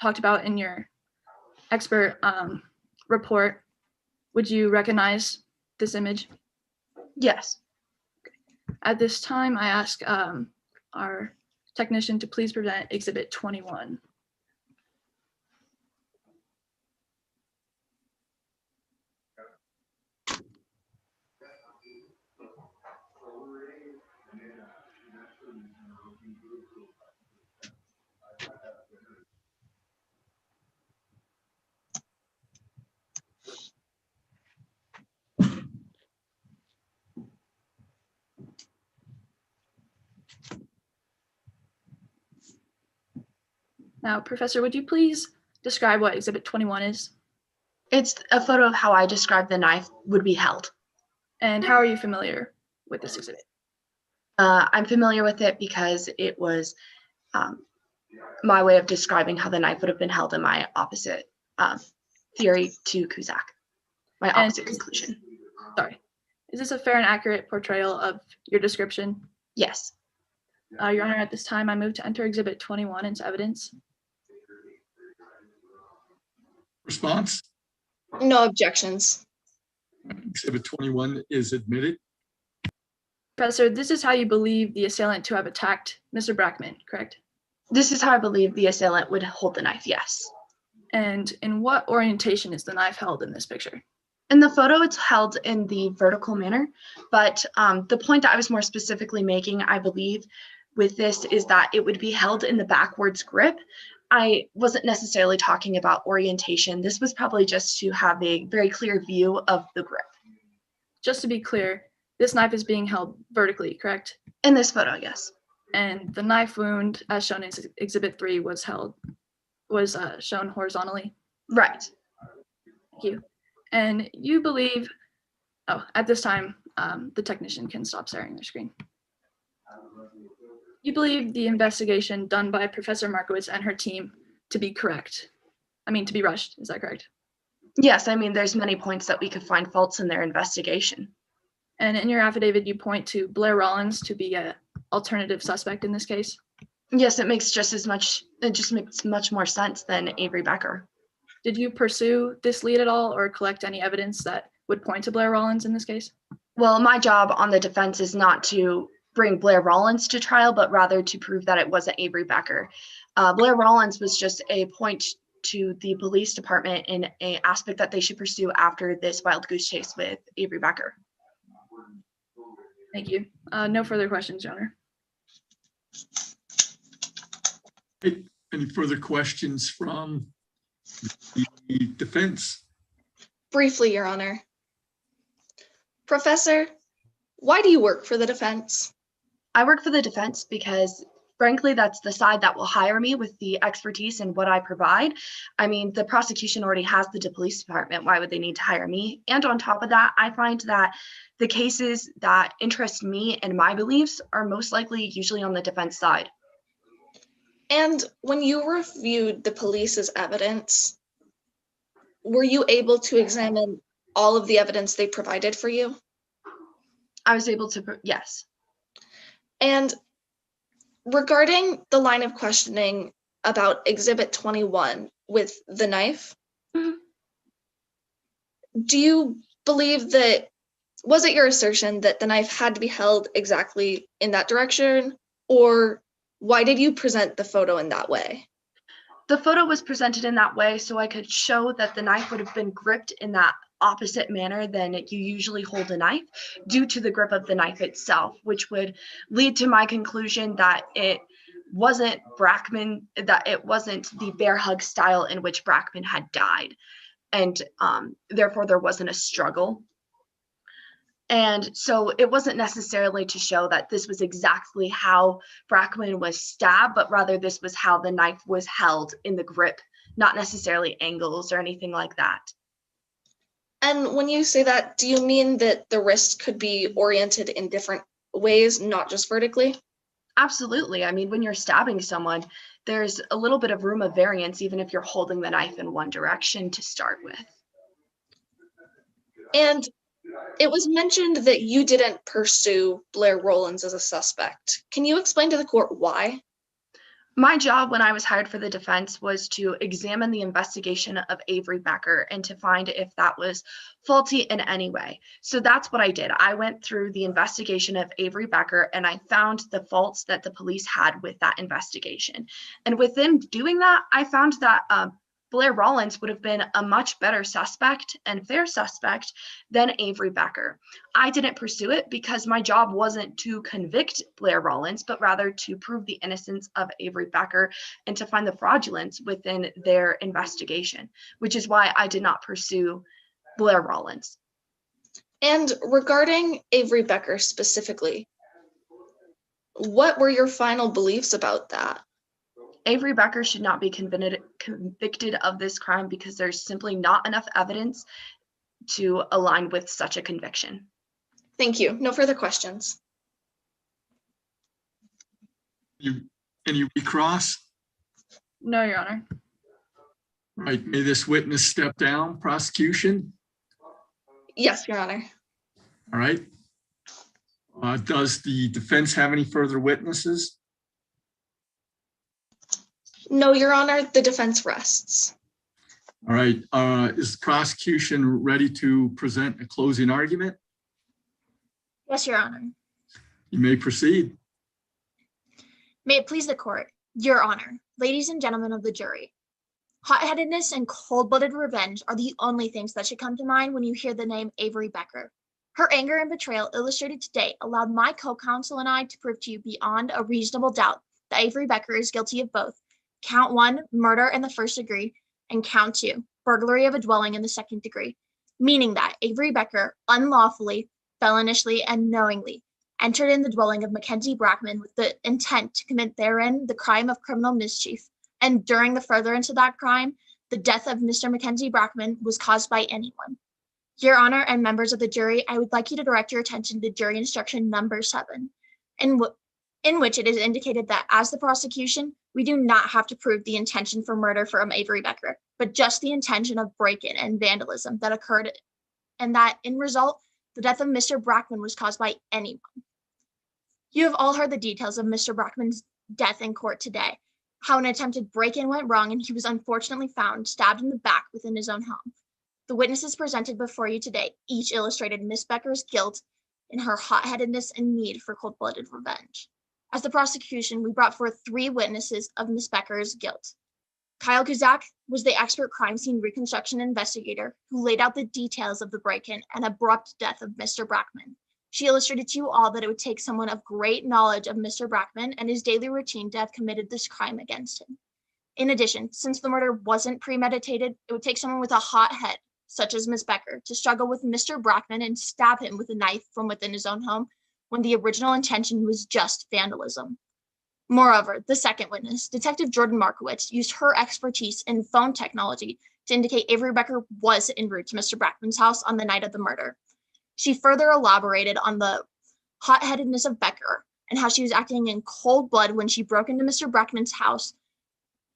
S3: talked about in your expert report, would you recognize this image?
S14: Yes.
S3: At this time, I ask our technician to please present Exhibit 21. Now, Professor, would you please describe what Exhibit 21 is?
S14: It's a photo of how I described the knife would be held.
S3: And how are you familiar with this exhibit?
S14: I'm familiar with it because it was my way of describing how the knife would have been held in my opposite theory to Cusack, my opposite conclusion.
S3: Sorry. Is this a fair and accurate portrayal of your description?
S14: Yes.
S3: Your Honor, at this time, I move to enter Exhibit 21 into evidence.
S1: Response?
S9: No objections.
S1: Exhibit 21 is admitted.
S3: Professor, this is how you believe the assailant to have attacked Mr. Brackman, correct?
S14: This is how I believe the assailant would hold the knife, yes.
S3: And in what orientation is the knife held in this picture?
S14: In the photo, it's held in the vertical manner, but the point that I was more specifically making, I believe, with this is that it would be held in the backwards grip. I wasn't necessarily talking about orientation. This was probably just to have a very clear view of the grip.
S3: Just to be clear, This knife is being held vertically, correct?
S14: In this photo, yes.
S3: And the knife wound, as shown in Exhibit 3, was shown horizontally.
S14: Right.
S3: Thank you. And you believe, at this time, the technician can stop sharing their screen. You believe the investigation done by Professor Markowitz and her team to be correct? I mean, to be rushed, is that correct?
S14: Yes, I mean, there's many points that we could find faults in their investigation.
S3: And in your affidavit, you point to Blair Rollins to be an alternative suspect in this case?
S14: Yes, it just makes much more sense than Avery Becker.
S3: Did you pursue this lead at all or collect any evidence that would point to Blair Rollins in this case?
S14: Well, my job on the defense is not to bring Blair Rollins to trial, but rather to prove that it wasn't Avery Becker. Blair Rollins was just a point to the police department in an aspect that they should pursue after this wild goose chase with Avery Becker.
S3: Thank you. No further questions, Your Honor.
S1: Any further questions from the defense?
S9: Briefly, Your Honor. Professor, why do you work for the defense?
S14: I work for the defense because, frankly, that's the side that will hire me with the expertise and what I provide. I mean, the prosecution already has the police department. Why would they need to hire me? And on top of that, I find that the cases that interest me and my beliefs are most likely usually on the defense side.
S9: And when you reviewed the police's evidence, were you able to examine all of the evidence they provided for you?
S14: I was able to, yes.
S9: And regarding the line of questioning about Exhibit 21 with the knife, do you believe that, was it your assertion that the knife had to be held exactly in that direction, or why did you present the photo in that way?
S14: The photo was presented in that way so I could show that the knife would have been gripped in that opposite manner than you usually hold a knife due to the grip of the knife itself, which would lead to my conclusion that it wasn't Brackman, that it wasn't the bear hug style in which Brackman had died. And therefore there wasn't a struggle. And so it wasn't necessarily to show that this was exactly how Brackman was stabbed, but rather this was how the knife was held in the grip, not necessarily angles or anything like that.
S9: And when you say that, do you mean that the wrist could be oriented in different ways, not just vertically?
S14: Absolutely. I mean, when you're stabbing someone, there's a little bit of room of variance, even if you're holding the knife in one direction to start with.
S9: And it was mentioned that you didn't pursue Blair Rollins as a suspect. Can you explain to the court why?
S14: My job when I was hired for the defense was to examine the investigation of Avery Becker and to find if that was faulty in any way. So that's what I did. I went through the investigation of Avery Becker and I found the faults that the police had with that investigation. And within doing that, I found that Blair Rollins would have been a much better suspect and fair suspect than Avery Becker. I didn't pursue it because my job wasn't to convict Blair Rollins, but rather to prove the innocence of Avery Becker and to find the fraudulence within their investigation, which is why I did not pursue Blair Rollins.
S9: And regarding Avery Becker specifically, what were your final beliefs about that?
S14: Avery Becker should not be convicted of this crime because there's simply not enough evidence to align with such a conviction.
S9: Thank you. No further questions.
S1: Any recross?
S3: No, Your Honor.
S1: All right, may this witness step down, prosecution?
S9: Yes, Your Honor.
S1: All right. Does the defense have any further witnesses?
S9: No, Your Honor, the defense rests.
S1: All right, is the prosecution ready to present a closing argument?
S7: Yes, Your Honor.
S1: You may proceed.
S7: May it please the court, Your Honor, ladies and gentlemen of the jury. Hot-headedness and cold-blooded revenge are the only things that should come to mind when you hear the name Avery Becker. Her anger and betrayal illustrated today allowed my co-counsel and I to prove to you beyond a reasonable doubt that Avery Becker is guilty of both Count 1, murder in the first degree, and Count 2, burglary of a dwelling in the second degree, meaning that Avery Becker unlawfully, felonishly, and knowingly entered in the dwelling of Mackenzie Brackman with the intent to commit therein the crime of criminal mischief, and during the furtherance of that crime, the death of Mr. Mackenzie Brackman was caused by anyone. Your Honor and members of the jury, I would like you to direct your attention to jury instruction number 7, in which it is indicated that as the prosecution, we do not have to prove the intention for murder from Avery Becker, but just the intention of break-in and vandalism that occurred, and that in result, the death of Mr. Brackman was caused by anyone. You have all heard the details of Mr. Brackman's death in court today, how an attempted break-in went wrong and he was unfortunately found stabbed in the back within his own home. The witnesses presented before you today each illustrated Miss Becker's guilt in her hot-headedness and need for cold-blooded revenge. As the prosecution, we brought forth 3 witnesses of Miss Becker's guilt. Kyle Kuzak was the expert crime scene reconstruction investigator who laid out the details of the break-in and abrupt death of Mr. Brackman. She illustrated to you all that it would take someone of great knowledge of Mr. Brackman and his daily routine to have committed this crime against him. In addition, since the murder wasn't premeditated, it would take someone with a hot head, such as Miss Becker, to struggle with Mr. Brackman and stab him with a knife from within his own home when the original intention was just vandalism. Moreover, the second witness, Detective Jordan Markowitz, used her expertise in phone technology to indicate Avery Becker was en route to Mr. Brackman's house on the night of the murder. She further elaborated on the hot-headedness of Becker and how she was acting in cold blood when she broke into Mr. Brackman's house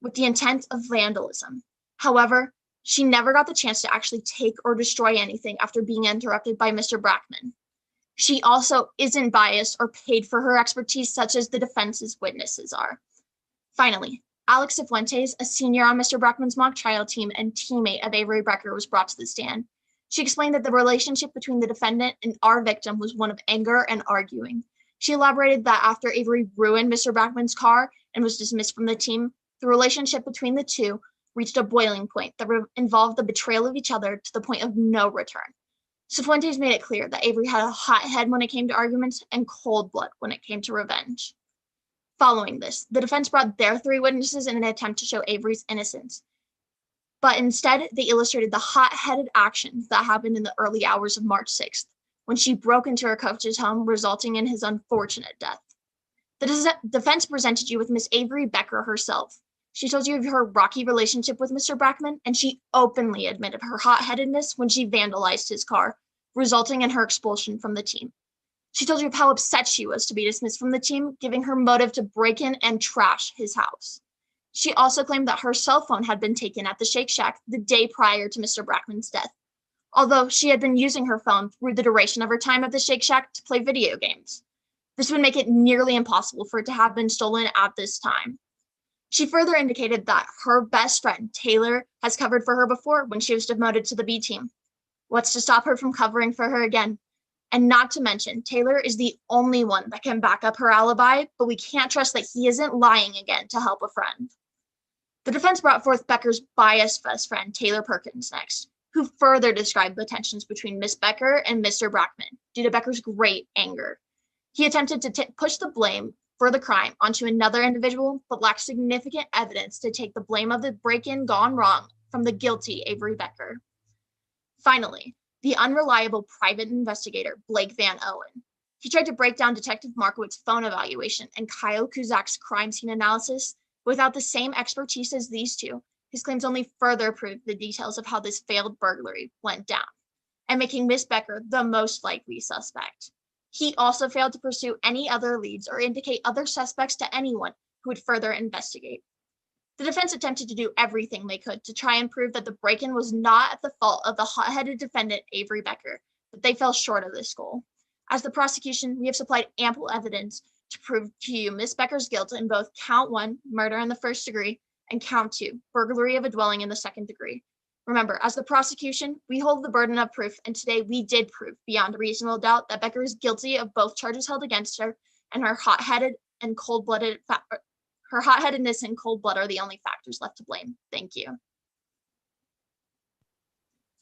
S7: with the intent of vandalism. However, she never got the chance to actually take or destroy anything after being interrupted by Mr. Brackman. She also isn't biased or paid for her expertise such as the defense's witnesses are. Finally, Alex Cifuentes, a senior on Mr. Brackman's mock trial team and teammate of Avery Becker, was brought to the stand. She explained that the relationship between the defendant and our victim was one of anger and arguing. She elaborated that after Avery ruined Mr. Brackman's car and was dismissed from the team, the relationship between the two reached a boiling point that involved the betrayal of each other to the point of no return. Cifuentes made it clear that Avery had a hot head when it came to arguments and cold blood when it came to revenge. Following this, the defense brought their 3 witnesses in an attempt to show Avery's innocence. But instead, they illustrated the hot-headed actions that happened in the early hours of March 6th, when she broke into her coach's home, resulting in his unfortunate death. The defense presented you with Miss Avery Becker herself. She told you of her rocky relationship with Mr. Brackman, and she openly admitted her hot-headedness when she vandalized his car, resulting in her expulsion from the team. She told you of how upset she was to be dismissed from the team, giving her motive to break in and trash his house. She also claimed that her cell phone had been taken at the Shake Shack the day prior to Mr. Brackman's death, although she had been using her phone through the duration of her time at the Shake Shack to play video games. This would make it nearly impossible for it to have been stolen at this time. She further indicated that her best friend, Taylor, has covered for her before when she was demoted to the B team. What's to stop her from covering for her again? And not to mention, Taylor is the only one that can back up her alibi, but we can't trust that he isn't lying again to help a friend. The defense brought forth Becker's biased best friend, Taylor Perkins, next, who further described the tensions between Miss Becker and Mr. Brackman due to Becker's great anger. He attempted to push the blame for the crime onto another individual, but lacked significant evidence to take the blame of the break-in gone wrong from the guilty Avery Becker. Finally, the unreliable private investigator, Blake Van Owen. He tried to break down Detective Markowitz's phone evaluation and Kyle Kuzak's crime scene analysis. Without the same expertise as these two, his claims only further proved the details of how this failed burglary went down, and making Miss Becker the most likely suspect. He also failed to pursue any other leads or indicate other suspects to anyone who would further investigate. The defense attempted to do everything they could to try and prove that the break-in was not at the fault of the hot-headed defendant, Avery Becker, but they fell short of this goal. As the prosecution, we have supplied ample evidence to prove to you Miss Becker's guilt in both count 1, murder in the first degree, and count 2, burglary of a dwelling in the second degree. Remember, as the prosecution, we hold the burden of proof, and today we did prove beyond a reasonable doubt that Becker is guilty of both charges held against her, and her hot-headedness and cold blood are the only factors left to blame. Thank you.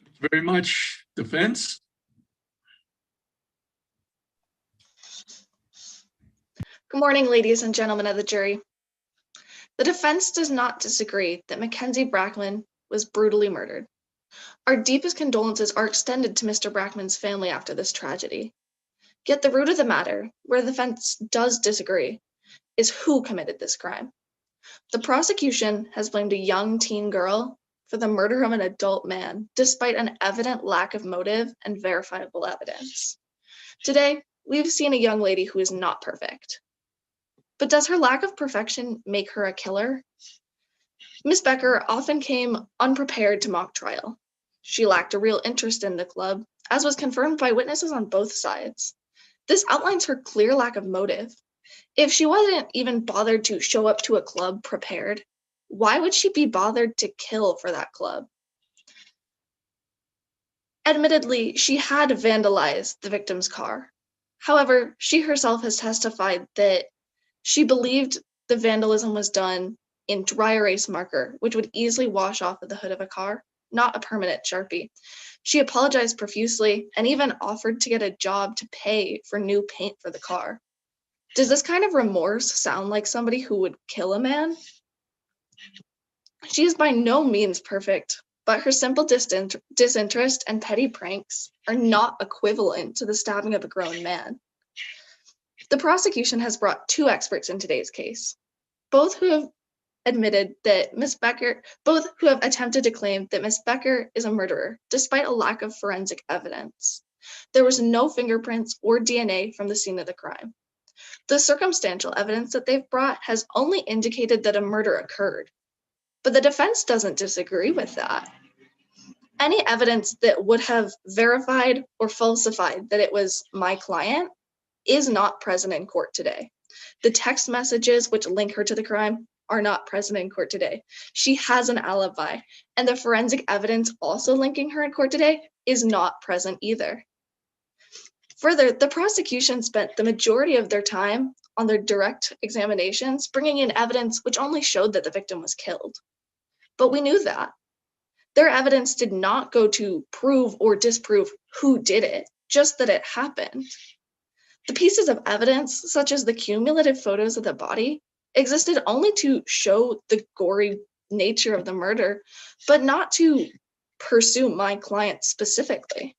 S1: Thank you very much. Defense?
S9: Good morning, ladies and gentlemen of the jury. The defense does not disagree that Mackenzie Brackman was brutally murdered. Our deepest condolences are extended to Mr. Brackman's family after this tragedy. Yet the root of the matter, where the defense does disagree, is who committed this crime. The prosecution has blamed a young teen girl for the murder of an adult man, despite an evident lack of motive and verifiable evidence. Today, we've seen a young lady who is not perfect. But does her lack of perfection make her a killer? Ms. Becker often came unprepared to mock trial. She lacked a real interest in the club, as was confirmed by witnesses on both sides. This outlines her clear lack of motive. If she wasn't even bothered to show up to a club prepared, why would she be bothered to kill for that club? Admittedly, she had vandalized the victim's car. However, she herself has testified that she believed the vandalism was done in dry erase marker, which would easily wash off of the hood of a car, not a permanent Sharpie. She apologized profusely and even offered to get a job to pay for new paint for the car. Does this kind of remorse sound like somebody who would kill a man? She is by no means perfect, but her simple disinterest and petty pranks are not equivalent to the stabbing of a grown man. The prosecution has brought two experts in today's case, both who have admitted that both who have attempted to claim that Miss Becker is a murderer, despite a lack of forensic evidence. There was no fingerprints or DNA from the scene of the crime. The circumstantial evidence that they've brought has only indicated that a murder occurred, but the defense doesn't disagree with that. Any evidence that would have verified or falsified that it was my client is not present in court today. The text messages which link her to the crime are not present in court today. She has an alibi, and the forensic evidence also linking her in court today is not present either. Further, the prosecution spent the majority of their time on their direct examinations bringing in evidence which only showed that the victim was killed. But we knew that. Their evidence did not go to prove or disprove who did it, just that it happened. The pieces of evidence, such as the cumulative photos of the body, existed only to show the gory nature of the murder, but not to pursue my client specifically.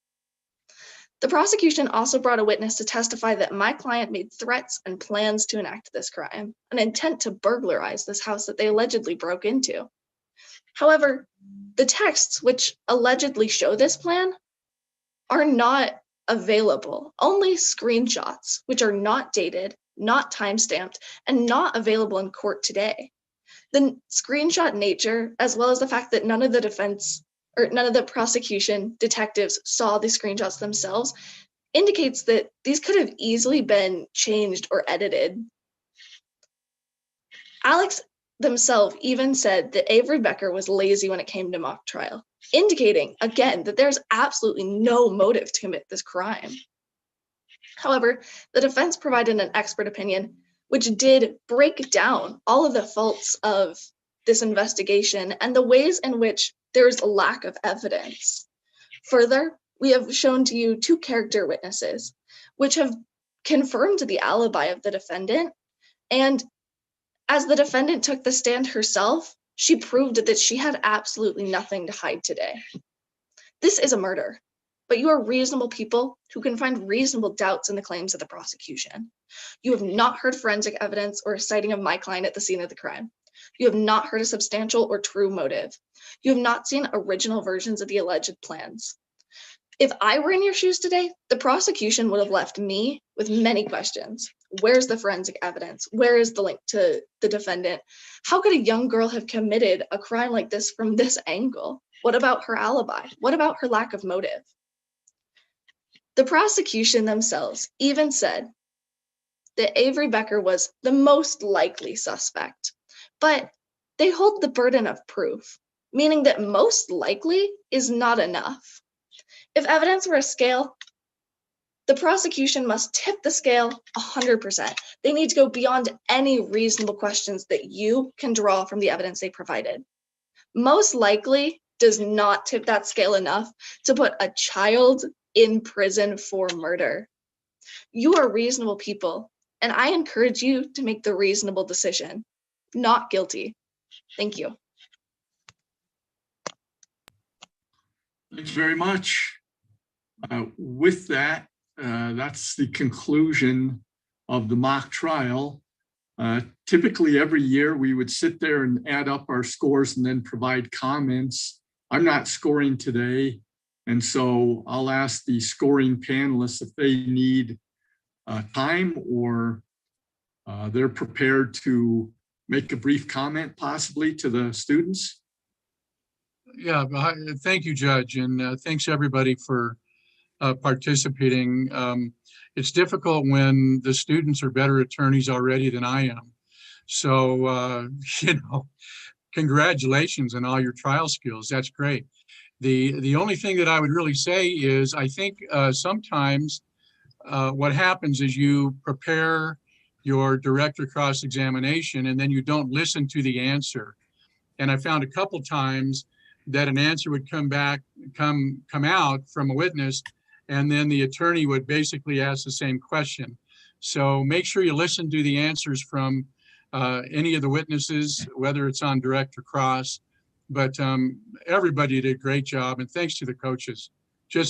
S9: The prosecution also brought a witness to testify that my client made threats and plans to enact this crime, an intent to burglarize this house that they allegedly broke into. However, the texts which allegedly show this plan are not available, only screenshots, which are not dated, not time-stamped, and not available in court today. The screenshot nature, as well as the fact that none of the prosecution detectives saw the screenshots themselves, indicates that these could have easily been changed or edited. Alex themselves even said that Avery Becker was lazy when it came to mock trial, indicating, again, that there's absolutely no motive to commit this crime. However, the defense provided an expert opinion which did break down all of the faults of this investigation and the ways in which there is a lack of evidence. Further, we have shown to you two character witnesses, which have confirmed the alibi of the defendant. And as the defendant took the stand herself, she proved that she had absolutely nothing to hide today. This is a murder, but you are reasonable people who can find reasonable doubts in the claims of the prosecution. You have not heard forensic evidence or a sighting of my client at the scene of the crime. You have not heard a substantial or true motive. You have not seen original versions of the alleged plans. If I were in your shoes today, the prosecution would have left me with many questions. Where's the forensic evidence? Where is the link to the defendant? How could a young girl have committed a crime like this from this angle? What about her alibi? What about her lack of motive? The prosecution themselves even said that Avery Becker was the most likely suspect, but they hold the burden of proof, meaning that most likely is not enough. If evidence were a scale, the prosecution must tip the scale 100%. They need to go beyond any reasonable questions that you can draw from the evidence they provided. Most likely does not tip that scale enough to put a child in prison for murder. You are reasonable people, and I encourage you to make the reasonable decision. Not guilty. Thank you.
S1: Thanks very much. With that, that's the conclusion of the mock trial. Typically, every year we would sit there and add up our scores and then provide comments. I'm not scoring today, and so I'll ask the scoring panelists if they need time or they're prepared to make a brief comment possibly to the students.
S15: Yeah, thank you, Judge, and thanks everybody for participating. It's difficult when the students are better attorneys already than I am. So, congratulations on all your trial skills. That's great. The only thing that I would really say is I think sometimes what happens is you prepare your direct or cross-examination and then you don't listen to the answer. And I found a couple times that an answer would come out from a witness, and then the attorney would basically ask the same question. So make sure you listen to the answers from any of the witnesses, whether it's on direct or cross. But everybody did a great job, and thanks to the coaches.